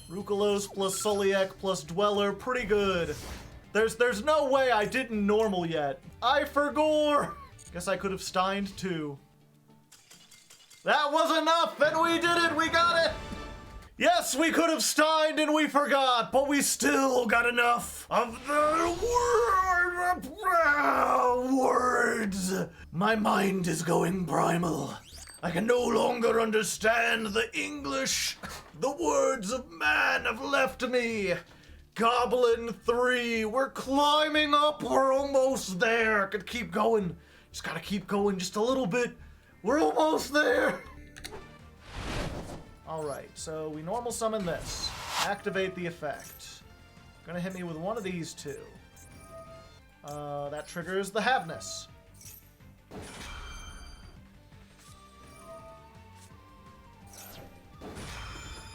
Speaker 1: Rukalos plus Sulliek plus Dweller, pretty good. There's no way I didn't normal yet. I forgore! Guess I could have Steined too. That was enough, and we did it, we got it! Yes, Yes, we could have steined and we forgot, but we still got enough of the words. My mind is going primal. I can no longer understand the English. The words of man have left me. Goblin 3, we're climbing up. We're almost there. Could keep going. Just gotta keep going just a little bit. We're almost there. Alright, so we normal summon this. Activate the effect. Gonna hit me with one of these two. That triggers the Havness.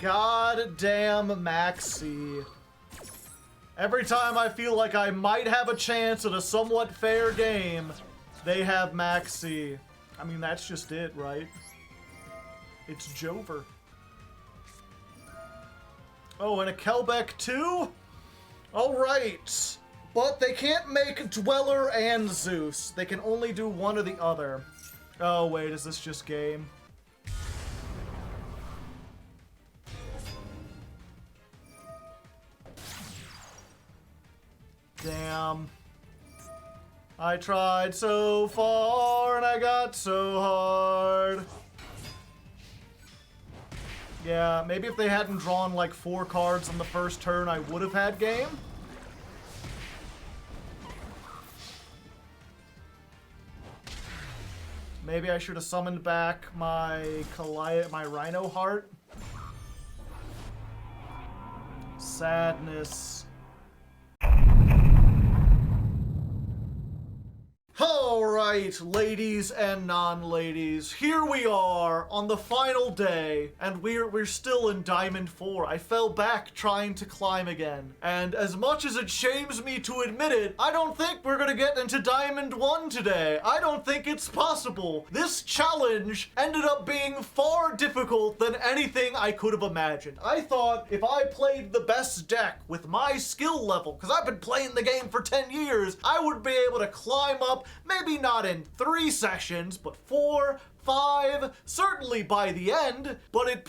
Speaker 1: God damn Maxi. Every time I feel like I might have a chance at a somewhat fair game, they have Maxi. I mean, that's just it, right? It's Jover. Oh, and a Kelbeck too? Alright. But they can't make Dweller and Zeus. They can only do one or the other. Oh, wait, is this just game? Damn. I tried so far and I got so hard. Yeah, maybe if they hadn't drawn like 4 cards on the first turn, I would have had game. Maybe I should have summoned back my Rhino Heart. Sadness. Alright, ladies and non-ladies, here we are on the final day, and we're still in Diamond 4. I fell back trying to climb again, and as much as it shames me to admit it, I don't think we're gonna get into Diamond 1 today. I don't think it's possible. This challenge ended up being far difficult than anything I could have imagined. I thought if I played the best deck with my skill level, because I've been playing the game for 10 years, I would be able to climb up. Maybe not in 3 sessions, but 4, 5, certainly by the end, but it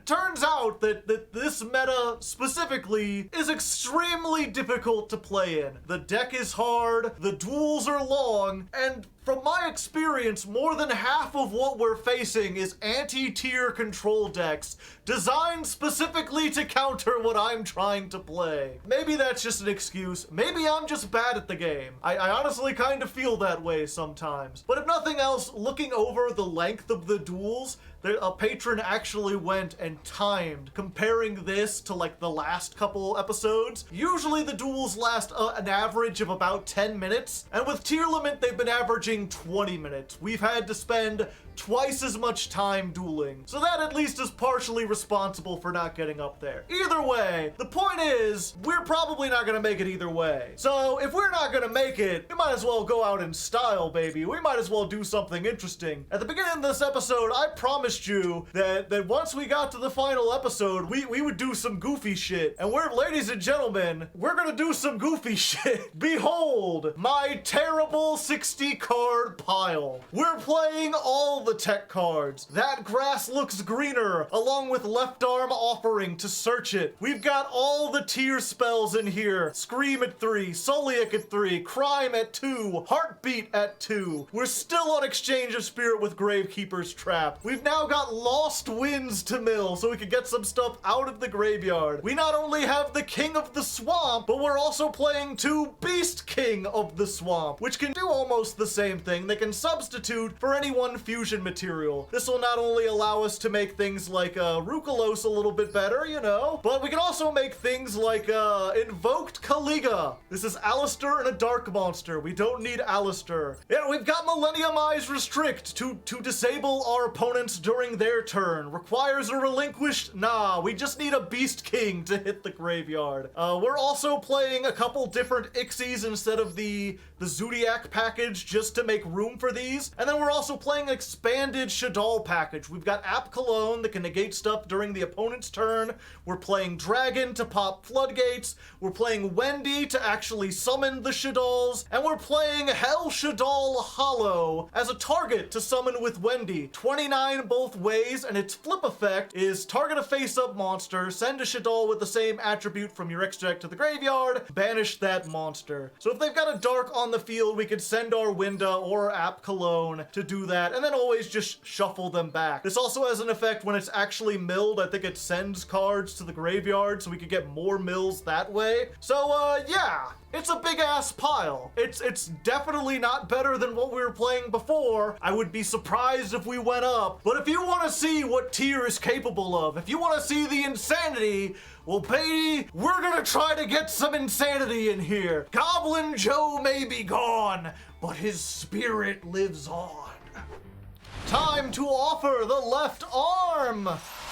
Speaker 1: turns out that this meta specifically is extremely difficult to play in. The deck is hard, the duels are long, and from my experience, more than half of what we're facing is anti-tier control decks designed specifically to counter what I'm trying to play. Maybe that's just an excuse. Maybe I'm just bad at the game. I honestly kind of feel that way sometimes. But if nothing else, looking over the length of the duels, a patron actually went and timed, comparing this to like the last couple episodes. Usually the duels last an average of about 10 minutes, and with Tearlament they've been averaging 20 minutes. We've had to spend twice as much time dueling, so that at least is partially responsible for not getting up there. Either way, the point is, we're probably not gonna make it either way. So if we're not gonna make it, we might as well go out in style, baby. We might as well do something interesting. At the beginning of this episode, I promised you that once we got to the final episode, we would do some goofy shit. And ladies and gentlemen, we're gonna do some goofy shit. Behold, my terrible 60 card pile. We're playing all the tech cards. That grass looks greener, along with left arm offering to search it. We've got all the tier spells in here. Scream at 3, Sulliek at 3, Crime at 2, Heartbeat at 2. We're still on Exchange of Spirit with Gravekeeper's Trap. We've now got Lost Winds to mill so we can get some stuff out of the graveyard. We not only have the King of the Swamp, but we're also playing 2 Beast King of the Swamp, which can do almost the same thing. They can substitute for any one fusion material. This will not only allow us to make things like Rukalos a little bit better, you know, but we can also make things like Invoked Kaliga. This is Alistair and a Dark Monster. We don't need Alistair. Yeah, we've got Millennium Eyes Restrict to disable our opponents during their turn. Requires a relinquished? Nah, we just need a Beast King to hit the graveyard. We're also playing a couple different Ixies instead of the Zodiac package just to make room for these. And then we're also playing expanded Shoutout package. We've got App Cologne that can negate stuff during the opponent's turn. We're playing Dragon to pop floodgates. We're playing Wendy to actually summon the Shaddolls. And we're playing Hell Shoutout Hollow as a target to summon with Wendy. 29 both ways, and its flip effect is target a face-up monster, send a Shoutout with the same attribute from your extra deck to the graveyard, banish that monster. So if they've got a Dark on the field, we can send our Winda or App Cologne to do that, and then always just shuffle them back. This also has an effect when it's actually milled. I think it sends cards to the graveyard, so we could get more mills that way. So, yeah. It's a big-ass pile. It's definitely not better than what we were playing before. I would be surprised if we went up. But if you want to see what tier is capable of, if you want to see the insanity, well, baby, we're gonna try to get some insanity in here. Goblin Joe may be gone, but his spirit lives on. Time to offer the left arm.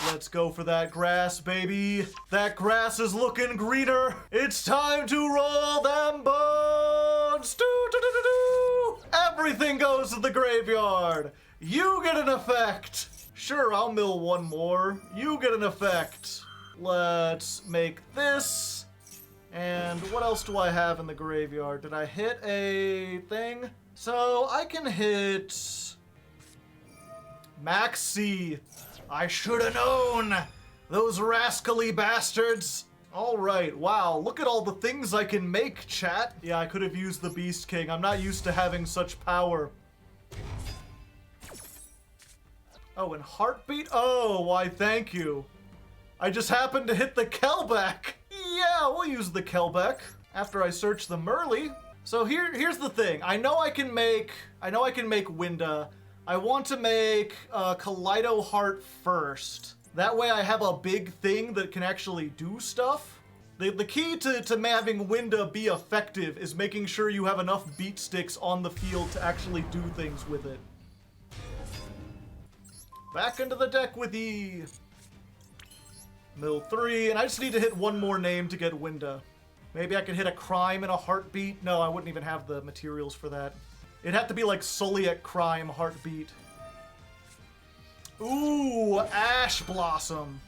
Speaker 1: Let's go for that grass, baby. That grass is looking greener. It's time to roll them bones. Do. Everything goes to the graveyard. You get an effect. Sure, I'll mill one more. You get an effect. Let's make this. And what else do I have in the graveyard? Did I hit a thing? So I can hit Maxi. I should have known. Those rascally bastards. All right, wow, look at all the things I can make, chat. Yeah, I could have used the Beast King. I'm not used to having such power. Oh, and Heartbeat? Oh, why, thank you. I just happened to hit the Kelbeck. Yeah, we'll use the Kelbeck after I search the Merly. So here's the thing. I know I can make Winda. I want to make Kaleido Heart first. That way I have a big thing that can actually do stuff. The key to having Winda be effective is making sure you have enough beat sticks on the field to actually do things with it. Back into the deck with the Mill 3, and I just need to hit one more name to get Winda. Maybe I can hit a Crime and a Heartbeat. No, I wouldn't even have the materials for that. It'd have to be like Soliek Crime Heartbeat. Ooh, Ash Blossom.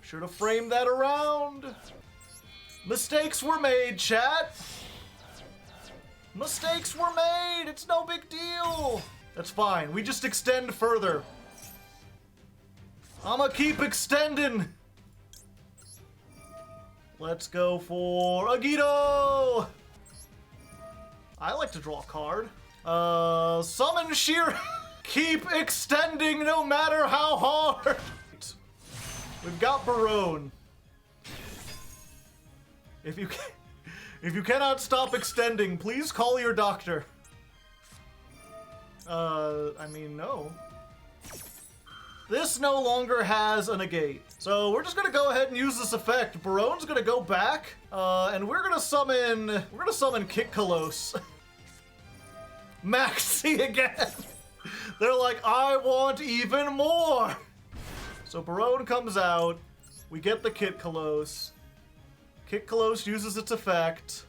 Speaker 1: Should have framed that around. Mistakes were made, chat. Mistakes were made. It's no big deal. That's fine. We just extend further. I'ma keep extending. Let's go for Agito. I like to draw a card. Summon Sheer. Keep extending no matter how hard. We've got Barone. If you cannot stop extending, please call your doctor. I mean, no. This no longer has a negate. So we're just gonna go ahead and use this effect. Barone's gonna go back, and we're gonna summon Kick Kolos. Maxi again. They're like, I want even more. So Barone comes out. We get the Kit Kolos. Kit Kolos uses its effect.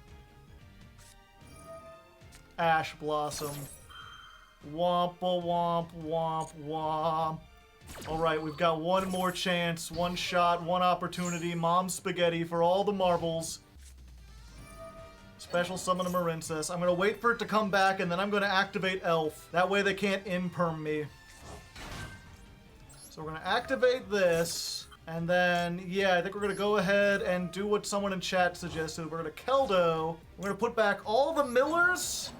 Speaker 1: Ash Blossom. Wompa womp womp womp. Alright, we've got one more chance, one shot, one opportunity. Mom Spaghetti for all the marbles. Special summon a Marincess. I'm gonna wait for it to come back, and then I'm gonna activate Elf. That way they can't imperm me. So we're gonna activate this, and then, yeah, I think we're gonna go ahead and do what someone in chat suggested. We're gonna Keldo. We're gonna put back all the Millers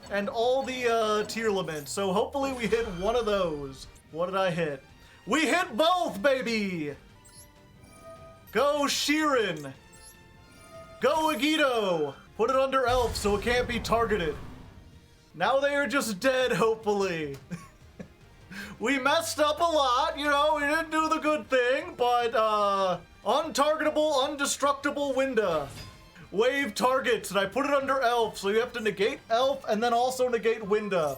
Speaker 1: and all the Tearlament. So hopefully we hit one of those. What did I hit? We hit both, baby! Go Sheeran! Go Agito! Put it under Elf so it can't be targeted. Now they are just dead, hopefully. We messed up a lot, you know, we didn't do the good thing, but untargetable, undestructible Winda. Wave targets, and I put it under Elf, so you have to negate Elf and then also negate Winda.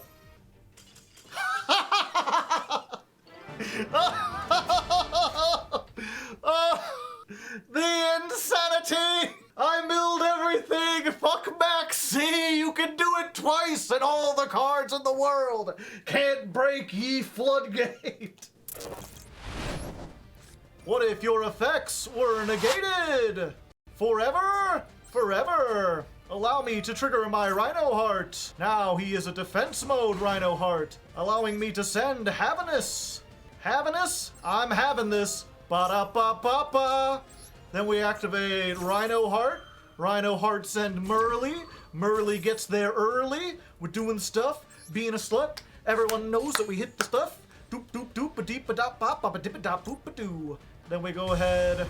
Speaker 1: The insanity! I milled everything! Fuck Maxi! You can do it twice, and all the cards in the world can't break ye floodgate. What if your effects were negated? Forever? Forever. Allow me to trigger my Rhino Heart. Now he is a defense mode Rhino Heart, allowing me to send Havinous. Havinous? I'm having this. Ba-da-ba-ba-ba. Then we activate Rhino Heart. Rhino Heart send Merly. Merly gets there early. We're doing stuff, being a slut. Everyone knows that we hit the stuff. Doop doop doop a deep a dop bop bop a dip a dop boop a doo. Then we go ahead.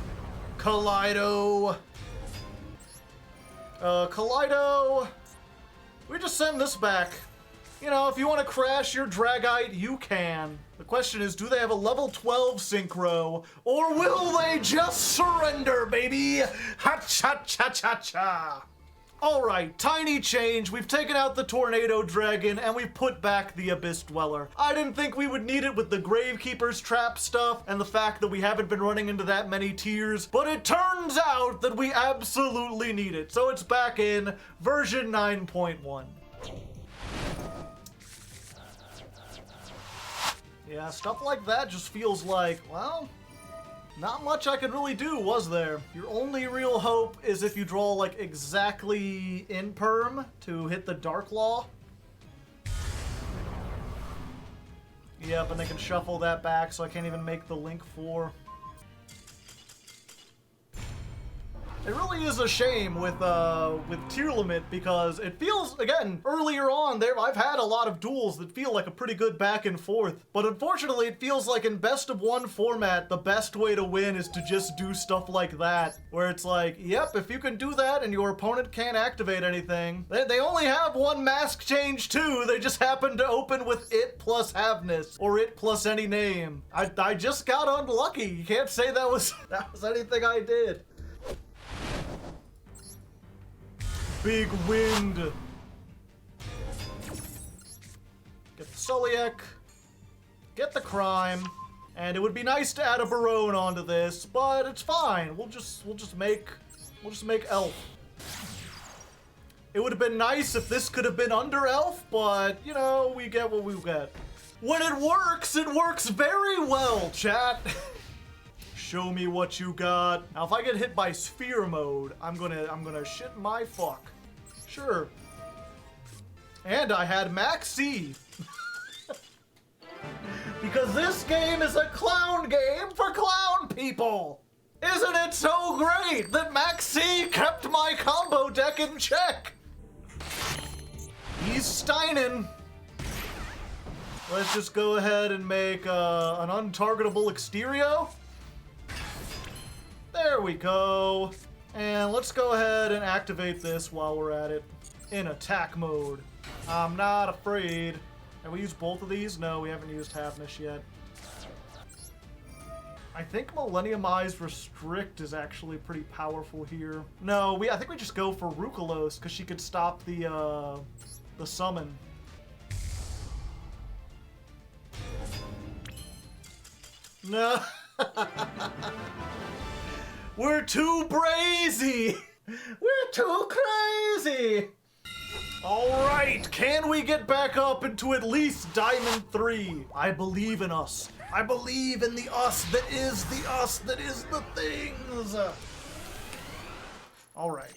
Speaker 1: Kaleido. Kaleido. We just send this back. You know, if you want to crash your Dragite, you can. The question is, do they have a level 12 synchro, or will they just surrender, baby? Ha-cha-cha-cha-cha. Alright, tiny change. We've taken out the Tornado Dragon, and we've put back the Abyss Dweller. I didn't think we would need it with the Gravekeeper's Trap stuff, and the fact that we haven't been running into that many tiers, but it turns out that we absolutely need it. So it's back in version 9.1. Yeah, stuff like that just feels like, well, not much I could really do, was there? Your only real hope is if you draw, like, exactly in perm to hit the Darklaw. Yep, and they can shuffle that back, so I can't even make the Link 4. It really is a shame with Tearlament, because it feels, again, earlier on there, I've had a lot of duels that feel like a pretty good back and forth, but unfortunately it feels like in best of one format, the best way to win is to just do stuff like that, where it's like, yep, if you can do that and your opponent can't activate anything, they only have one mask change too, they just happen to open with it plus Havness, or it plus any name. I just got unlucky. You can't say that was anything I did. Big wind. Get the Soliek. Get the Crime. And it would be nice to add a Barone onto this, but it's fine. We'll just make Elf. It would have been nice if this could have been under Elf, but you know, we get what we get. When it works very well, chat. Show me what you got. Now, if I get hit by Sphere Mode, I'm gonna shit my fuck. Sure. And I had Max C. Because this game is a clown game for clown people. Isn't it so great that Max C kept my combo deck in check? He's Steinin. Let's just go ahead and make an untargetable Exterio. There we go. And let's go ahead and activate this while we're at it in attack mode. I'm not afraid. Have we used both of these? No, we haven't used Havness yet. I think Millenniumized Restrict is actually pretty powerful here. No, I think we just go for Rukalos because she could stop the summon. No. We're too brazy! We're too crazy! Alright, can we get back up into at least Diamond 3? I believe in us. I believe in the us that is the things! Alright,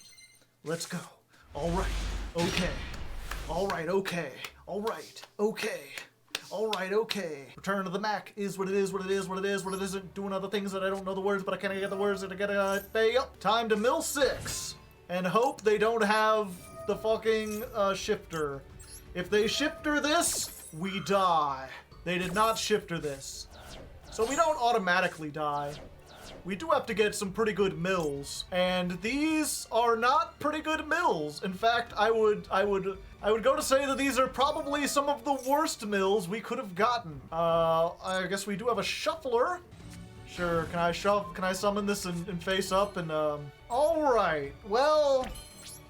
Speaker 1: let's go. Alright, okay. Alright, okay. Alright, okay. Alright, okay. Return to the Mac is what it is, what it is, what it is, what it isn't. Doing other things that I don't know the words, but I can't get the words that I gotta fail. Time to mill 6. And hope they don't have the fucking shifter. If they shifter this, we die. They did not shifter this. So we don't automatically die. We do have to get some pretty good mills. And these are not pretty good mills. In fact, I would go to say that these are probably some of the worst mills we could have gotten. I guess we do have a shuffler. Sure, can I summon this and face up and alright, well,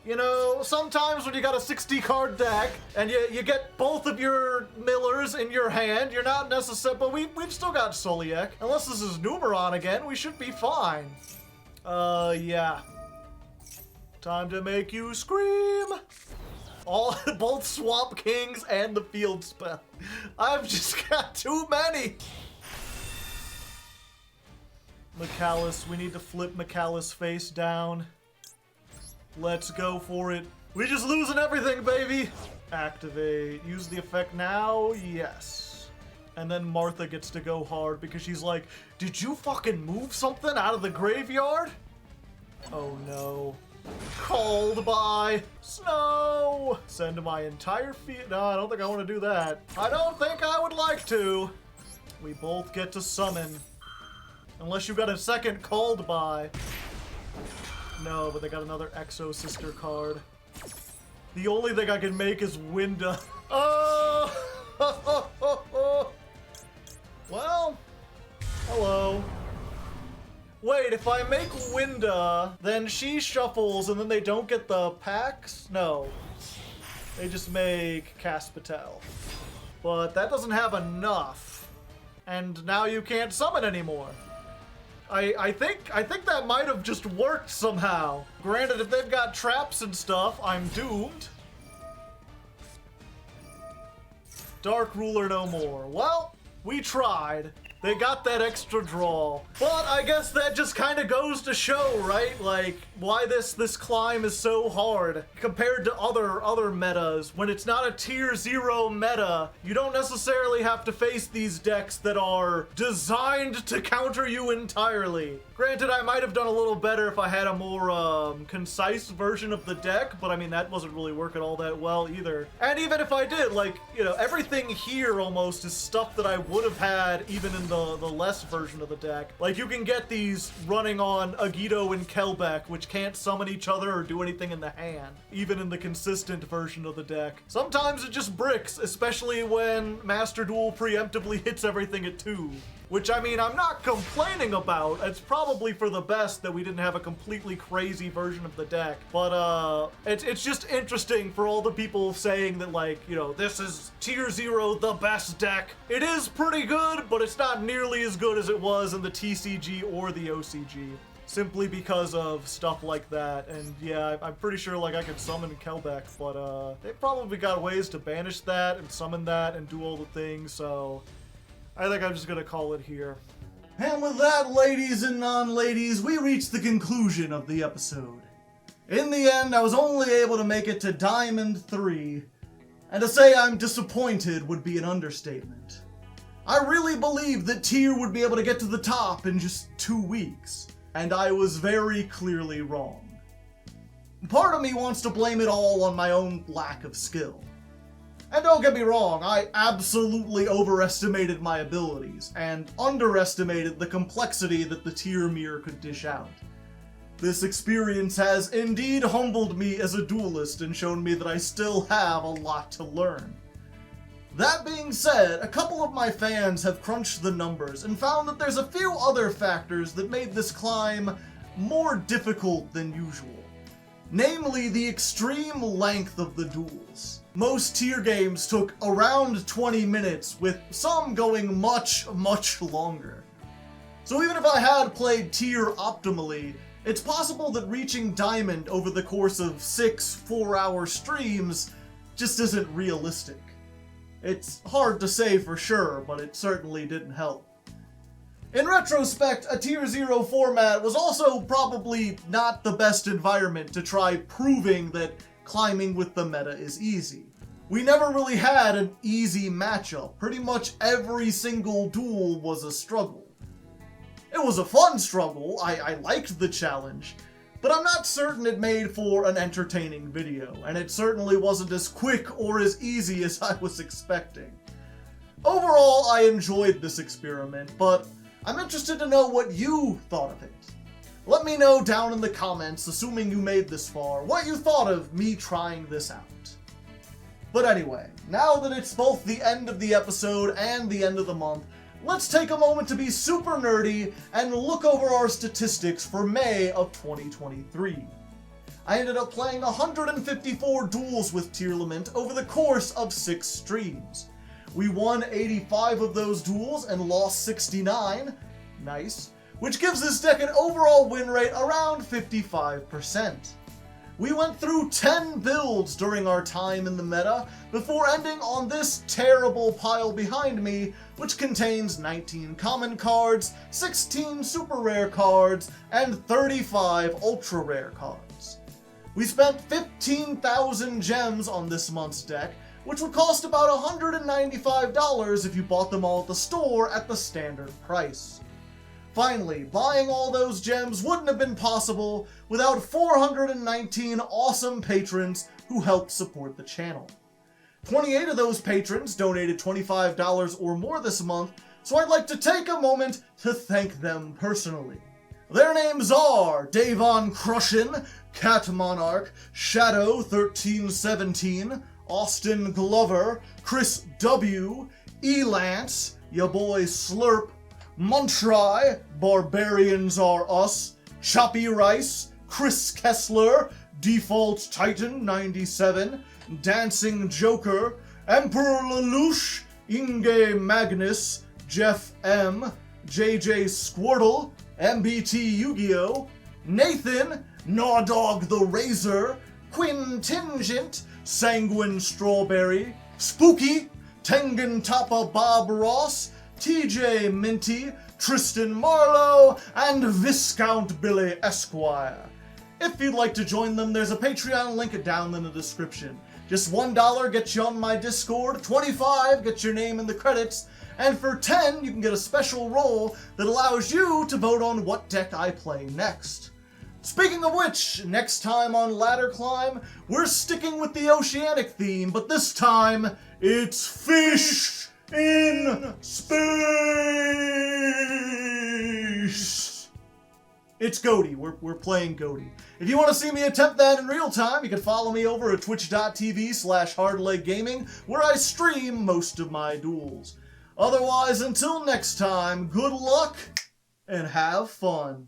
Speaker 1: you know, sometimes when you got a 60 card deck and you get both of your millers in your hand, you're not necessarily, but we've still got Soliek. Unless this is Numeron again, we should be fine. Yeah. Time to make you scream. Both Swamp Kings and the field spell. I've just got too many. Mikalis, we need to flip Mikalis face down. Let's go for it. We just losing everything, baby. Activate. Use the effect now. Yes. And then Martha gets to go hard because she's like, did you fucking move something out of the graveyard? Oh no. Called by Snow. Send my entire field. No, I don't think I want to do that. I don't think I would like to. We both get to summon. Unless you've got a second called by. No, but they got another Exosister card. The only thing I can make is Winda. Oh! Well, hello. Wait, if I make Winda, then she shuffles and then they don't get the packs? No. They just make Caspitel. But that doesn't have enough. And now you can't summon anymore. I think that might have just worked somehow. Granted, if they've got traps and stuff, I'm doomed. Dark Ruler no more. Well, we tried. They got that extra draw. But I guess that just kind of goes to show, right? Like, why this climb is so hard compared to other metas. When it's not a tier 0 meta, you don't necessarily have to face these decks that are designed to counter you entirely. Granted, I might have done a little better if I had a more concise version of the deck, but I mean, that wasn't really working all that well either. And even if I did, like, you know, everything here almost is stuff that I would have had even in the less version of the deck. Like, you can get these running on yugioh and Kelbeck, which can't summon each other or do anything in the hand, even in the consistent version of the deck. Sometimes it just bricks, especially when Master Duel preemptively hits everything at 2. Which, I mean, I'm not complaining about. It's probably for the best that we didn't have a completely crazy version of the deck. But, it's just interesting for all the people saying that, like, you know, this is tier 0, the best deck. It is pretty good, but it's not nearly as good as it was in the TCG or the OCG. Simply because of stuff like that. And yeah, I'm pretty sure, like, I could summon Kelbeck, but, they probably got ways to banish that and summon that and do all the things, so I think I'm just gonna call it here. And with that, ladies and non-ladies, we reached the conclusion of the episode. In the end, I was only able to make it to Diamond 3, and to say I'm disappointed would be an understatement. I really believed that Tier would be able to get to the top in just 2 weeks, and I was very clearly wrong. Part of me wants to blame it all on my own lack of skill. And don't get me wrong, I absolutely overestimated my abilities, and underestimated the complexity that the Tier mirror could dish out. This experience has indeed humbled me as a duelist and shown me that I still have a lot to learn. That being said, a couple of my fans have crunched the numbers and found that there's a few other factors that made this climb more difficult than usual. Namely, the extreme length of the duels. Most tier games took around 20 minutes, with some going much, much longer. So even if I had played tier optimally, it's possible that reaching Diamond over the course of 6 4-hour streams just isn't realistic. It's hard to say for sure, but it certainly didn't help. In retrospect, a tier 0 format was also probably not the best environment to try proving that climbing with the meta is easy. We never really had an easy matchup. Pretty much every single duel was a struggle. It was a fun struggle, I liked the challenge, but I'm not certain it made for an entertaining video, and it certainly wasn't as quick or as easy as I was expecting. Overall, I enjoyed this experiment, but I'm interested to know what you thought of it. Let me know down in the comments, assuming you made this far, what you thought of me trying this out. But anyway, now that it's both the end of the episode and the end of the month, let's take a moment to be super nerdy and look over our statistics for May of 2023. I ended up playing 154 duels with Tearlament over the course of 6 streams. We won 85 of those duels and lost 69, nice, which gives this deck an overall win rate around 55%. We went through 10 builds during our time in the meta, before ending on this terrible pile behind me, which contains 19 common cards, 16 super rare cards, and 35 ultra rare cards. We spent 15,000 gems on this month's deck, which would cost about $195 if you bought them all at the store at the standard price. Finally, buying all those gems wouldn't have been possible without 419 awesome patrons who helped support the channel. 28 of those patrons donated $25 or more this month, so I'd like to take a moment to thank them personally. Their names are Davon Crushin, Cat Monarch, Shadow 1317, Austin Glover, Chris W, Elance, ya boy Slurp, Montry, Barbarians Are Us, Choppy Rice, Chris Kessler, Default Titan 97, Dancing Joker, Emperor Lelouch, Inge Magnus, Jeff M, JJ Squirtle, MBT Yu-Gi-Oh, Nathan, Gnawdog the Razor, Quintingent, Sanguine Strawberry, Spooky, Tengen Tapa Bob Ross, TJ Minty, Tristan Marlowe, and Viscount Billy Esquire. If you'd like to join them, there's a Patreon link down in the description. Just $1 gets you on my Discord, $25 gets your name in the credits, and for $10 you can get a special role that allows you to vote on what deck I play next. Speaking of which, next time on Ladder Climb, we're sticking with the oceanic theme, but this time, it's fish in space! It's Goaty. We're playing Goaty. If you want to see me attempt that in real time, you can follow me over at twitch.tv/hardleggaming, where I stream most of my duels. Otherwise, until next time, good luck and have fun.